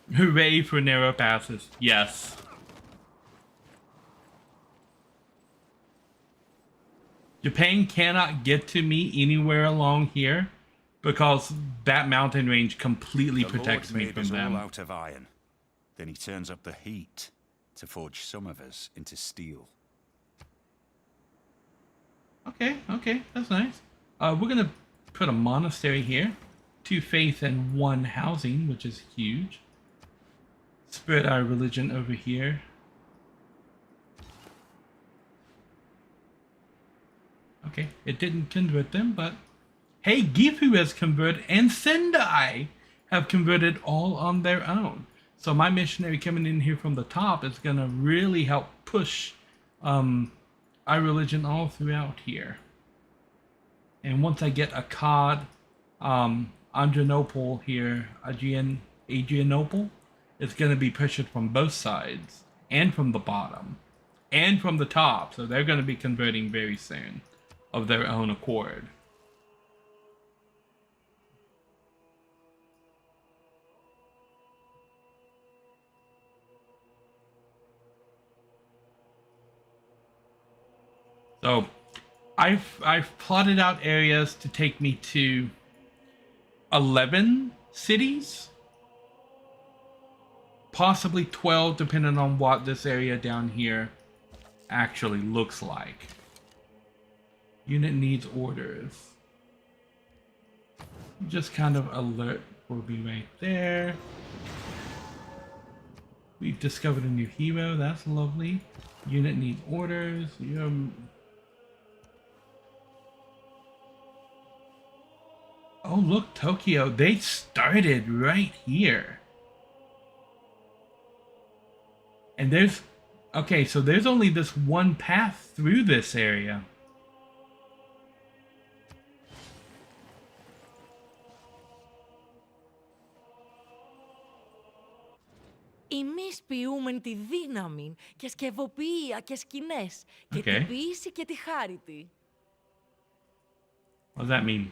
me. Hooray for narrow passes. Yes. Japan cannot get to me anywhere along here because that mountain range completely protects me from them.
All out of iron. Then he turns up the heat to forge some of us into steel.
Okay, that's nice. We're gonna put a monastery here, 2 faith and 1 housing, which is huge. Spread our religion over here. Okay, it didn't convert them, but hey, Gifu has converted, and Sendai have converted all on their own. So my missionary coming in here from the top is gonna really help push our religion all throughout here. And once I get Akkad, Adrianople here, Adrianople, it's gonna be pressured from both sides, and from the bottom, and from the top. So they're gonna be converting very soon, of their own accord. So I've plotted out areas to take me to 11 cities, possibly 12, depending on what this area down here actually looks like. Unit needs orders. Just kind of alert will be right there. We've discovered a new hero. That's lovely. Unit needs orders. Oh, look, Tokyo. They started right here. And there's... Okay, so there's only this one path through this area.
Εμείς ποιούμεν τη δύναμη και σκευοποιία και σκηνές και την ποιήση και τη χάριτη.
What does that mean?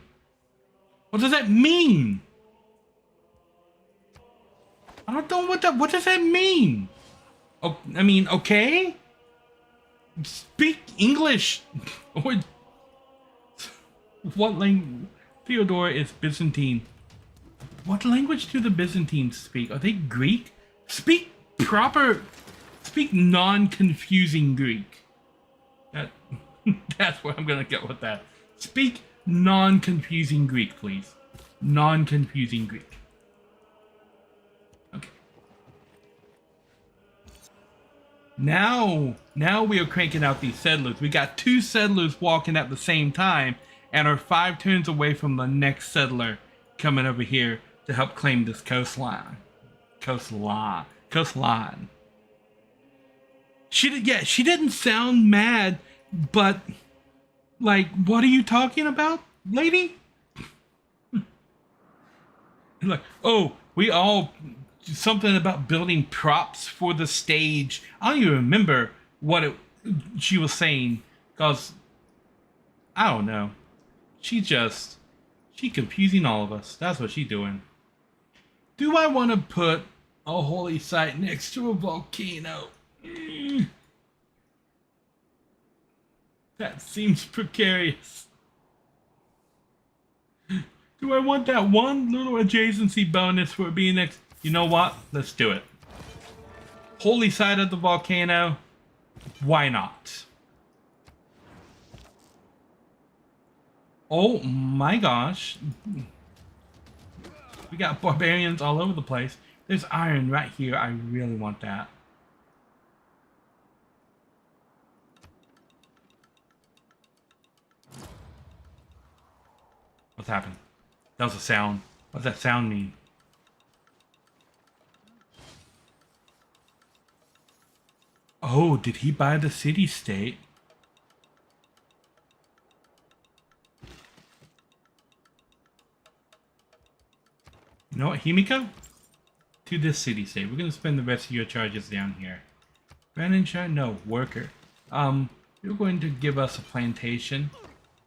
What does that mean? I don't know what does that mean? Oh, I mean, okay? Speak English. Or what language? Theodore is Byzantine. What language do the Byzantines speak? Are they Greek? Speak non-confusing Greek. That's where I'm gonna go with that. Speak non-confusing Greek, please. Non-confusing Greek. Okay. Now we are cranking out these settlers. We got 2 settlers walking at the same time and are 5 turns away from the next settler coming over here to help claim this coastline. Coastline. She didn't sound mad, but like, what are you talking about, lady? Like, oh, we all something about building props for the stage. I don't even remember what she was saying, cause I don't know. She confusing all of us. That's what she's doing. Do I want to put a holy site next to a volcano? That seems precarious. Do I want that one little adjacency bonus for being next? You know what? Let's do it. Holy side of the volcano. Why not? Oh my gosh. We got barbarians all over the place. There's iron right here. I really want that. What's happened? That was a sound. What does that sound mean? Oh, did he buy the city-state? You know what, Himiko? To this city-state. We're gonna spend the rest of your charges down here. Brandon, no, worker. You're going to give us a plantation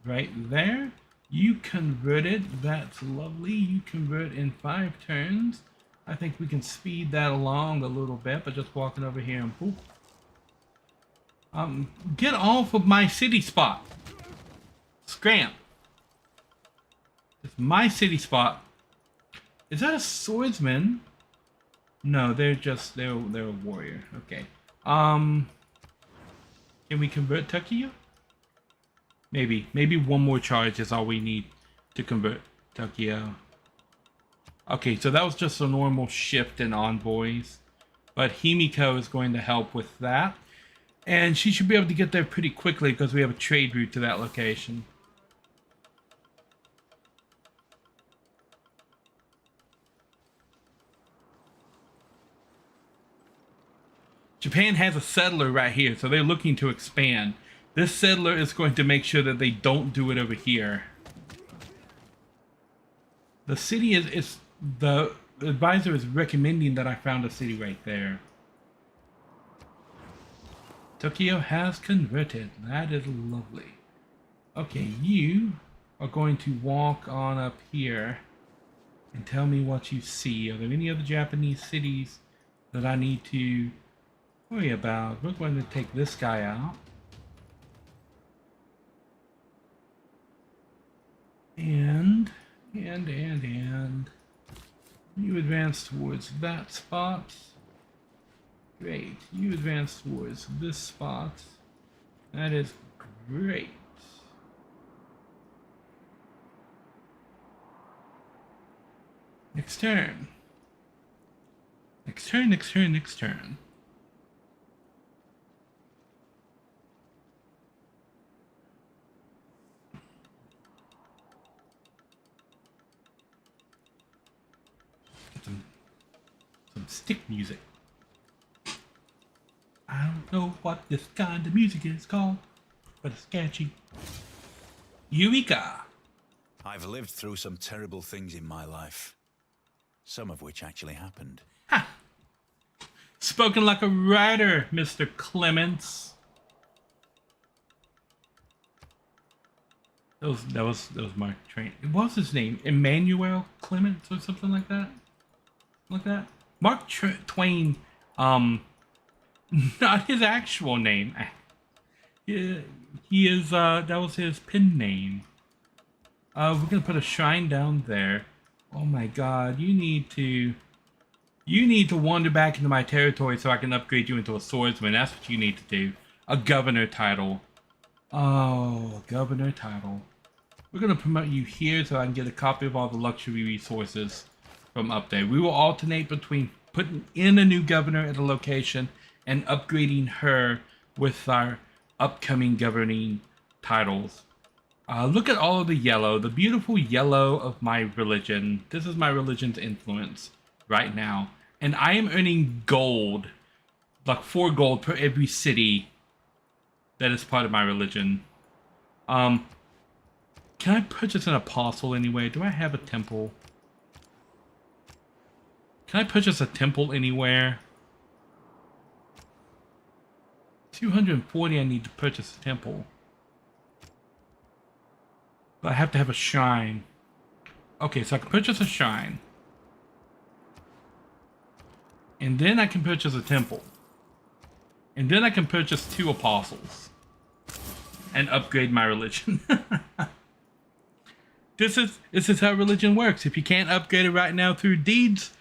right there. You converted. That's lovely. You convert in 5 turns. I think we can speed that along a little bit, but just walking over here and boop. Get off of my city spot. Scram. It's my city spot. Is that a swordsman? No, they're a warrior. Okay. Can we convert Tokyo? Maybe one more charge is all we need to convert Tokyo. Okay, so that was just a normal shift in envoys, but Himiko is going to help with that, and she should be able to get there pretty quickly because we have a trade route to that location. Japan has a settler right here, so they're looking to expand. This settler is going to make sure that they don't do it over here. The city is the advisor is recommending that I found a city right there. Tokyo has converted. That is lovely. Okay, you are going to walk on up here and tell me what you see. Are there any other Japanese cities that I need to worry about? We're going to take this guy out. And you advance towards that spot. Great. You advance towards this spot. That is great. Next turn. Next turn, next turn, next turn. Some stick music. I don't know what this kind of music is called, but it's catchy. Eureka!
I've lived through some terrible things in my life, some of which actually happened.
Ha! Spoken like a writer, Mr. Clements. That was Mark Twain. What was his name? Emmanuel Clements or something like that? Like that? Mark Twain, not his actual name. He is, that was his pen name. We're gonna put a shrine down there. Oh my god, you need to wander back into my territory so I can upgrade you into a swordsman. That's what you need to do. A governor title. Oh, governor title. We're gonna promote you here so I can get a copy of all the luxury resources from up there. We will alternate between putting in a new governor at a location and upgrading her with our upcoming governing titles. Look at all of the yellow, the beautiful yellow of my religion. This is my religion's influence right now. And I am earning gold, like 4 gold per every city that is part of my religion. Can I purchase an apostle anyway? Do I have a temple? Can I purchase a temple anywhere? 240, I need to purchase a temple. But I have to have a shrine. Okay, so I can purchase a shrine. And then I can purchase a temple. And then I can purchase 2 apostles. And upgrade my religion. This is how religion works. If you can't upgrade it right now through deeds,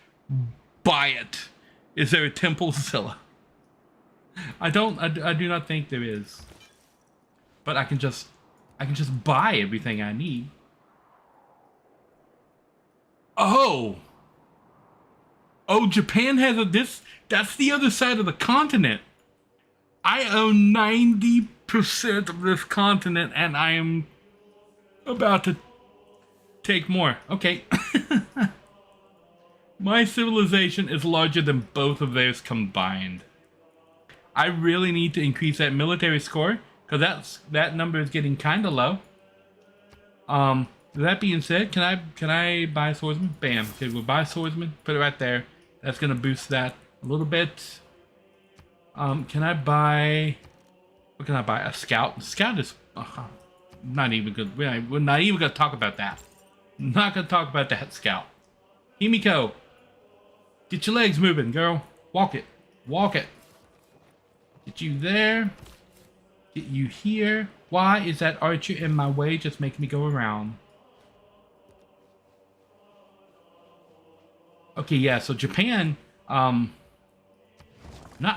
buy it. Is there a temple Zilla? I do not think there is. But I can just buy everything I need. Oh, Japan has this. That's the other side of the continent. I own 90% of this continent, and I am about to take more. Okay. My civilization is larger than both of theirs combined. I really need to increase that military score, because that number is getting kind of low. That being said, can I buy swordsman? Bam. Okay, we'll buy swordsman. Put it right there. That's gonna boost that a little bit. Can I buy? What can I buy? A scout. Scout is not even good. We're not even gonna talk about that. Not gonna talk about that scout. Himiko, get your legs moving, girl. Walk it. Walk it. Get you there. Get you here. Why is that archer in my way? Just making me go around. Okay, yeah, so Japan, not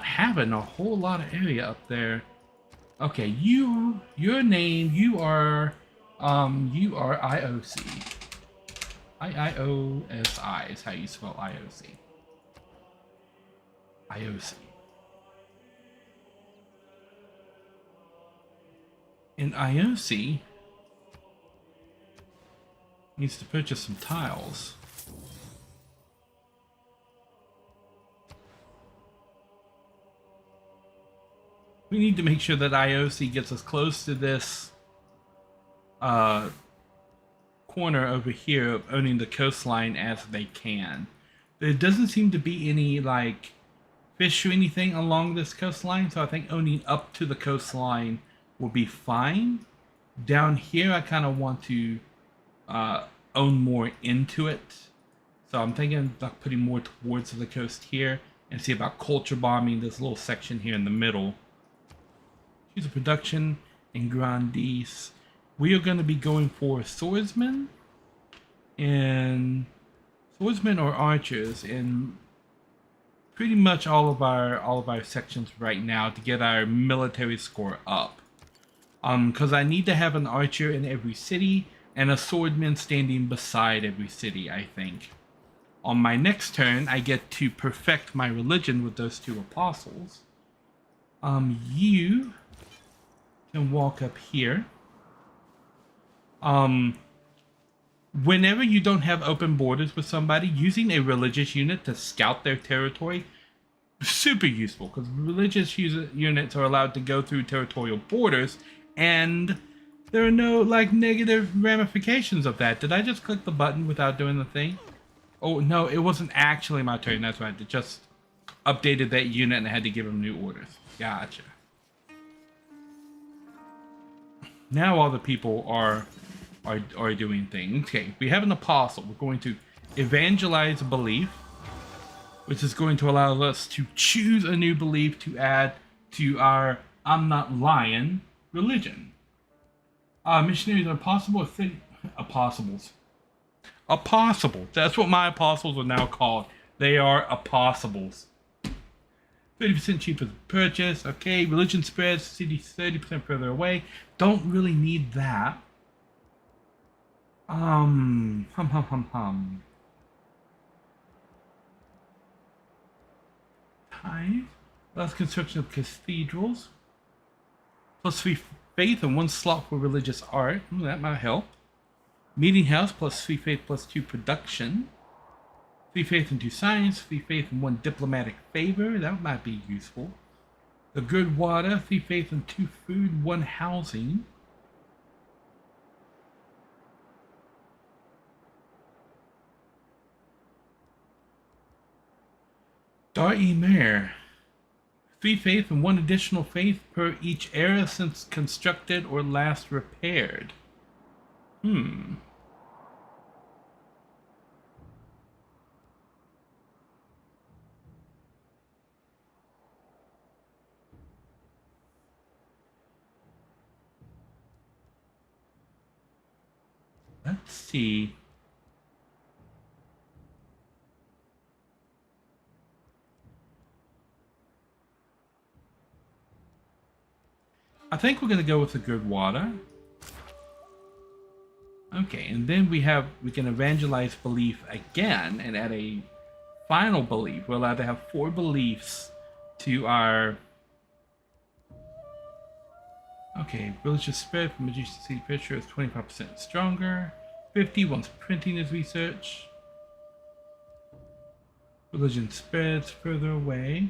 having a whole lot of area up there. Okay, your name, you are IOC. IOSI is how you spell IOC. IOC. And IOC needs to purchase some tiles. We need to make sure that IOC gets as close to this corner over here of owning the coastline as they can. There doesn't seem to be any like fish or anything along this coastline, so I think owning up to the coastline will be fine. Down here, I kind of want to own more into it. So I'm thinking about putting more towards the coast here and see about culture bombing this little section here in the middle. Choose a production and grandees. We are going to be going for swordsmen or archers in pretty much all of our sections right now to get our military score up. Because I need to have an archer in every city and a swordman standing beside every city, I think. On my next turn, I get to perfect my religion with those two apostles. You can walk up here. Whenever you don't have open borders with somebody, using a religious unit to scout their territory, super useful, because religious units are allowed to go through territorial borders, and there are no like negative ramifications of that. Did I just click the button without doing the thing? Oh no, it wasn't actually my turn. That's right. It just updated that unit and I had to give them new orders. Gotcha. Now all the people are doing things. Okay, we have an apostle. We're going to evangelize a belief, which is going to allow us to choose a new belief to add to our I'm not lying religion. Missionaries are possible. Apostles. Apostles. That's what my apostles are now called. They are apostles. 30% cheaper to purchase. Okay, religion spreads. City 30% further away. Don't really need that. Tithe. Less construction of cathedrals. Plus 3 faith and 1 slot for religious art. That might help. Meeting house plus 3 faith plus 2 production. 3 faith and 2 science. 3 faith and 1 diplomatic favor. That might be useful. The good water. 3 faith and 2 food. 1 housing. Dar-e-Mer. 3 faith and 1 additional faith per each era since constructed or last repaired. Let's see. I think we're gonna go with the good water. Okay, and then we can evangelize belief again and add a final belief. We're allowed to have 4 beliefs to our. Okay, religious spread from Magician City Picture is 25% stronger. 50 once printing is research. Religion spreads further away.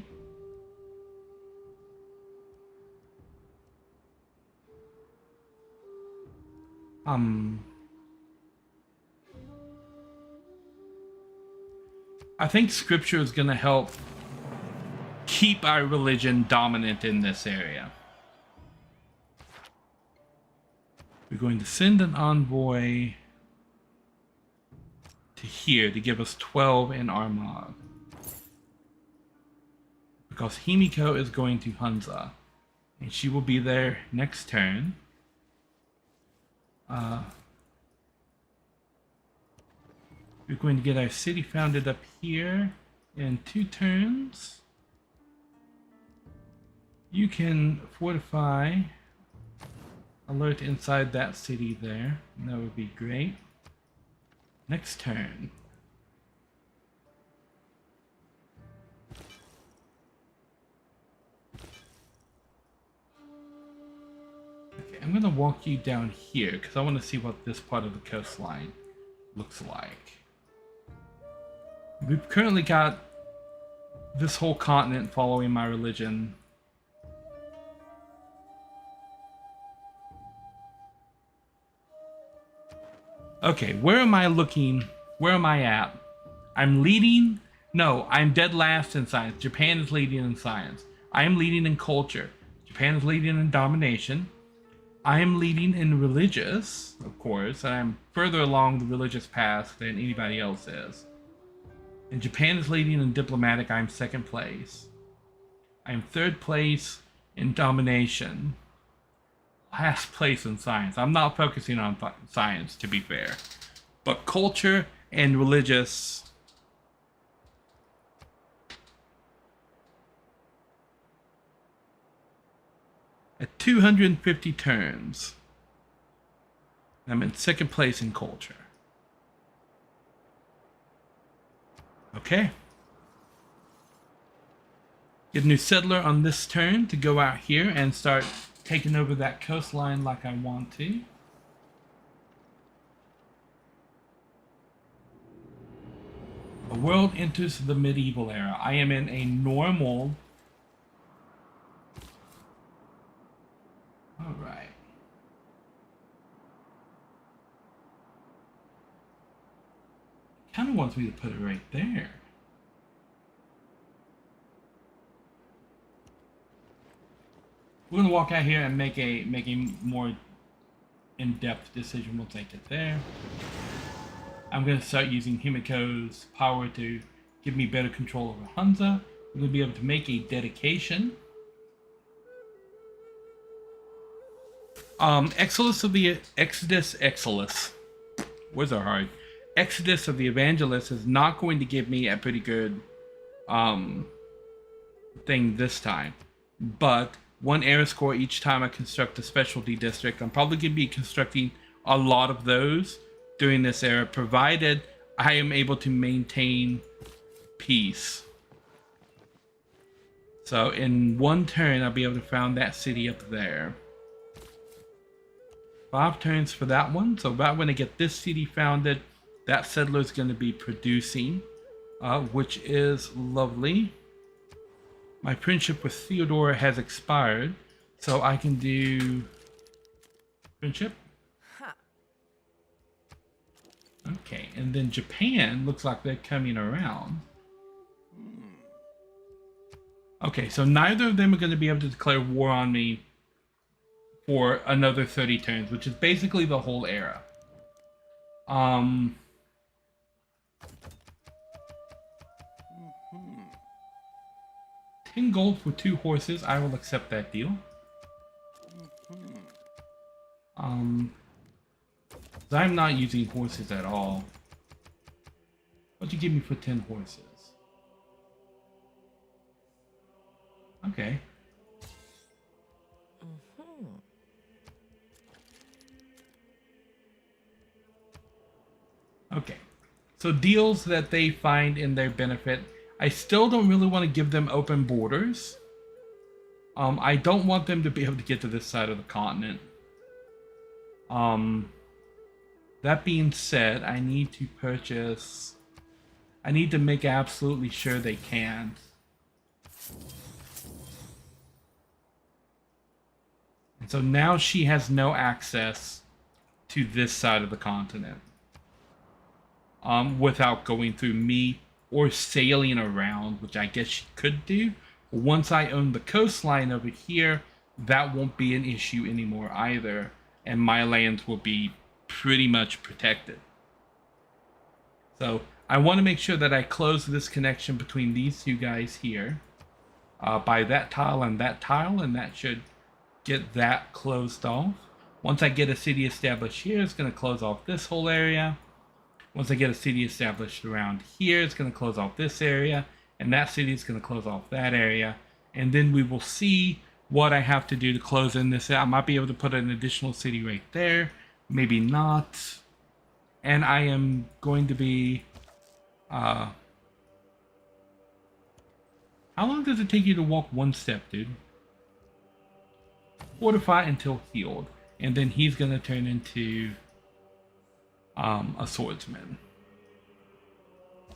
I think scripture is going to help keep our religion dominant in this area. We're going to send an envoy to here to give us 12 in Armagh. Because Himiko is going to Hunza. And she will be there next turn. We're going to get our city founded up here in 2 turns. You can fortify, alert inside that city there. That would be great. Next turn. Okay, I'm going to walk you down here because I want to see what this part of the coastline looks like. We've currently got this whole continent following my religion. Okay, where am I looking? Where am I at? I'm leading? No, I'm dead last in science. Japan is leading in science. I am leading in culture. Japan is leading in domination. I am leading in religious, of course, and I'm further along the religious path than anybody else is. And Japan is leading in diplomatic. I'm 2nd place. I'm 3rd place in domination. Last place in science. I'm not focusing on science, to be fair. But culture and religious. At 250 turns, I'm in 2nd place in culture. Okay. Get a new settler on this turn to go out here and start taking over that coastline like I want to. The world enters the medieval era. I am in a normal. All right. Kind of wants me to put it right there. We're gonna walk out here and make a more in-depth decision. We'll take it there. I'm gonna start using Himiko's power to give me better control over Hunza. We're gonna be able to make a dedication. Exodus of the Exodus. Words are hard. Exodus of the Evangelist is not going to give me a pretty good thing this time, but 1 era score each time I construct a specialty district. I'm probably going to be constructing a lot of those during this era, provided I am able to maintain peace. So in 1 turn, I'll be able to found that city up there. 5 turns for that one. So about when I get this city founded, that settler is going to be producing, which is lovely. My friendship with Theodora has expired, so I can do friendship. Okay, and then Japan looks like they're coming around. Okay, so neither of them are going to be able to declare war on me for another 30 turns, which is basically the whole era. 10 gold for 2 horses. I will accept that deal. I'm not using horses at all. What'd you give me for 10 horses? Okay. Okay. So deals that they find in their benefit. I still don't really want to give them open borders. I don't want them to be able to get to this side of the continent. That being said, I need to purchase... I need to make absolutely sure they can. And so now she has no access to this side of the continent. Without going through me or sailing around, which I guess she could do. Once I own the coastline over here, that won't be an issue anymore either, and my lands will be pretty much protected. So I want to make sure that I close this connection between these two guys here by that tile, and that should get that closed off. Once I get a city established here, it's going to close off this whole area. Once I get a city established around here, it's going to close off this area, and that city is going to close off that area. And then we will see what I have to do to close in this. I might be able to put an additional city right there, maybe not. And I am going to be... how long does it take you to walk one step, dude? Fortify until healed. And then he's going to turn into... a swordsman.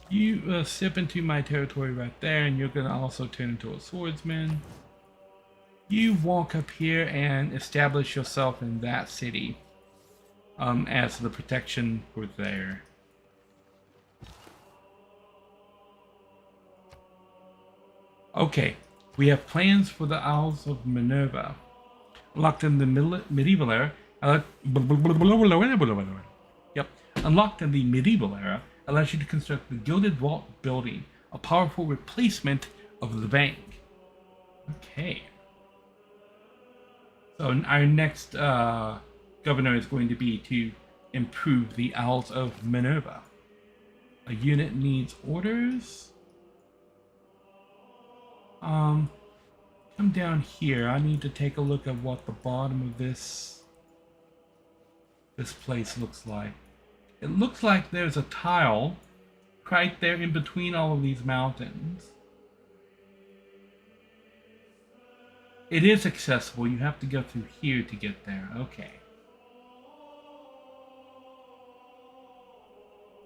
You step into my territory right there, and you're gonna also turn into a swordsman. You walk up here and establish yourself in that city as the protection for there. Okay, we have plans for the Isles of Minerva. Locked in the medieval era. Unlocked in the medieval era, allows you to construct the Gilded Vault building, a powerful replacement of the bank. Okay. So our next governor is going to be to improve the Isles of Minerva. A unit needs orders. Come down here. I need to take a look at what the bottom of this place looks like. It looks like there's a tile right there in between all of these mountains. It is accessible. You have to go through here to get there. Okay.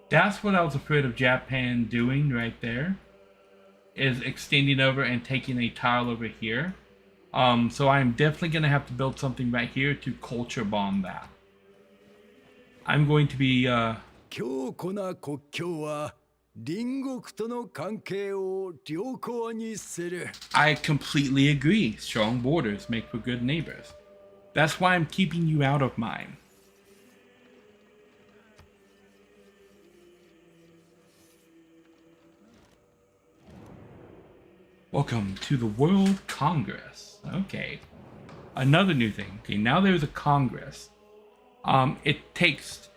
That's what I was afraid of Japan doing right there. Is extending over and taking a tile over here. So I'm definitely going to have to build something right here to culture bomb that. I'm going to be I completely agree. Strong borders make for good neighbors. That's why I'm keeping you out of mine. Welcome to the World Congress. Okay. Another new thing. Okay, now there's a Congress. It takes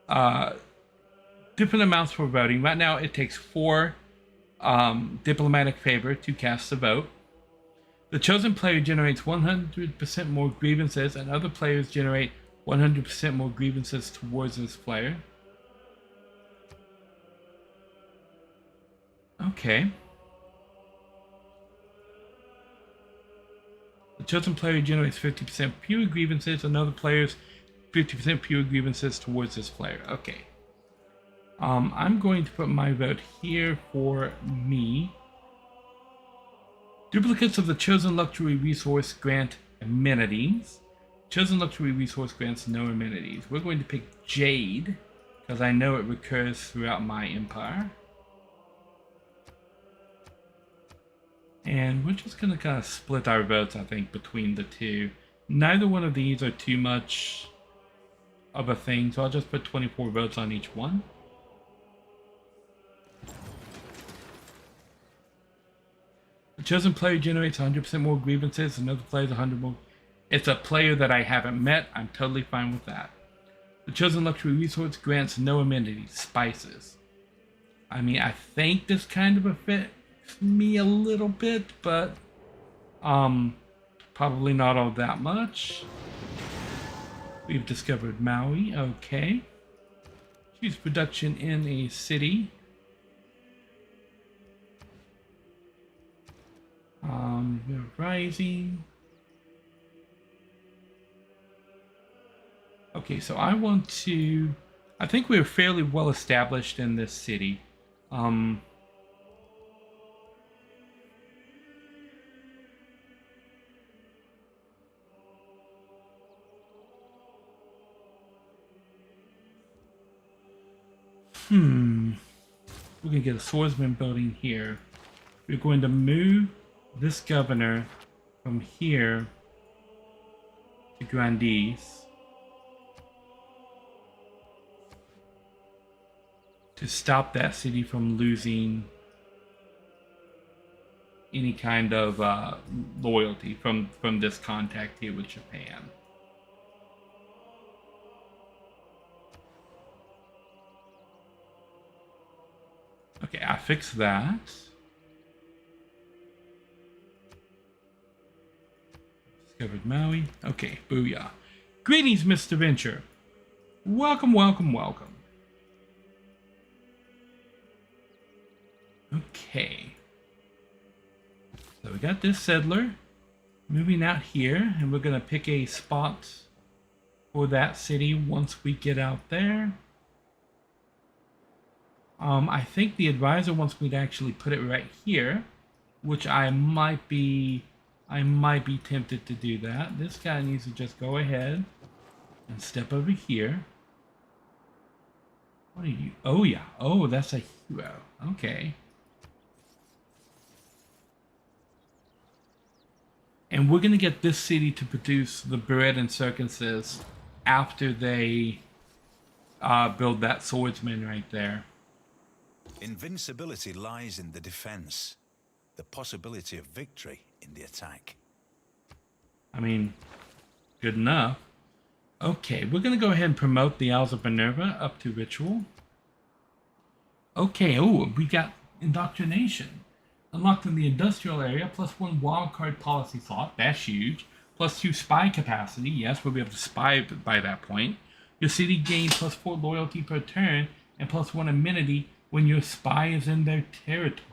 different amounts for voting. Right now, it takes 4 diplomatic favor to cast a vote. The chosen player generates 100% more grievances, and other players generate 100% more grievances towards this player. Okay. The chosen player generates 50% fewer grievances, and other players 50% fewer grievances towards this player. Okay. I'm going to put my vote here for me. Duplicates of the chosen luxury resource grant amenities. Chosen luxury resource grants no amenities. We're going to pick Jade, because I know it recurs throughout my empire. And we're just going to kind of split our votes, I think, between the two. Neither one of these are too much of a thing, so I'll just put 24 votes on each one. The chosen player generates 100% more grievances, another player is 100 more. It's a player that I haven't met. I'm totally fine with that. The chosen luxury resource grants no amenities, spices. I mean, I think this kind of affects me a little bit, but probably not all that much. We've discovered Maui, okay. Choose production in a city. We're rising. Okay, so I think we're fairly well established in this city. We're gonna get a swordsman building here. We're going to move this governor from here to Grandiz to stop that city from losing any kind of loyalty from this contact here with Japan. Okay, I fixed that. Discovered Maui. Okay, booyah. Greetings, Mr. Venture. Welcome, welcome, welcome. Okay. So we got this settler moving out here, and we're going to pick a spot for that city once we get out there. I think the advisor wants me to actually put it right here, which I might be tempted to do that. This guy needs to just go ahead and step over here. What are you? Oh yeah. Oh, that's a hero. Okay. And we're gonna get this city to produce the bread and circuses after they build that swordsman right there.
Invincibility lies in the defense. The possibility of victory in the attack.
I mean, good enough. Okay, we're gonna go ahead and promote the Owls of Minerva up to ritual. Okay, oh, we got indoctrination. Unlocked in the industrial area, +1 wildcard policy slot, that's huge. +2 spy capacity, yes, we'll be able to spy by that point. Your city gains +4 loyalty per turn and +1 amenity when your spy is in their territory.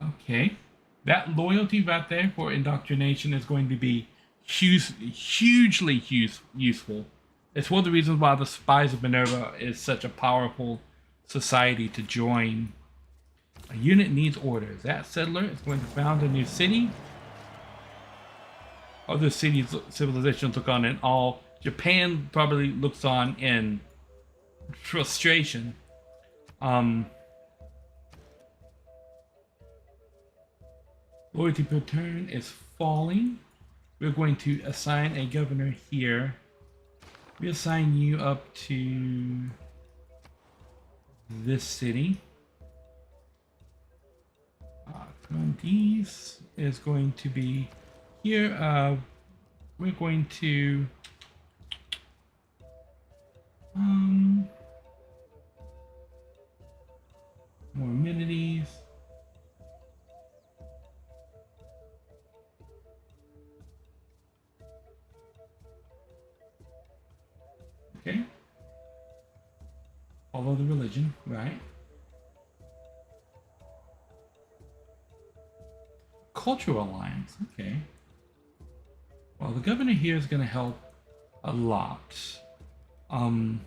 Okay, that loyalty right there for indoctrination is going to be hugely useful. It's one of the reasons why the Spies of Minerva is such a powerful society to join. A unit needs orders. That settler is going to found a new city. Other civilizations look on in awe. Japan probably looks on in frustration. Loyalty per turn is falling. We're going to assign a governor here. We assign you up to this city. Grandiz is going to be here. We're going to more amenities. Okay. Follow the religion, right? Cultural alliance, okay. Well, the governor here is going to help a lot. Putting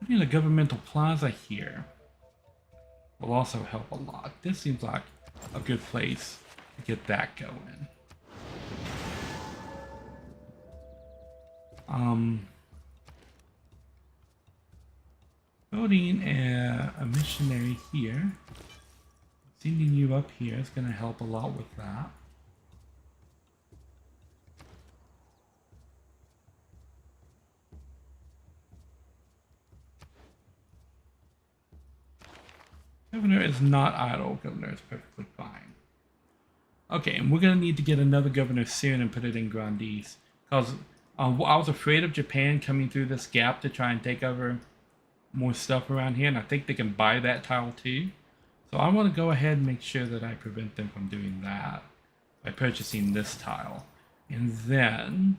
a governmental plaza here will also help a lot. This seems like a good place to get that going. Building a missionary here. Sending you up here is going to help a lot with that. Governor is not idle. Governor is perfectly fine. Okay, and we're going to need to get another governor soon and put it in Grandiz. Because I was afraid of Japan coming through this gap to try and take over more stuff around here, and I think they can buy that tile too. So I want to go ahead and make sure that I prevent them from doing that by purchasing this tile. And then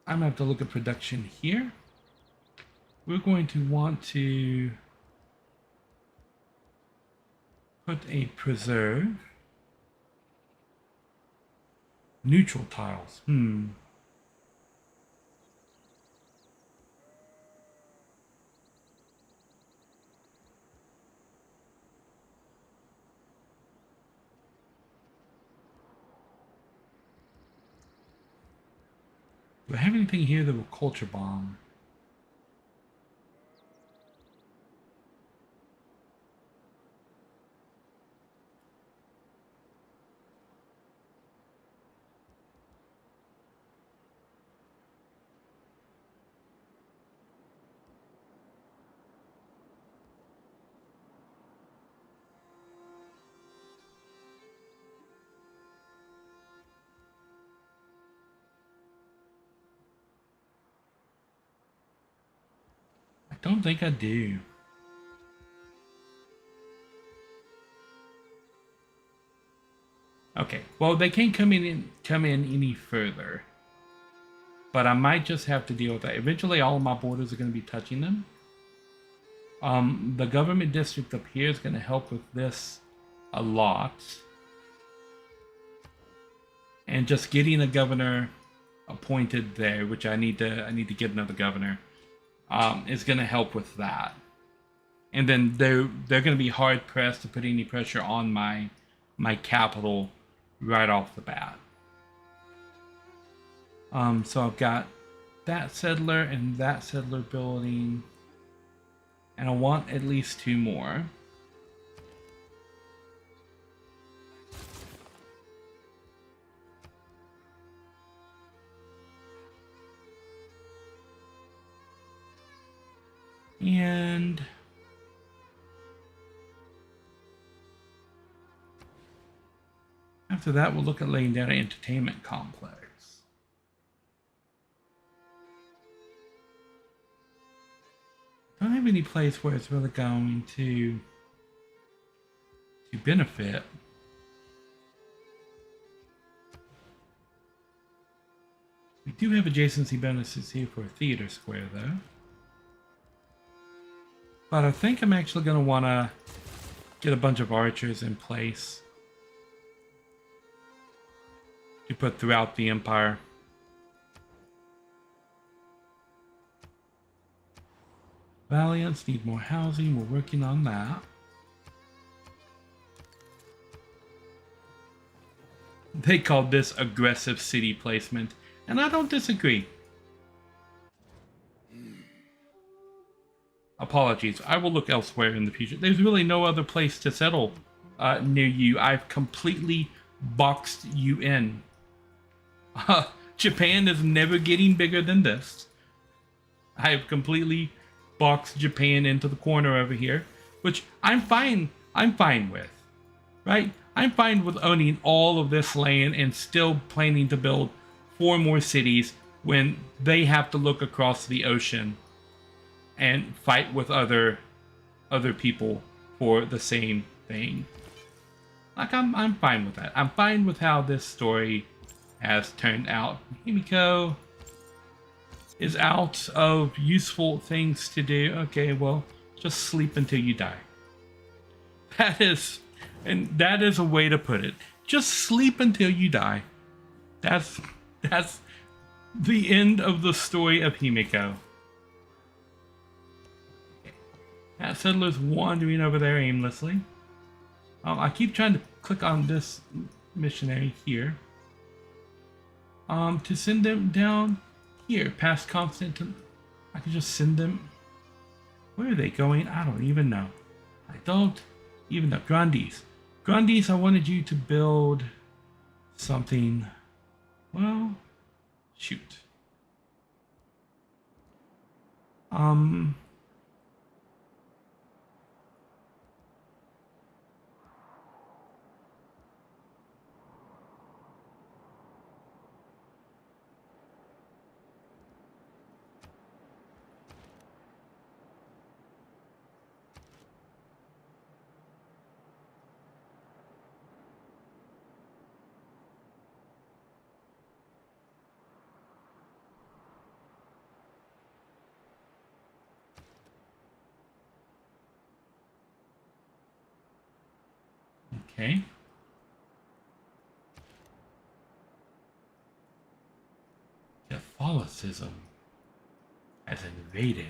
I'm going to have to look at production here. We're going to want to put a preserve. Neutral tiles. Do I have anything here that will culture bomb? I don't think I do. Okay, well, they can't come in any further. But I might just have to deal with that. Eventually, all of my borders are going to be touching them. The government district up here is going to help with this a lot. And just getting a governor appointed there, which I need to get another governor, is going to help with that. And then they're going to be hard pressed to put any pressure on my capital right off the bat. So I've got that settler and that settler building, and I want at least 2 more. And after that, we'll look at laying down an entertainment complex. Don't have any place where it's really going to benefit. We do have adjacency bonuses here for a theater square, though. But I think I'm actually going to want to get a bunch of archers in place to put throughout the empire. Valiants need more housing. We're working on that. They called this aggressive city placement, and I don't disagree. Apologies. I will look elsewhere in the future. There's really no other place to settle near you. I've completely boxed you in. Japan is never getting bigger than this. I have completely box Japan into the corner over here, which I'm fine with, right? I'm fine with owning all of this land and still planning to build 4 more cities when they have to look across the ocean and fight with other people for the same thing. Like, I'm fine with that. I'm fine with how this story has turned out. Himiko is out of useful things to do. Okay, well, just sleep until you die. That is a way to put it. Just sleep until you die. That's the end of the story of Himiko. That settler's wandering over there aimlessly. I keep trying to click on this missionary here. To send them down here, past Constantine. I can just send them. Where are they going? I don't even know. I don't even know. Grandes. Grandes, I wanted you to build something. Well, shoot. Okay. Catholicism has invaded.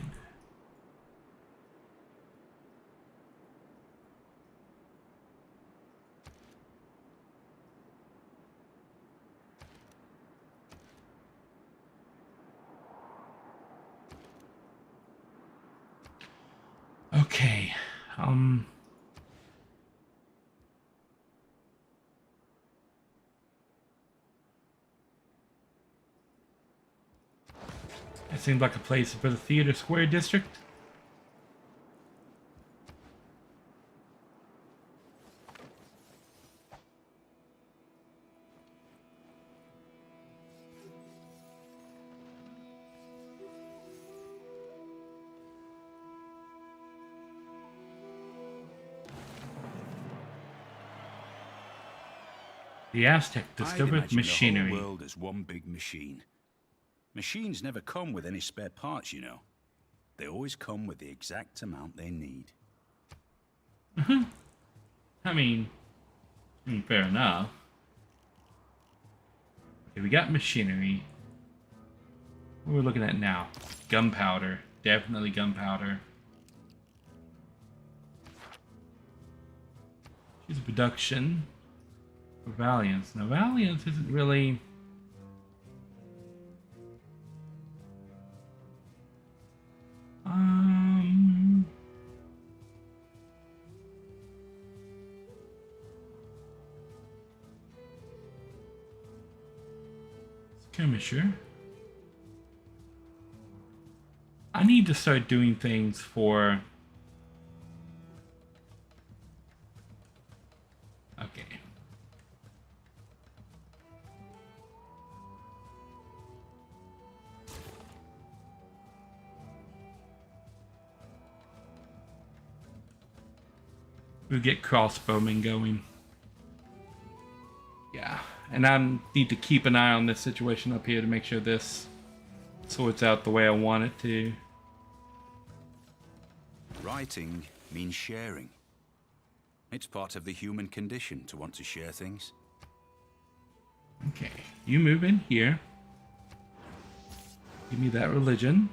Okay. It seems like a place for the Theater Square district. The Aztec discovered machinery.
The whole world is one big machine. Machines never come with any spare parts, you know. They always come with the exact amount they need.
I mean, fair enough. Okay, we got machinery. What are we looking at now? Gunpowder. Definitely gunpowder. Choose production. For Valiance. Now, Valiance isn't really... Skirmisher. I need to start doing things for... Okay. We'll get crossbowmen going. Yeah, and I need to keep an eye on this situation up here to make sure this sorts out the way I want it to.
Writing means sharing. It's part of the human condition to want to share things.
Okay, you move in here. Give me that religion.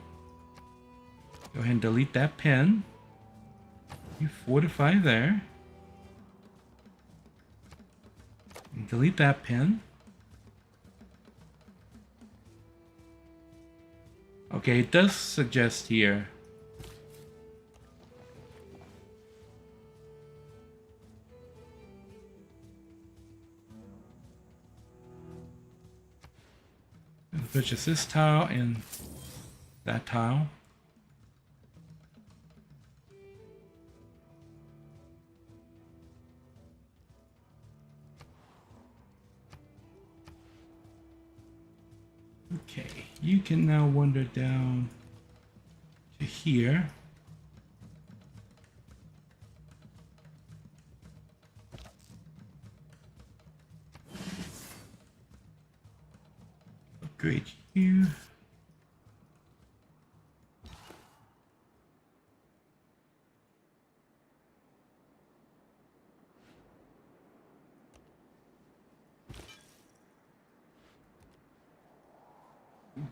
Go ahead and delete that pen. You fortify there. And delete that pen. Okay, it does suggest here. Purchase this tile and that tile. Okay, you can now wander down to here. Upgrade you.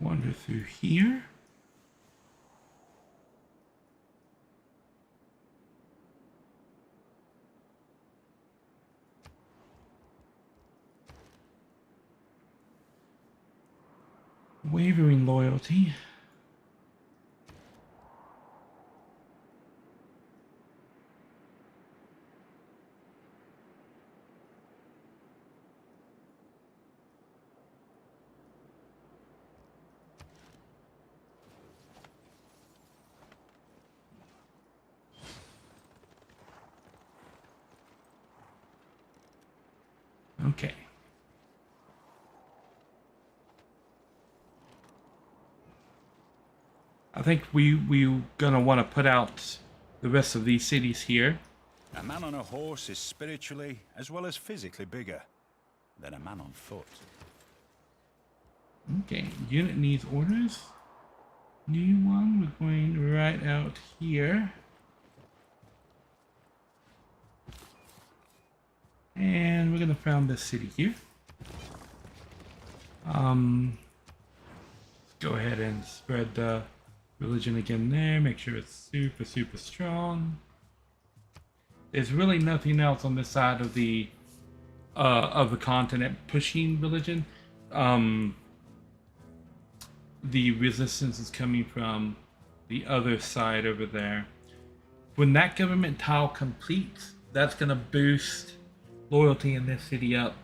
Wander through here. Wavering loyalty. Okay. I think we're gonna want to put out the rest of these cities here.
A man on a horse is spiritually as well as physically bigger than a man on foot.
Okay, unit needs orders. New one, we're going right out here. And we're gonna found this city here. Let's go ahead and spread the religion again there. Make sure it's super, super strong. There's really nothing else on this side of the continent pushing religion. The resistance is coming from the other side over there. When that government tile completes, that's gonna boost loyalty in this city up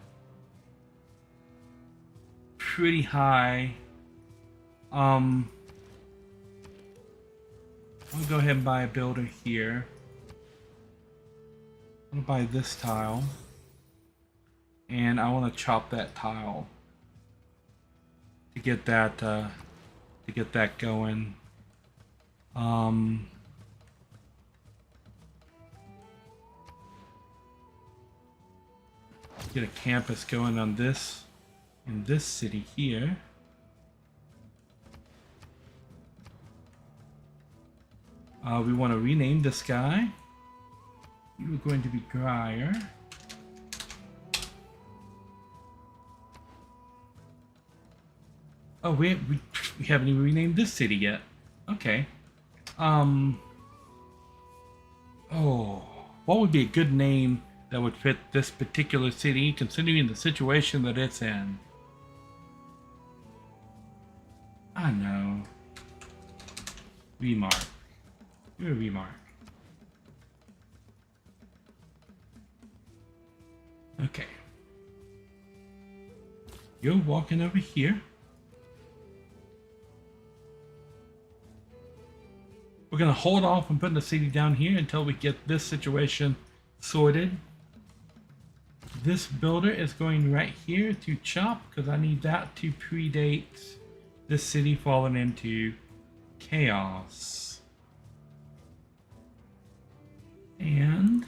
pretty high. I'll go ahead and buy a builder here. I'm gonna buy this tile, and I want to chop that tile to get that going. Get a campus going on this in this city here. We want to rename this guy. You're going to be Grier. Oh, we haven't even renamed this city yet. Okay. Oh, what would be a good name that would fit this particular city, considering the situation that it's in? I know. Remark. You're a remark. Okay. You're walking over here. We're gonna hold off on putting the city down here until we get this situation sorted. This builder is going right here to chop because I need that to predate this city falling into chaos. And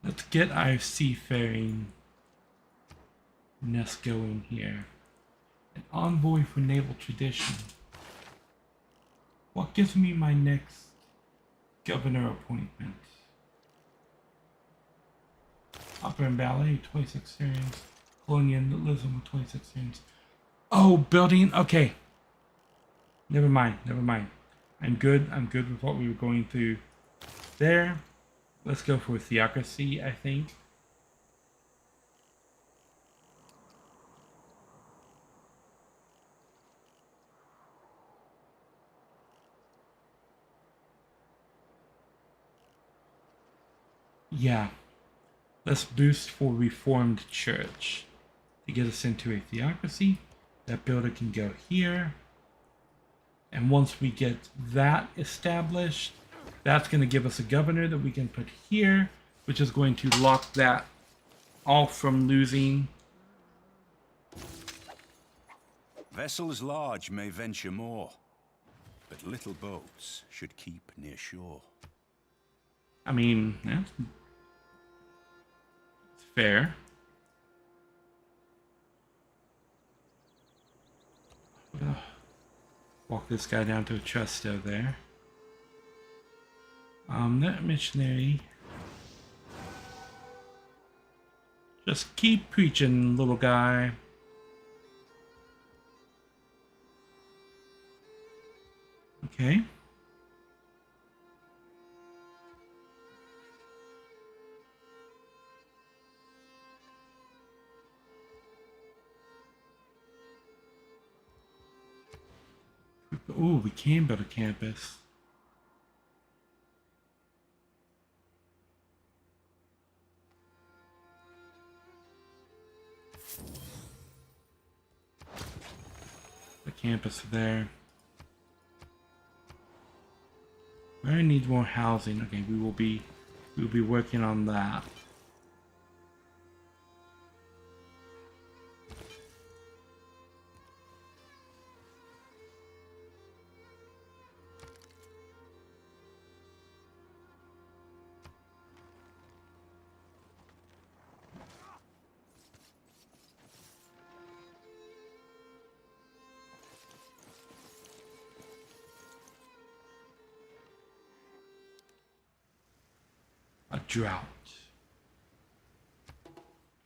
let's get our seafaring nest going here. An envoy for naval tradition. What gives me my next governor appointment? Opera and ballet, 26 experience. Colonialism, 26 experience. Oh, building. Okay. Never mind. Never mind. I'm good. I'm good with what we were going through there. Let's go for theocracy, I think. Yeah. Let's boost for Reformed Church to get us into a theocracy. That builder can go here. And once we get that established, that's going to give us a governor that we can put here, which is going to lock that off from losing.
Vessels large may venture more, but little boats should keep near shore.
I mean, that's fair. Walk this guy down to a Trusto there. That missionary. Just keep preaching, little guy. Okay. Ooh, we can build a campus. The campus there. Where needs more housing? Okay, we will be working on that. drought.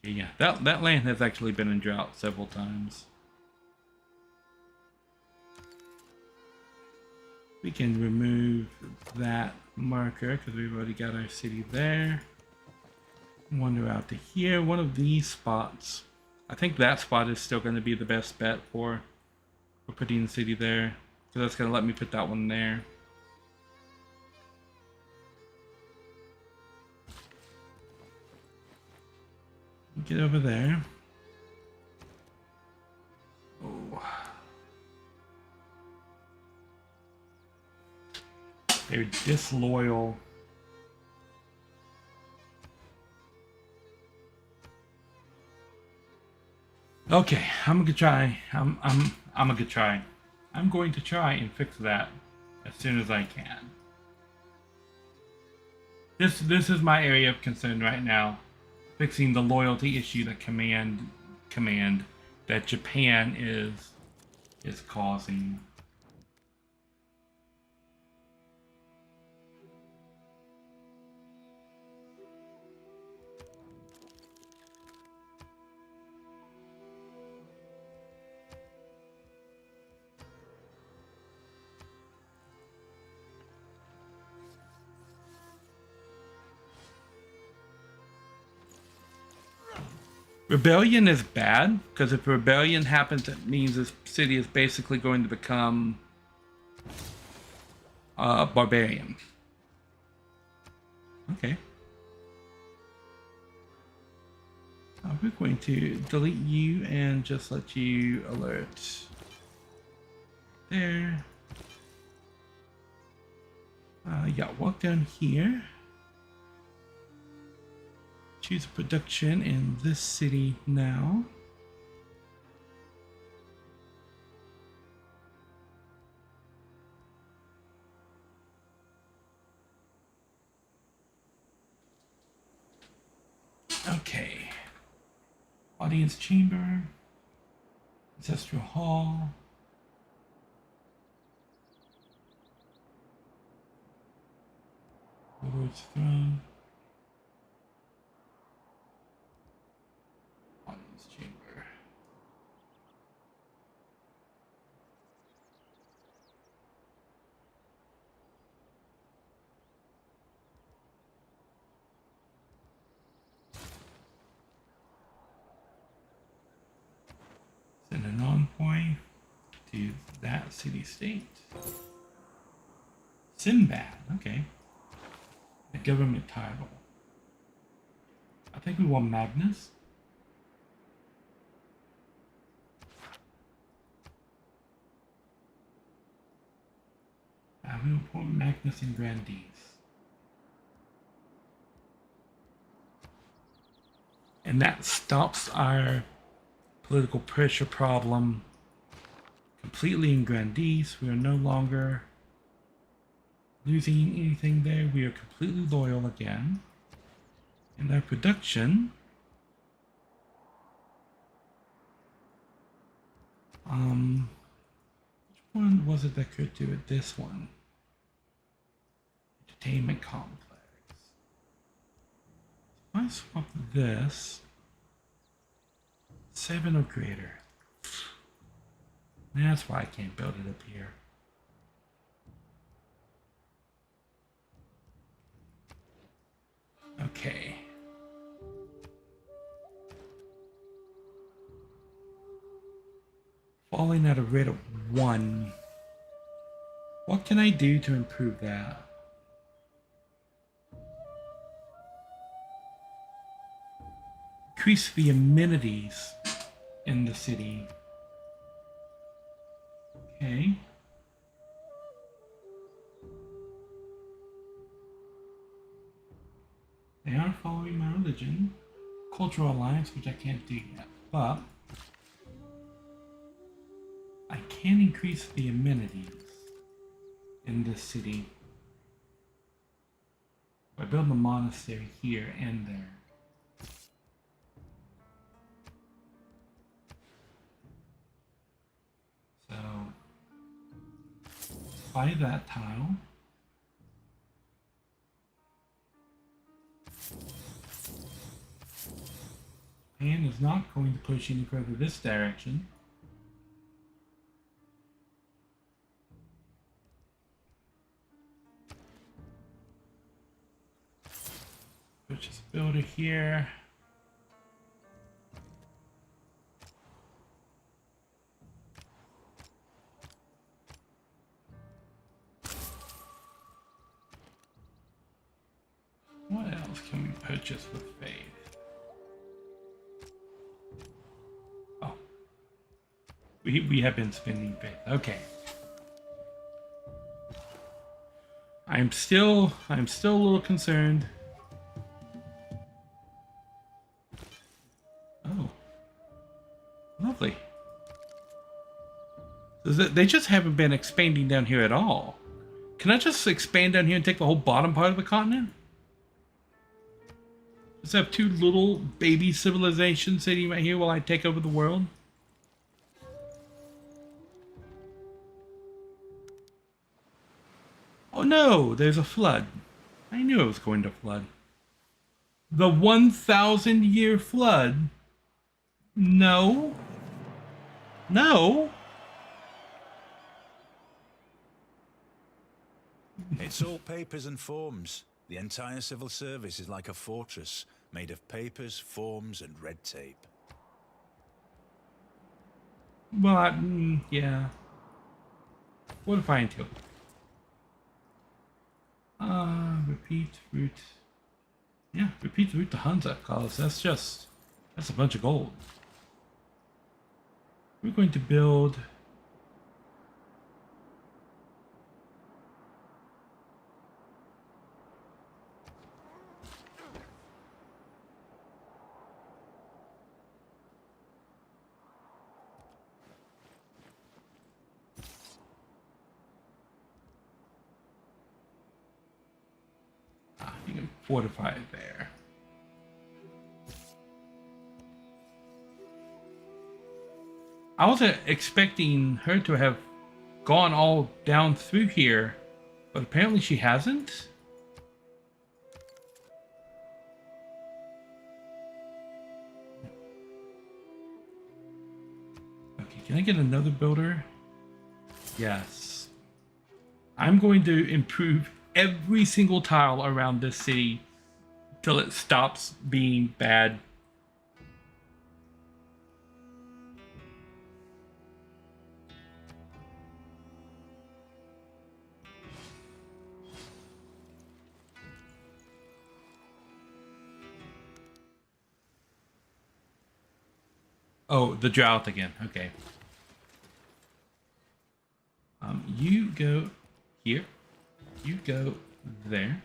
Yeah, that land has actually been in drought several times. We can remove that marker because we've already got our city there. Wander out to here. One of these spots. I think that spot is still going to be the best bet for putting the city there. So that's going to let me put that one there. Get over there. Oh. They're disloyal. Okay, I'm gonna try. I'm gonna try. I'm going to try and fix that as soon as I can. This is my area of concern right now. Fixing the loyalty issue that command that Japan is causing. Rebellion is bad, because if rebellion happens, it means this city is basically going to become barbarian. Okay. We're going to delete you and just let you alert. There. Yeah, walk down here. Choose production in this city now. Okay. Audience chamber. Ancestral hall. Lord's throne. Audience chamber. Send an envoy to that city-state. Sinbad, okay. The government title. I think we want Magnus. We will put Magnus and Grandees. And that stops our political pressure problem completely in Grandees. We are no longer losing anything there. We are completely loyal again. And our production, which one was it that could do it? This one. Entertainment complex. If I swap this, 7 or greater. That's why I can't build it up here. Okay. Falling at a rate of 1. What can I do to improve that? Increase the amenities in the city. Okay. They are following my religion. Cultural alliance, which I can't do yet, but I can increase the amenities in this city by building a monastery here and there. So, buy that tile. And is not going to push any further this direction. Purchase builder here. What else can we purchase with faith? Oh. We have been spending faith. Okay. I'm still a little concerned. Oh. Lovely. They just haven't been expanding down here at all. Can I just expand down here and take the whole bottom part of the continent? Just have two little baby civilizations sitting right here while I take over the world? Oh no, there's a flood. I knew it was going to flood. The 1,000-year flood? No. No.
It's all papers and forms. The entire civil service is like a fortress made of papers, forms, and red tape.
Well, yeah. What if I until? Repeat route. Yeah, repeat the route to Hansa, cause that's a bunch of gold. We're going to build. You can fortify it there. I wasn't expecting her to have gone all down through here, but apparently she hasn't. Okay, can I get another builder? Yes. I'm going to improve every single tile around this city till it stops being bad. Oh, the drought again. Okay. You go here. You go there.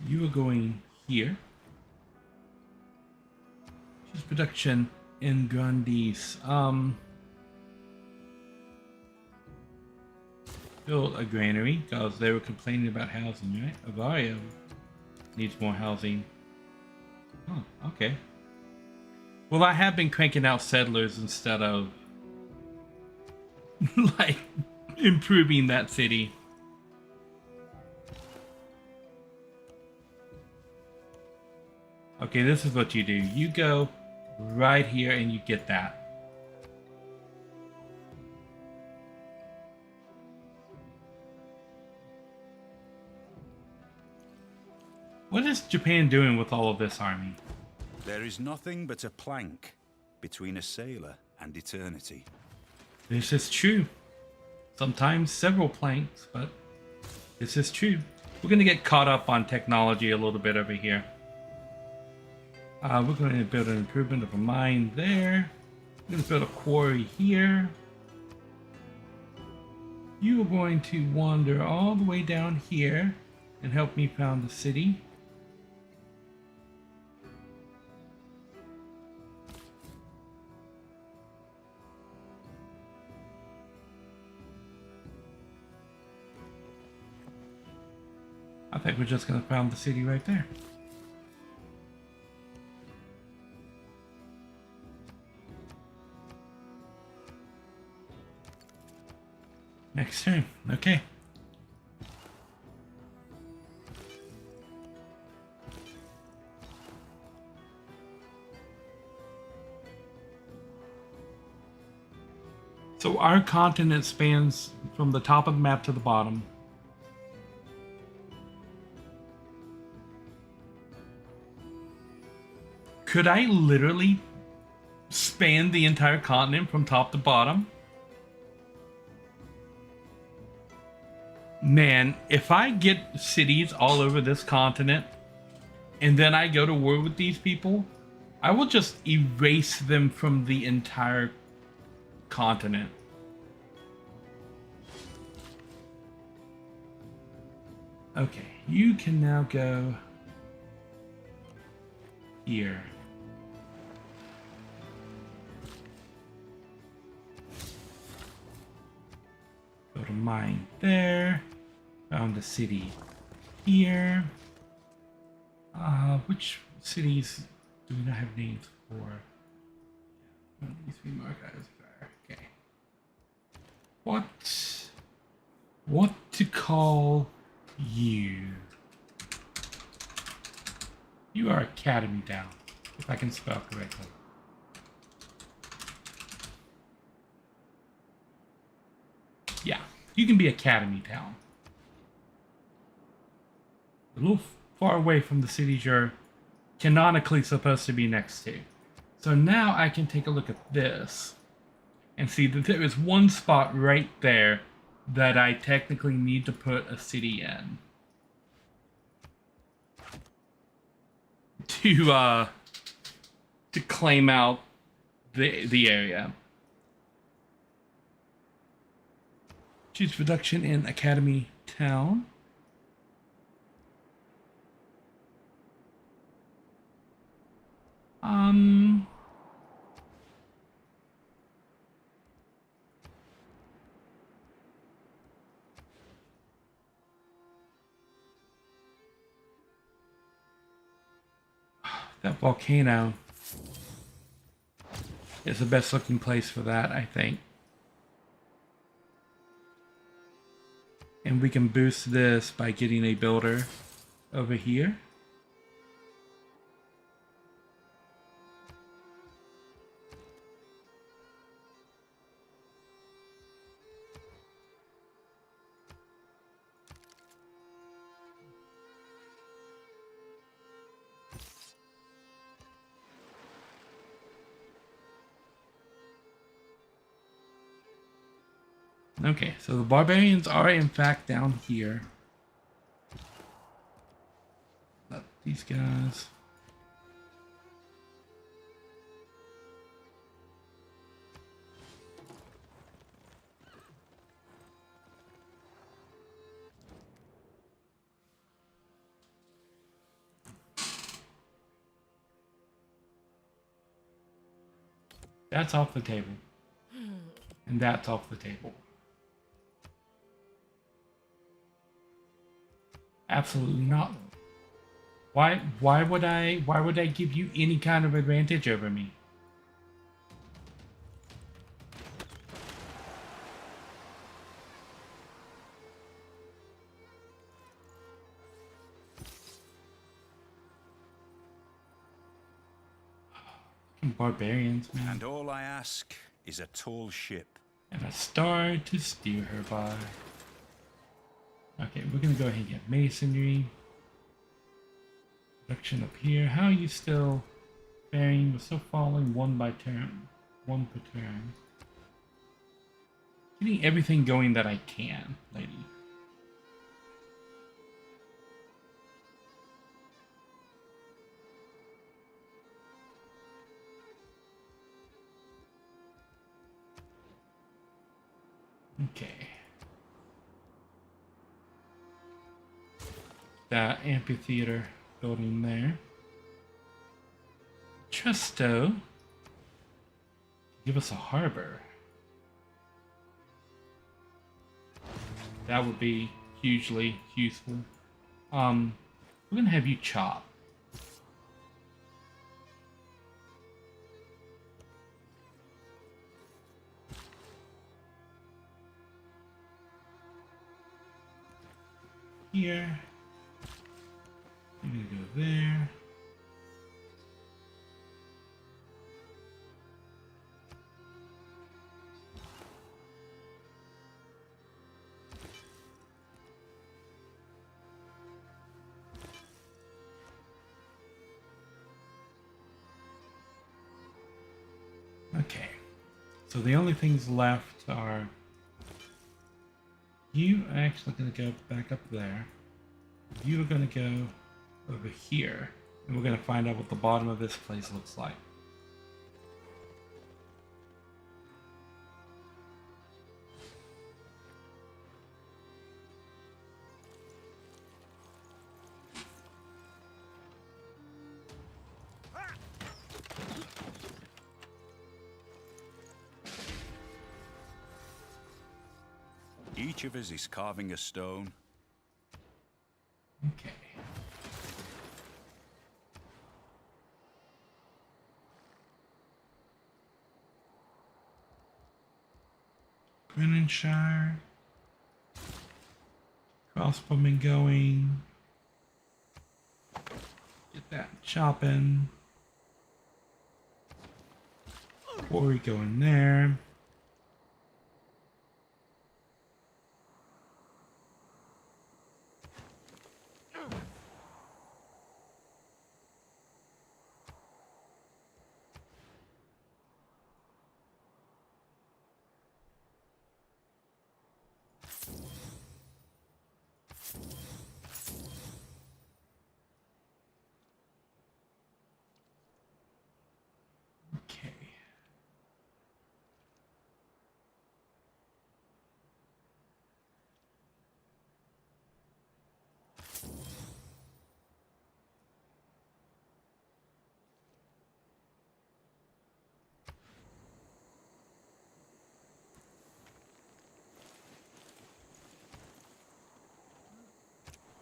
You are going here. Choose production in Grandis. Build a granary because they were complaining about housing, right? Avaria needs more housing. Oh, okay. Well, I have been cranking out settlers instead of like improving that city. Okay, this is what you do. You go right here and you get that. What is Japan doing with all of this army?
There is nothing but a plank between a sailor and eternity.
This is true. Sometimes several planks, but this is true. We're going to get caught up on technology a little bit over here. We're going to build an improvement of a mine there. We're going to build a quarry here. You are going to wander all the way down here and help me found the city. I think we're just going to found the city right there. Next turn. Okay. So our continent spans from the top of the map to the bottom. Could I literally span the entire continent from top to bottom? Man, if I get cities all over this continent and then I go to war with these people, I will just erase them from the entire continent. Okay, you can now go here. Go to mine there. Found the city here. Which cities do we not have names for? These three archives are okay. What to call you? You are Academy Town, if I can spell correctly. Yeah, you can be Academy Town. A little far away from the cities you're canonically supposed to be next to. So now I can take a look at this and see that there is one spot right there that I technically need to put a city in to claim out the area. Choose reduction in Academy Town. That volcano is the best looking place for that, I think. And we can boost this by getting a builder over here. Okay, so the barbarians are in fact down here. Let these guys. That's off the table. And that's off the table. Absolutely not. Why would I give you any kind of advantage over me? Barbarians, man.
And all I ask is a tall ship.
And a star to steer her by. Okay, we're gonna go ahead and get masonry. Production up here. How are you still faring? We're still falling one per turn. Getting everything going that I can, lady. Okay. That amphitheater building there. Tresto. Give us a harbor. That would be hugely useful. We're gonna have you chop. Here. I'm gonna go there. Okay. So the only things left are you are actually going to go back up there. You are going to go over here. And we're going to find out what the bottom of this place looks like.
Each of us is carving a stone.
Okay. Greenshire. Crossbowman going. Get that chopping. Quarry going there. Okay.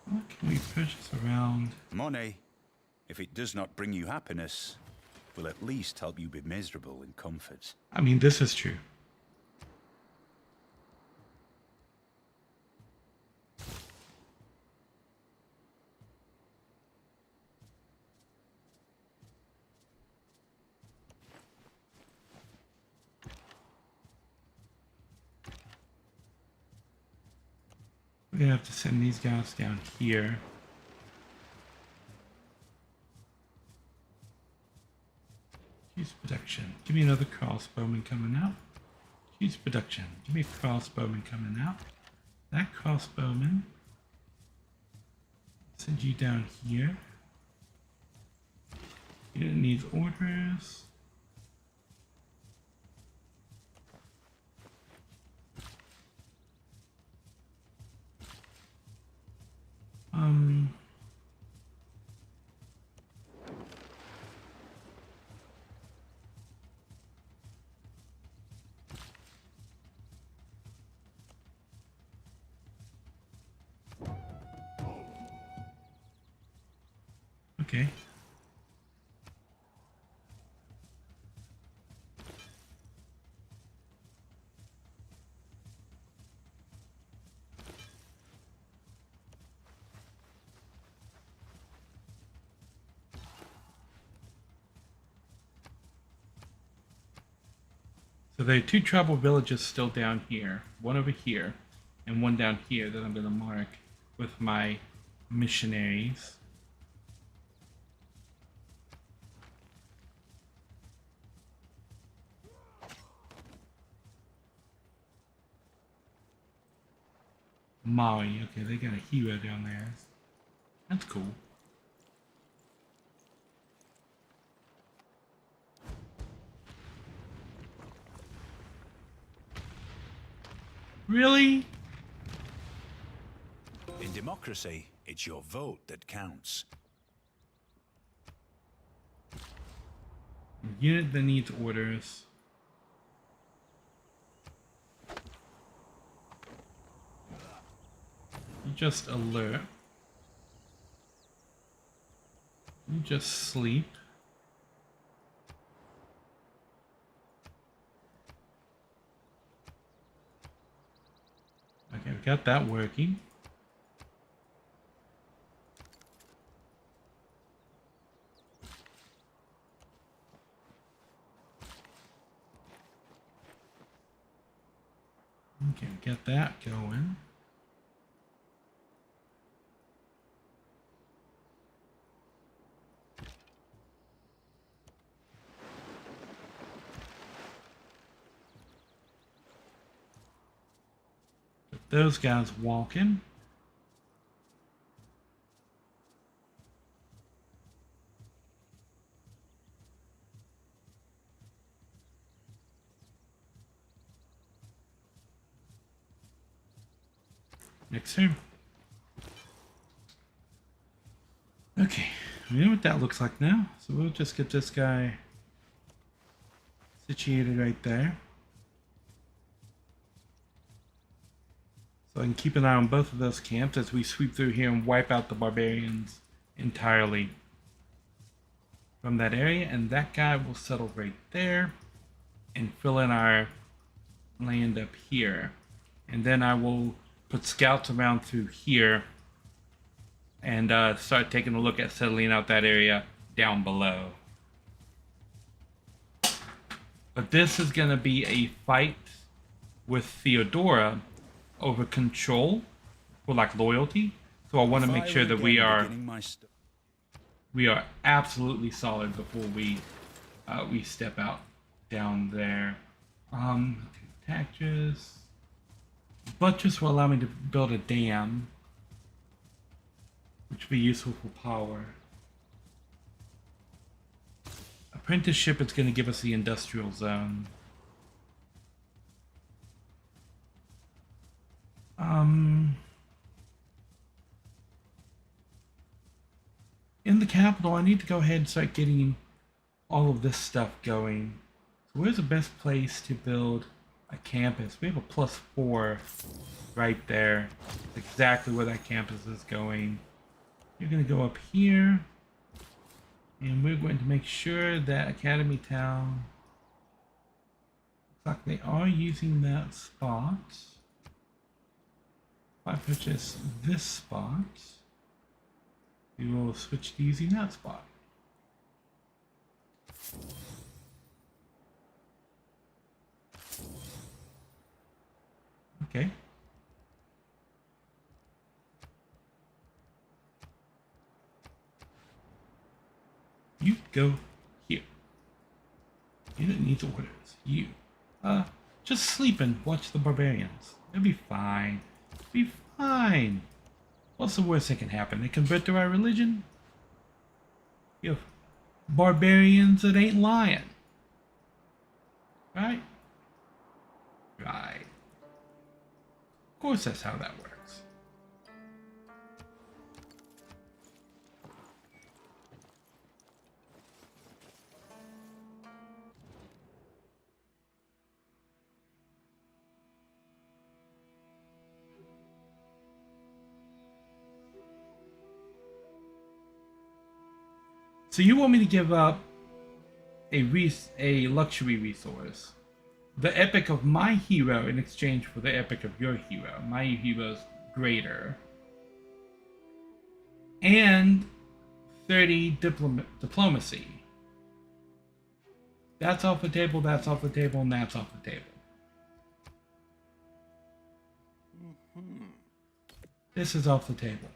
What can we purchase around?
Money, if it does not bring you happiness, will at least help you be miserable in comfort.
I mean, this is true. We're gonna have to send these guys down here. Use production. Give me another crossbowman coming out. Use production. Give me a crossbowman coming out. That crossbowman. Send you down here. Unit needs orders. Okay. So there are two tribal villages still down here. One over here, and one down here that I'm going to mark with my missionaries. Maui, okay, they got a hero down there. That's cool. Really?
In democracy, it's your vote that counts.
Unit that needs orders. You just alert. You just sleep. Okay, we got that working. Okay, we got that going. those guys walking. Next turn. Okay, we know what that looks like now. So we'll just get this guy situated right there. So I can keep an eye on both of those camps as we sweep through here and wipe out the barbarians entirely from that area. And that guy will settle right there and fill in our land up here. And then I will put scouts around through here and start taking a look at settling out that area down below. But this is going to be a fight with Theodora over control for like loyalty. So I want to make sure that we are absolutely solid before we step out down there. Buttress will allow me to build a dam, which would be useful for power. Apprenticeship is going to give us the industrial zone. In the capital, I need to go ahead and start getting all of this stuff going. So where's the best place to build a campus? We have a +4 right there. That's exactly where that campus is going. You're going to go up here. And we're going to make sure that Academy Town, looks like they are using that spot. If I purchase this spot, we will switch to using that spot. Okay. You go here. You don't need orders. You, just sleep and watch the barbarians. It'll be fine. It'll be fine. What's the worst that can happen? They convert to our religion? You have barbarians that ain't lying. Right? Right. Of course that's how that works. So you want me to give up a luxury resource, the epic of my hero, in exchange for the epic of your hero. My hero's greater. And 30 diplomacy. That's off the table, that's off the table, and that's off the table. This is off the table.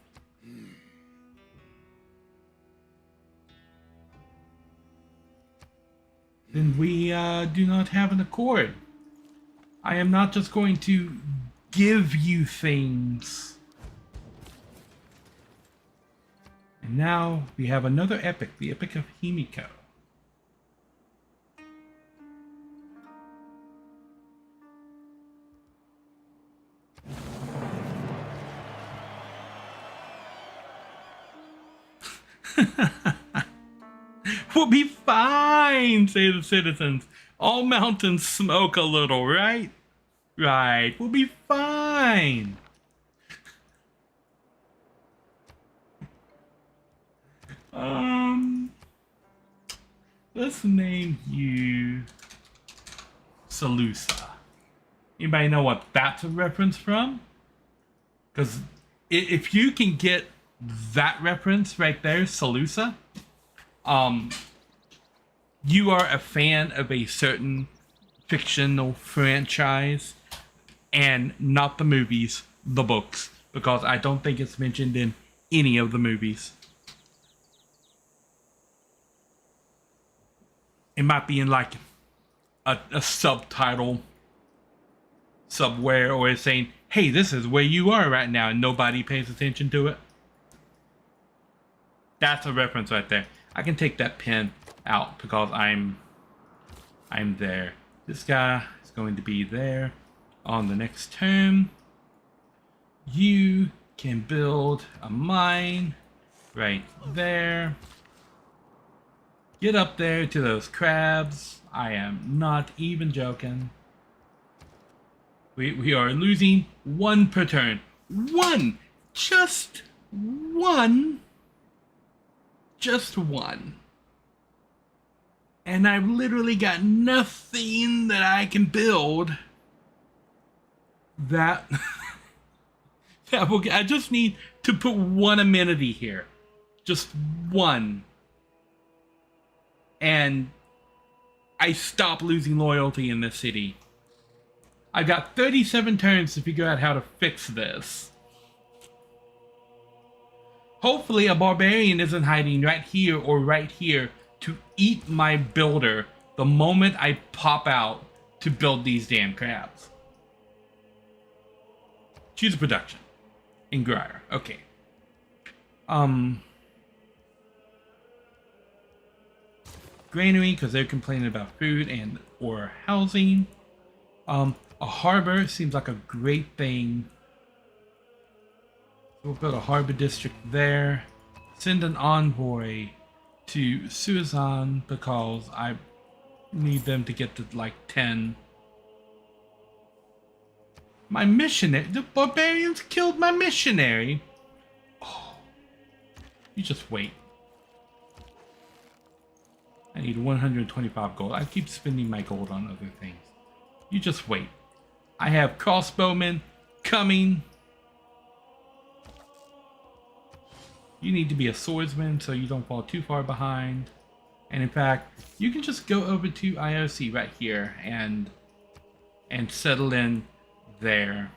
Then we do not have an accord. I am not just going to give you things. And now we have another epic, the Epic of Himiko. We'll be fine, say the citizens. All mountains smoke a little, right? Right, we'll be fine. Let's name you Salusa. Anybody know what that's a reference from? Because if you can get that reference right there, Salusa, you are a fan of a certain fictional franchise and not the movies, the books, because I don't think it's mentioned in any of the movies. It might be in like a subtitle somewhere, or it's saying, hey, this is where you are right now, and nobody pays attention to it. That's a reference right there. I can take that pin out because I'm there. This guy is going to be there on the next turn. You can build a mine right there. Get up there to those crabs. I am not even joking. We are losing 1 per turn. 1! Just 1. Just 1. And I've literally got nothing that I can build that that will. I just need to put 1 amenity here. Just 1. And I stop losing loyalty in this city. I've got 37 turns to figure out how to fix this. Hopefully a barbarian isn't hiding right here or right here to eat my builder the moment I pop out to build these damn crabs. Choose a production. In Greyer. Okay. Granary, because they're complaining about food and or housing. A harbor seems like a great thing. We'll build a harbor district there. Send an envoy to Susan because I need them to get to like 10. My missionary, the barbarians killed my missionary. Oh, you just wait. I need 125 gold. I keep spending my gold on other things. You just wait. I have crossbowmen coming. You need to be a swordsman so you don't fall too far behind. And in fact, you can just go over to IOC right here and settle in there.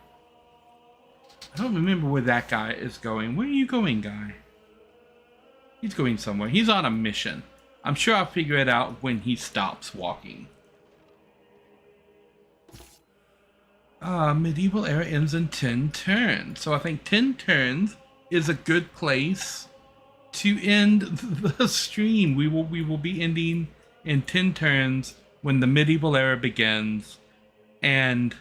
I don't remember where that guy is going. Where are you going, guy? He's going somewhere. He's on a mission. I'm sure I'll figure it out when he stops walking. Medieval era ends in 10 turns. So I think 10 turns is a good place to end the stream. We will be ending in 10 turns when the medieval era begins. And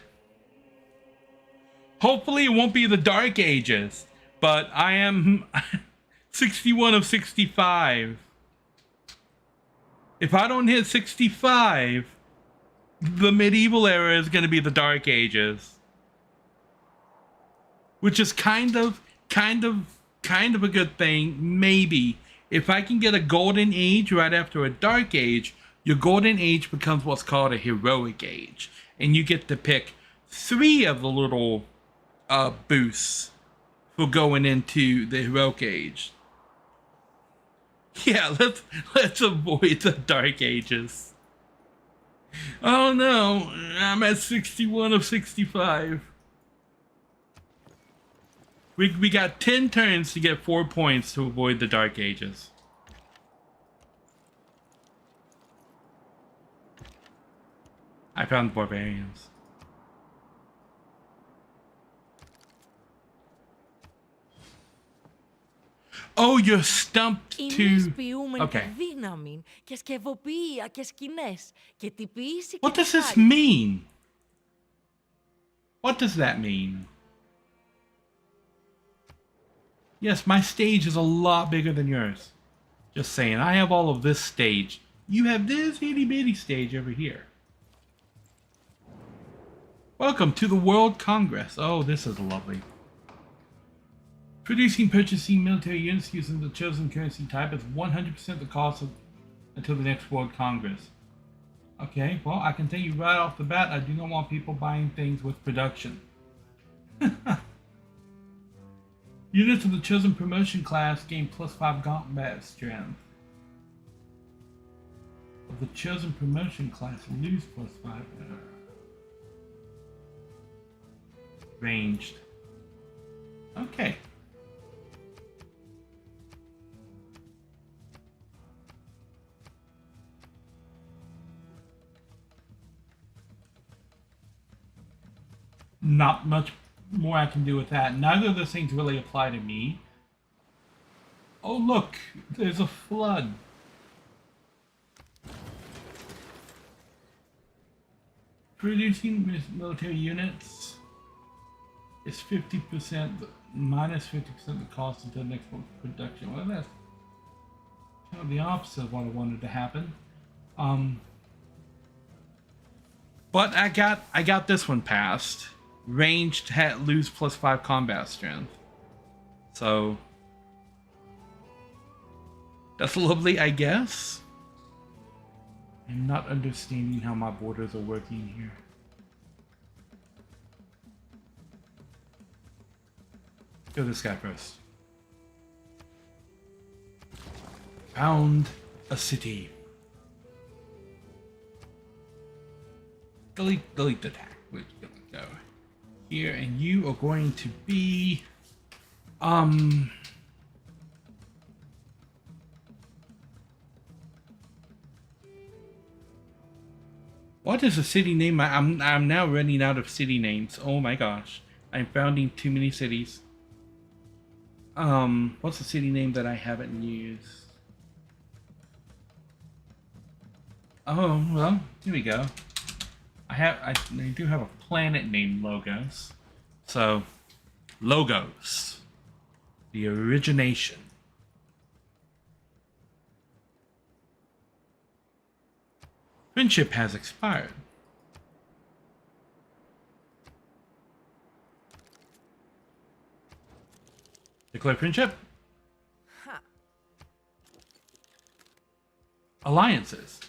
hopefully it won't be the Dark Ages. But I am 61 of 65. If I don't hit 65, the medieval era is going to be the Dark Ages, which is kind of a good thing. Maybe if I can get a golden age right after a dark age, your golden age becomes what's called a heroic age, and you get to pick 3 of the little boosts for going into the heroic age. Yeah, let's avoid the Dark Ages. Oh no, I'm at 61 of 65. We got 10 turns to get 4 points to avoid the Dark Ages. I found the barbarians. Oh, you're stumped to... Okay. What does this mean? What does that mean? Yes, my stage is a lot bigger than yours. Just saying, I have all of this stage. You have this itty bitty stage over here. Welcome to the World Congress. Oh, this is lovely. Producing, purchasing military units using the chosen currency type is 100% the cost until the next World Congress. Okay, well, I can tell you right off the bat, I do not want people buying things with production. Units of the chosen promotion class gain +5 combat strength. Of the chosen promotion class, lose +5. Ranged. Okay. Not much more I can do with that. Neither of those things really apply to me. Oh look, there's a flood. Producing military units is 50%, minus 50% the cost until next month's production. Well, that's kind of the opposite of what I wanted to happen. But I got this one passed. Ranged lose +5 combat strength. So that's lovely, I guess. I'm not understanding how my borders are working here. Go this guy first. Found a city. Delete the tag. We're gonna go here, and you are going to be what is a city name? I'm now running out of city names. Oh my gosh. I'm founding too many cities. What's the city name that I haven't used? Oh, well, here we go. I do have a planet named Logos. So, Logos. The origination. Friendship has expired. Declare friendship.
Huh.
Alliances.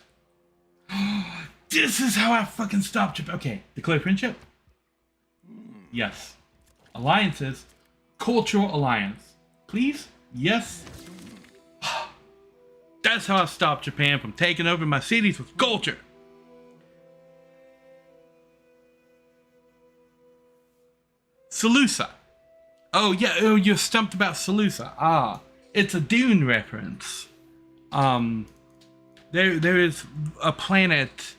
This is how I fucking stopped you. Okay, declare friendship. Yes. Alliances. Cultural alliance. Please? Yes. That's how I stopped Japan from taking over my cities with culture. Salusa. Oh yeah, oh, you're stumped about Salusa. Ah, it's a Dune reference. There is a planet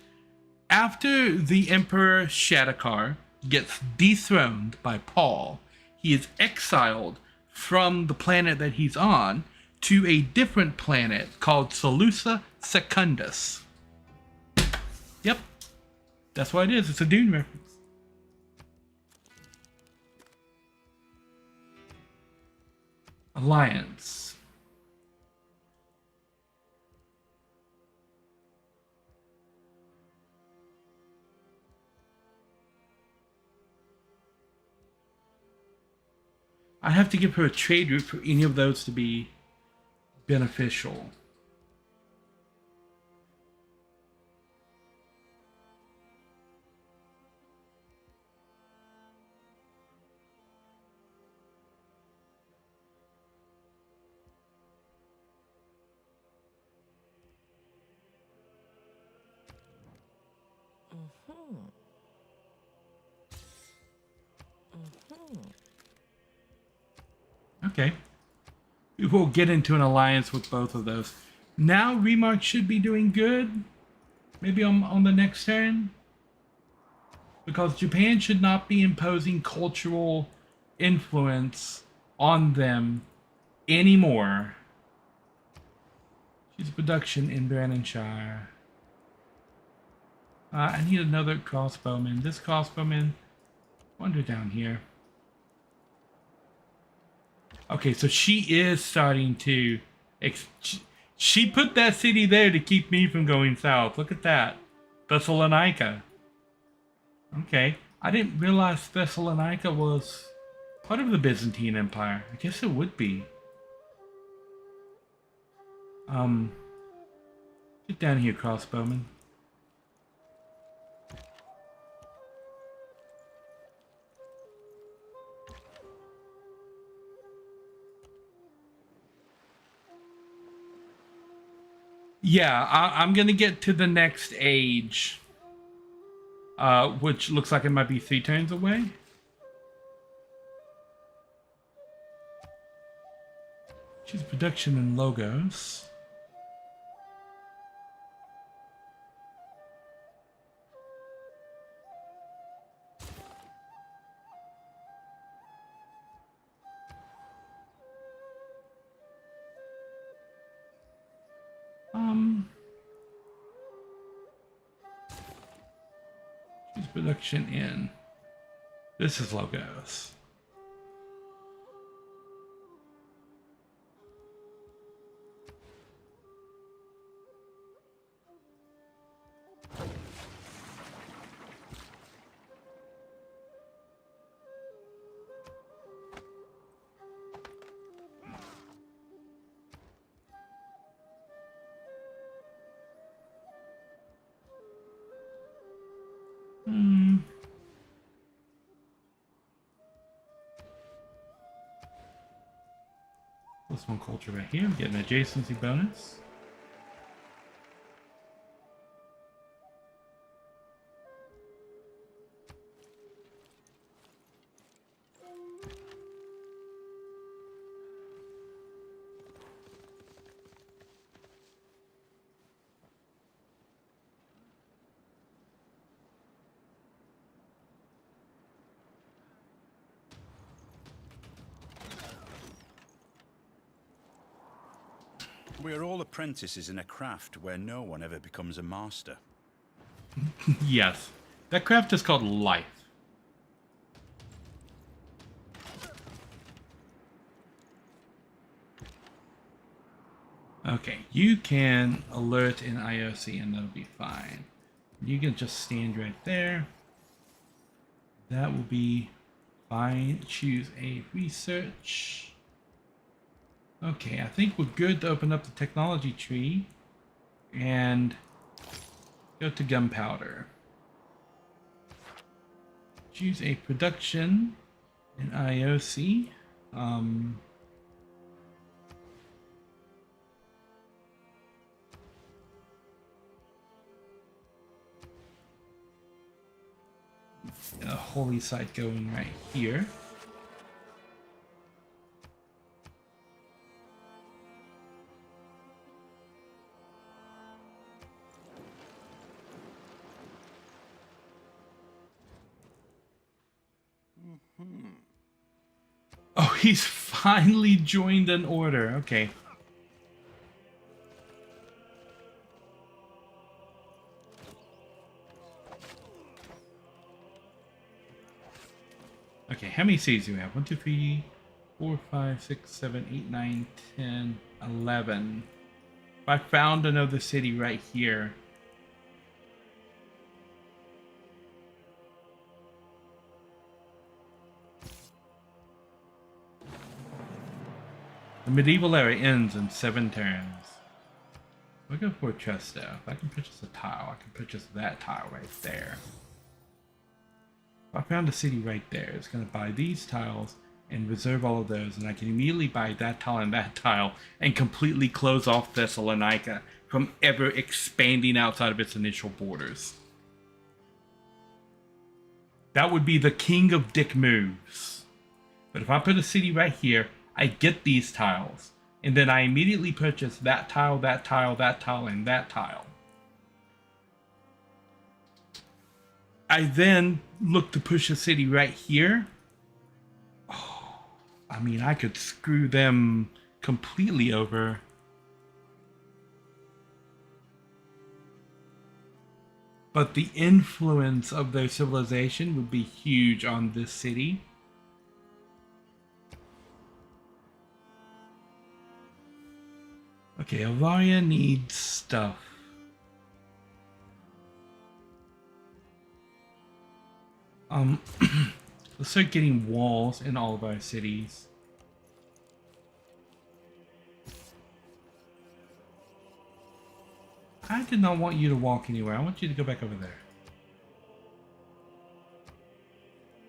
after the Emperor Shattakar gets dethroned by Paul. He is exiled from the planet that he's on to a different planet called Salusa Secundus. Yep, that's what it is. It's a Dune reference. Alliance. I have to give her a trade route for any of those to be beneficial. Okay. We will get into an alliance with both of those. Now Remark should be doing good. Maybe on the next turn. Because Japan should not be imposing cultural influence on them anymore. She's production in Brandonshire. I need another crossbowman. This crossbowman, wander down here. Okay, so she is starting to... She put that city there to keep me from going south. Look at that. Thessalonica. Okay. I didn't realize Thessalonica was part of the Byzantine Empire. I guess it would be. Get down here, crossbowman. Yeah, I'm gonna get to the next age, which looks like it might be 3 turns away. Choose production and logos. Production in. This is logos. This one culture right here. We get an adjacency bonus.
We're all apprentices in a craft where no one ever becomes a master.
Yes. That craft is called life. Okay, you can alert in IOC and that'll be fine. You can just stand right there. That will be fine. Choose a research. Okay, I think we're good to open up the technology tree and go to gunpowder. Choose a production in IOC. A holy site going right here. Oh, he's finally joined an order. Okay. Okay, how many cities do we have? 1, 2, 3, 4, 5, 6, 7, 8, 9, 10, 11. I found another city right here. The medieval era ends in 7 turns. We'll go for a chest though. If I can purchase a tile, I can purchase that tile right there. I found a city right there. It's going to buy these tiles and reserve all of those, and I can immediately buy that tile and completely close off Thessalonica from ever expanding outside of its initial borders. That would be the king of dick moves. But if I put a city right here, I get these tiles, and then I immediately purchase that tile, that tile, that tile, and that tile. I then look to push a city right here. Oh, I mean, I could screw them completely over. But the influence of their civilization would be huge on this city. Okay, Avaria needs stuff. Let's start getting walls in all of our cities. I did not want you to walk anywhere. I want you to go back over there.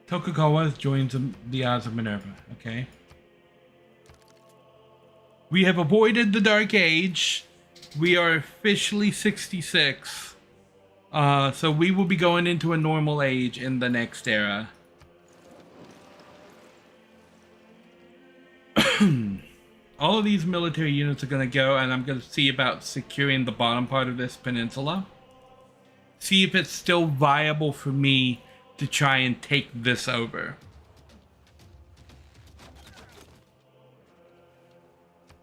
Tokugawa joins the Eyes of Minerva, okay? We have avoided the Dark Age. We are officially 66. So we will be going into a normal age in the next era. All of these military units are going to go, and I'm going to see about securing the bottom part of this peninsula. See if it's still viable for me to try and take this over.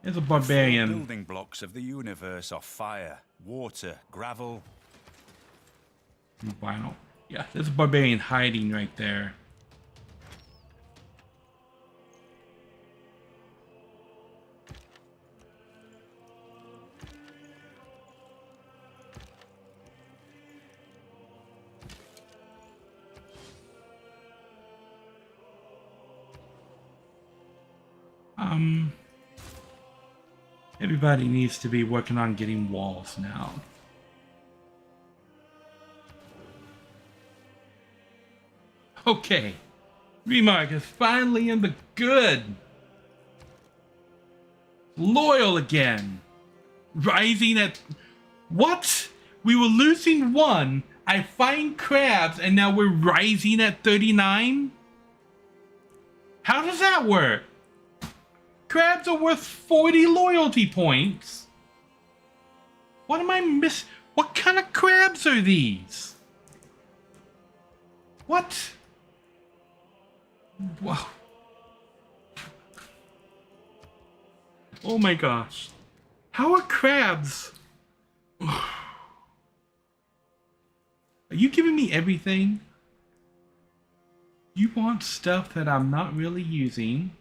There's a barbarian.
The building blocks of the universe are fire, water, gravel.
Vinyl. Yeah, there's a barbarian hiding right there. Everybody needs to be working on getting walls now. Okay, Remark is finally in the good. Loyal again. Rising at... What? We were losing 1. I find crabs and now we're rising at 39? How does that work? Crabs are worth 40 loyalty points. What am I miss? What kind of crabs are these? What? Wow. Oh my gosh. How are crabs? Are you giving me everything? You want stuff that I'm not really using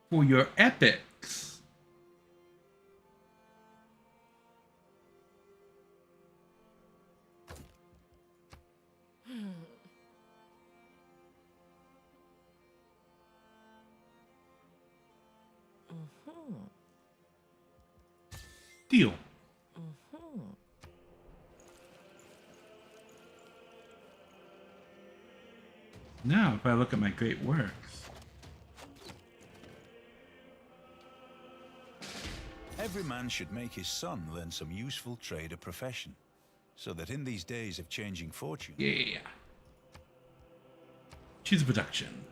for your epics. Deal. Now, if I look at my great works.
Every man should make his son learn some useful trade or profession, so that in these days of changing fortune...
Yeah. Choose production.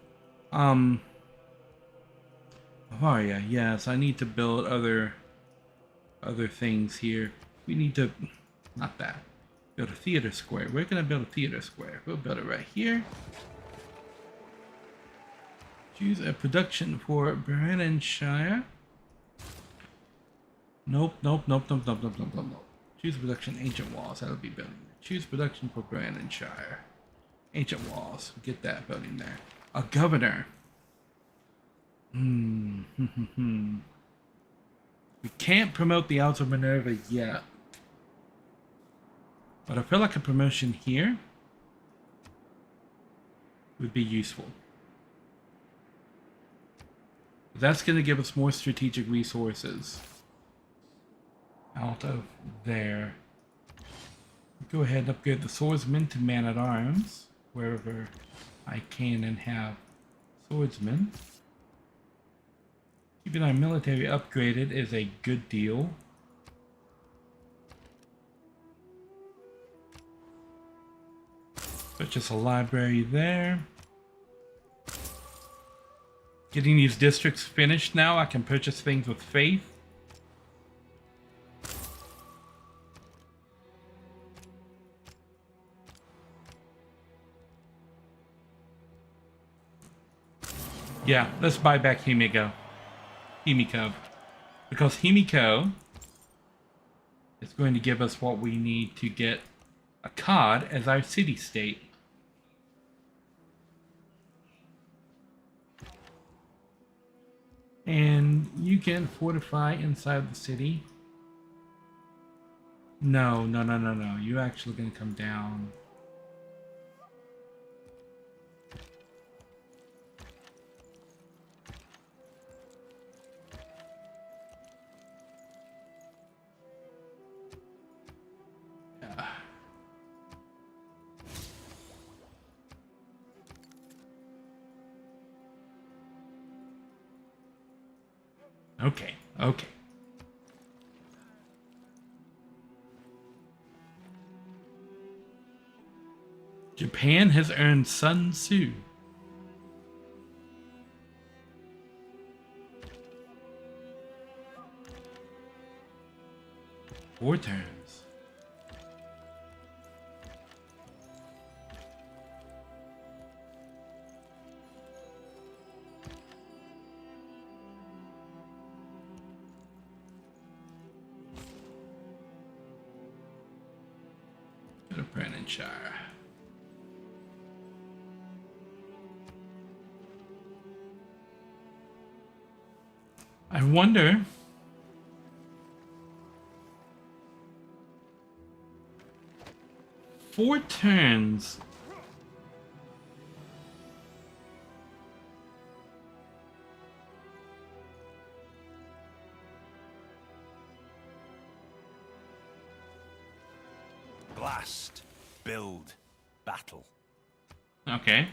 Avaria, yes, I need to build other things here. We need to... Not that. Build a theater square. We're gonna build a theater square. We'll build it right here. Choose a production for Brandonshire. Nope. Choose production Ancient Walls. That'll be building. Choose production for Brandonshire. Ancient Walls. Get that building there. A governor. We can't promote the Alta Minerva yet. But I feel like a promotion here would be useful. That's going to give us more strategic resources. Out of there. Go ahead and upgrade the swordsman to man-at-arms. Wherever I can and have swordsmen. Keeping our military upgraded is a good deal. Purchase a library there. Getting these districts finished now, I can purchase things with faith. Yeah, let's buy back Himiko. Because Himiko is going to give us what we need to get Akkad as our city-state. And you can fortify inside the city. No. You're actually going to come down. Okay. Japan has earned Sun Tzu. Four turns. Brandonshire. I wonder. Four turns.
Blast, build, battle.
Okay.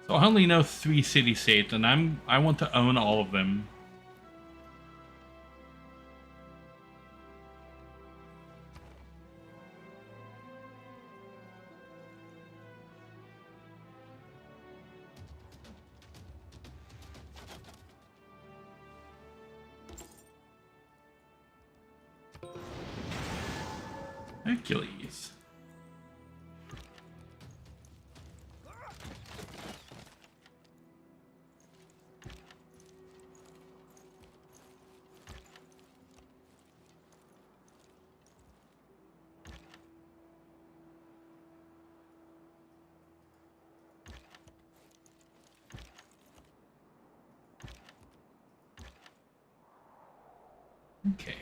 So I only know 3 city-states, and I want to own all of them. Hercules. Okay.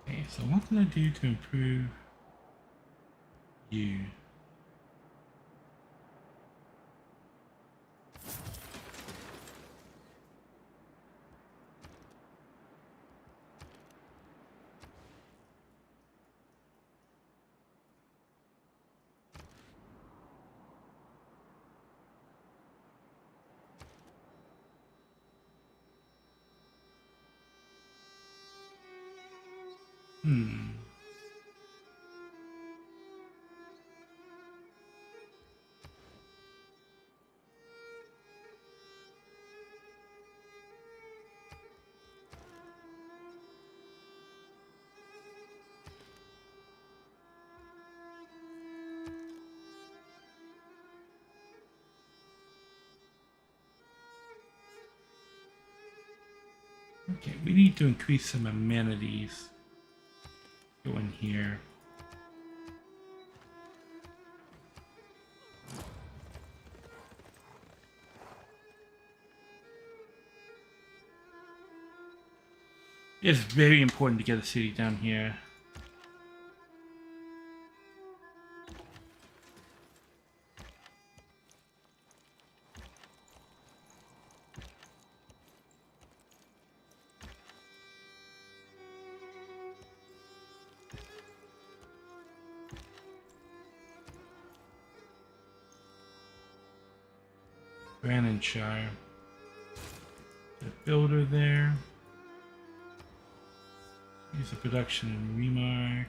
Okay, so what can I do to improve you? Okay, we need to increase some amenities. Go in here. It's very important to get a city down here. Brandonshire. The builder there. Use the production and remark.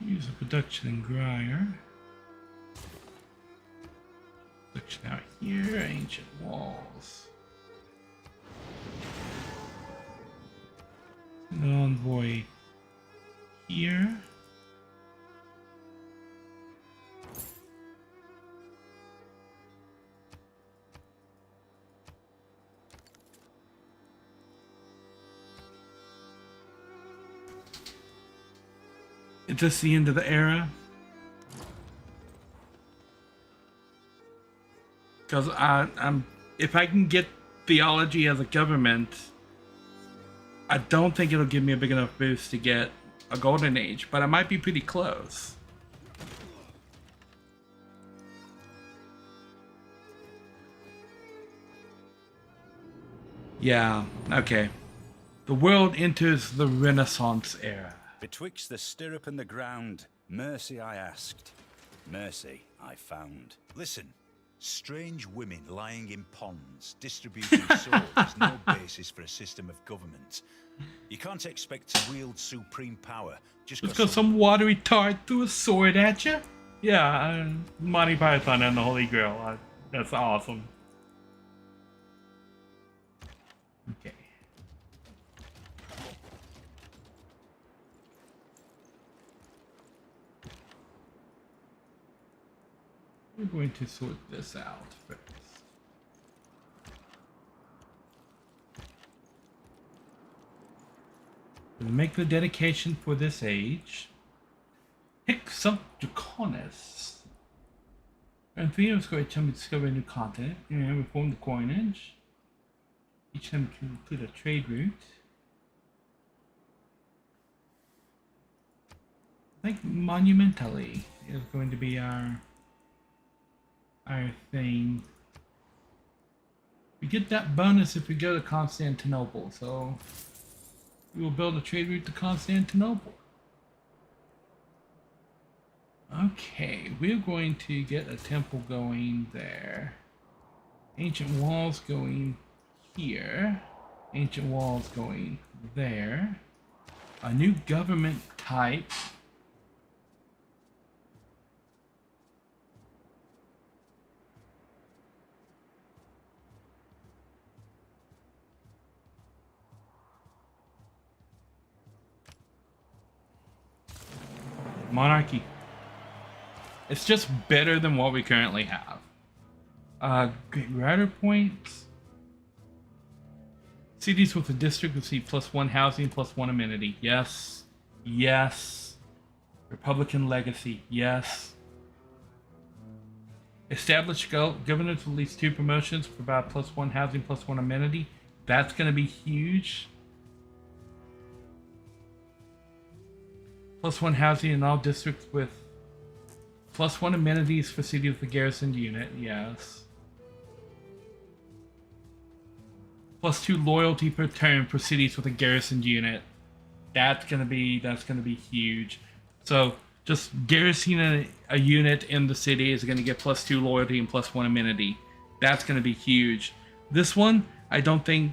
Use the production and Grier. Production out here, ancient walls. An envoy here. Is this the end of the era? Because I'm if I can get theology as a government, I don't think it'll give me a big enough boost to get a golden age, but I might be pretty close. Yeah, okay. The world enters the Renaissance era.
Betwixt the stirrup and the ground, mercy I asked, mercy I found. Listen, strange women lying in ponds, distributing swords is no basis for a system of government. You can't expect to wield supreme power just
because some watery tart threw a sword at you? Yeah, Monty Python and the Holy Grail. That's awesome. Okay. We're going to sort this out first. We'll make the dedication for this age. Hic sub Draconis. And Theo is going to tell me to discover a new continent and reform the coinage. Each time we can include a trade route. I think monumentally is going to be our thing. We get that bonus if we go to Constantinople, so we will build a trade route to Constantinople. Okay, we're going to get a temple going there. Ancient walls going here. Ancient walls going there. A new government type. Monarchy. It's just better than what we currently have. Great Rider points. Cities with a district receive +1 housing, +1 amenity. Yes. Yes. Republican legacy. Yes. Establish governors with at least 2 promotions, provide +1 housing, +1 amenity. That's going to be huge. +1 housing in all districts with +1 amenities for city with a garrisoned unit. Yes. +2 loyalty per turn for cities with a garrisoned unit. That's gonna be huge. So just garrisoning a unit in the city is gonna get +2 loyalty and +1 amenity. That's gonna be huge. This one, I don't think.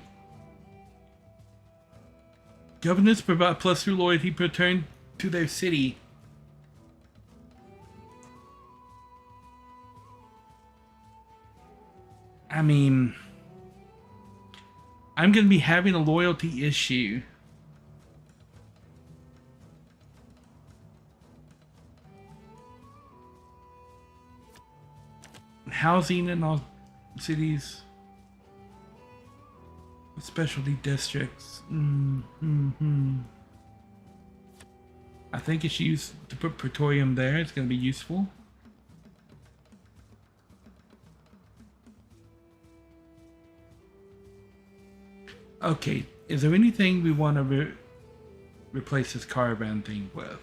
Governors provide +2 loyalty per turn to their city. I mean, I'm going to be having a loyalty issue. Housing in all cities. Specialty districts. I think it's used to put Praetorium there. It's going to be useful. Okay, is there anything we want to replace this caravan thing with?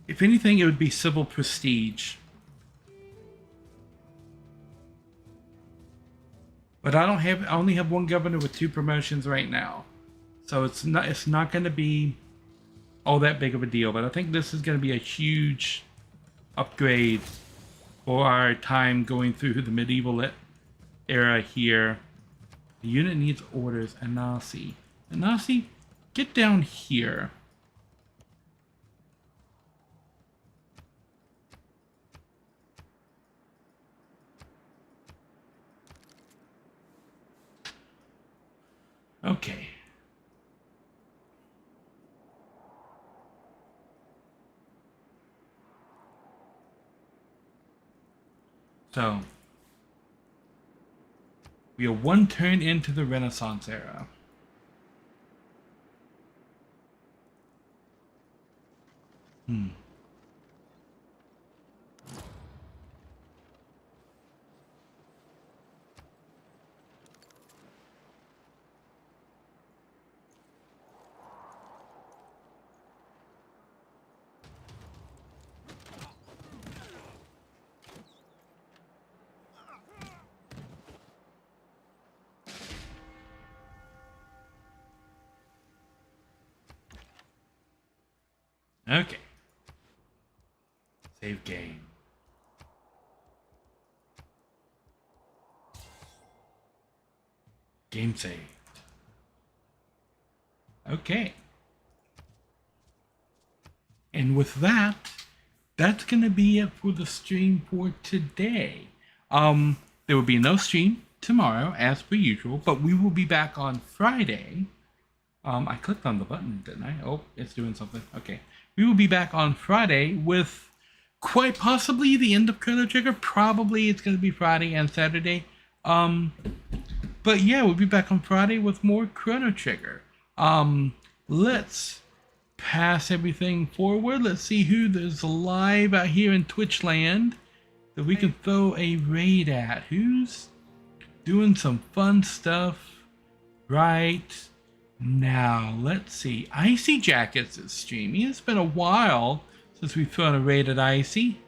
If anything, it would be civil prestige. But I only have 1 governor with 2 promotions right now. So it's not going to be all that big of a deal, but I think this is going to be a huge upgrade for our time going through the medieval era here. The unit needs orders. Anasi. Anasi, get down here. Okay. So, we are 1 turn into the Renaissance era. Okay. Save game. Game saved. Okay. And with that, that's going to be it for the stream for today. There will be no stream tomorrow, as per usual, but we will be back on Friday. I clicked on the button, didn't I? Oh, it's doing something. Okay. We will be back on Friday with quite possibly the end of Chrono Trigger. Probably it's going to be Friday and Saturday. But yeah, we'll be back on Friday with more Chrono Trigger. Let's pass everything forward. Let's see who is live out here in Twitch land that we can throw a raid at. Who's doing some fun stuff right now? Let's see. Icy Jackets is streaming. It's been a while since we've thrown a raid at Icy.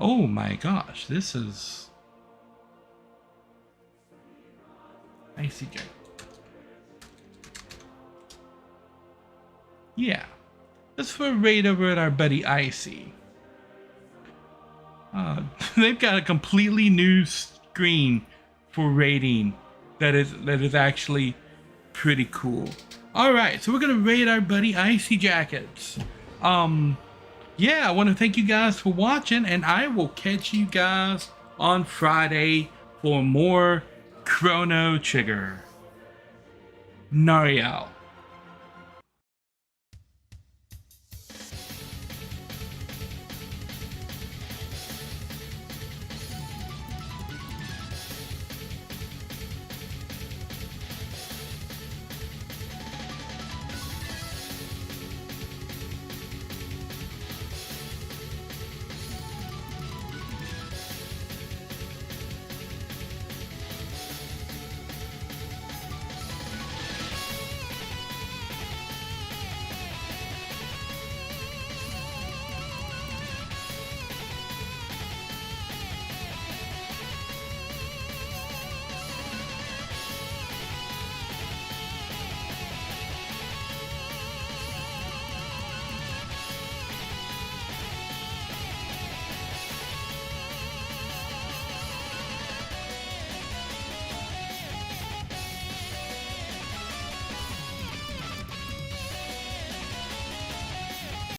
Oh my gosh, this is Icy Jacket. Yeah, let's throw a raid over at our buddy Icy. They've got a completely new screen for raiding that is actually pretty cool. All right, so we're gonna raid our buddy Icy Jackets. Yeah, I want to thank you guys for watching, and I will catch you guys on Friday for more Chrono Trigger. Nari out.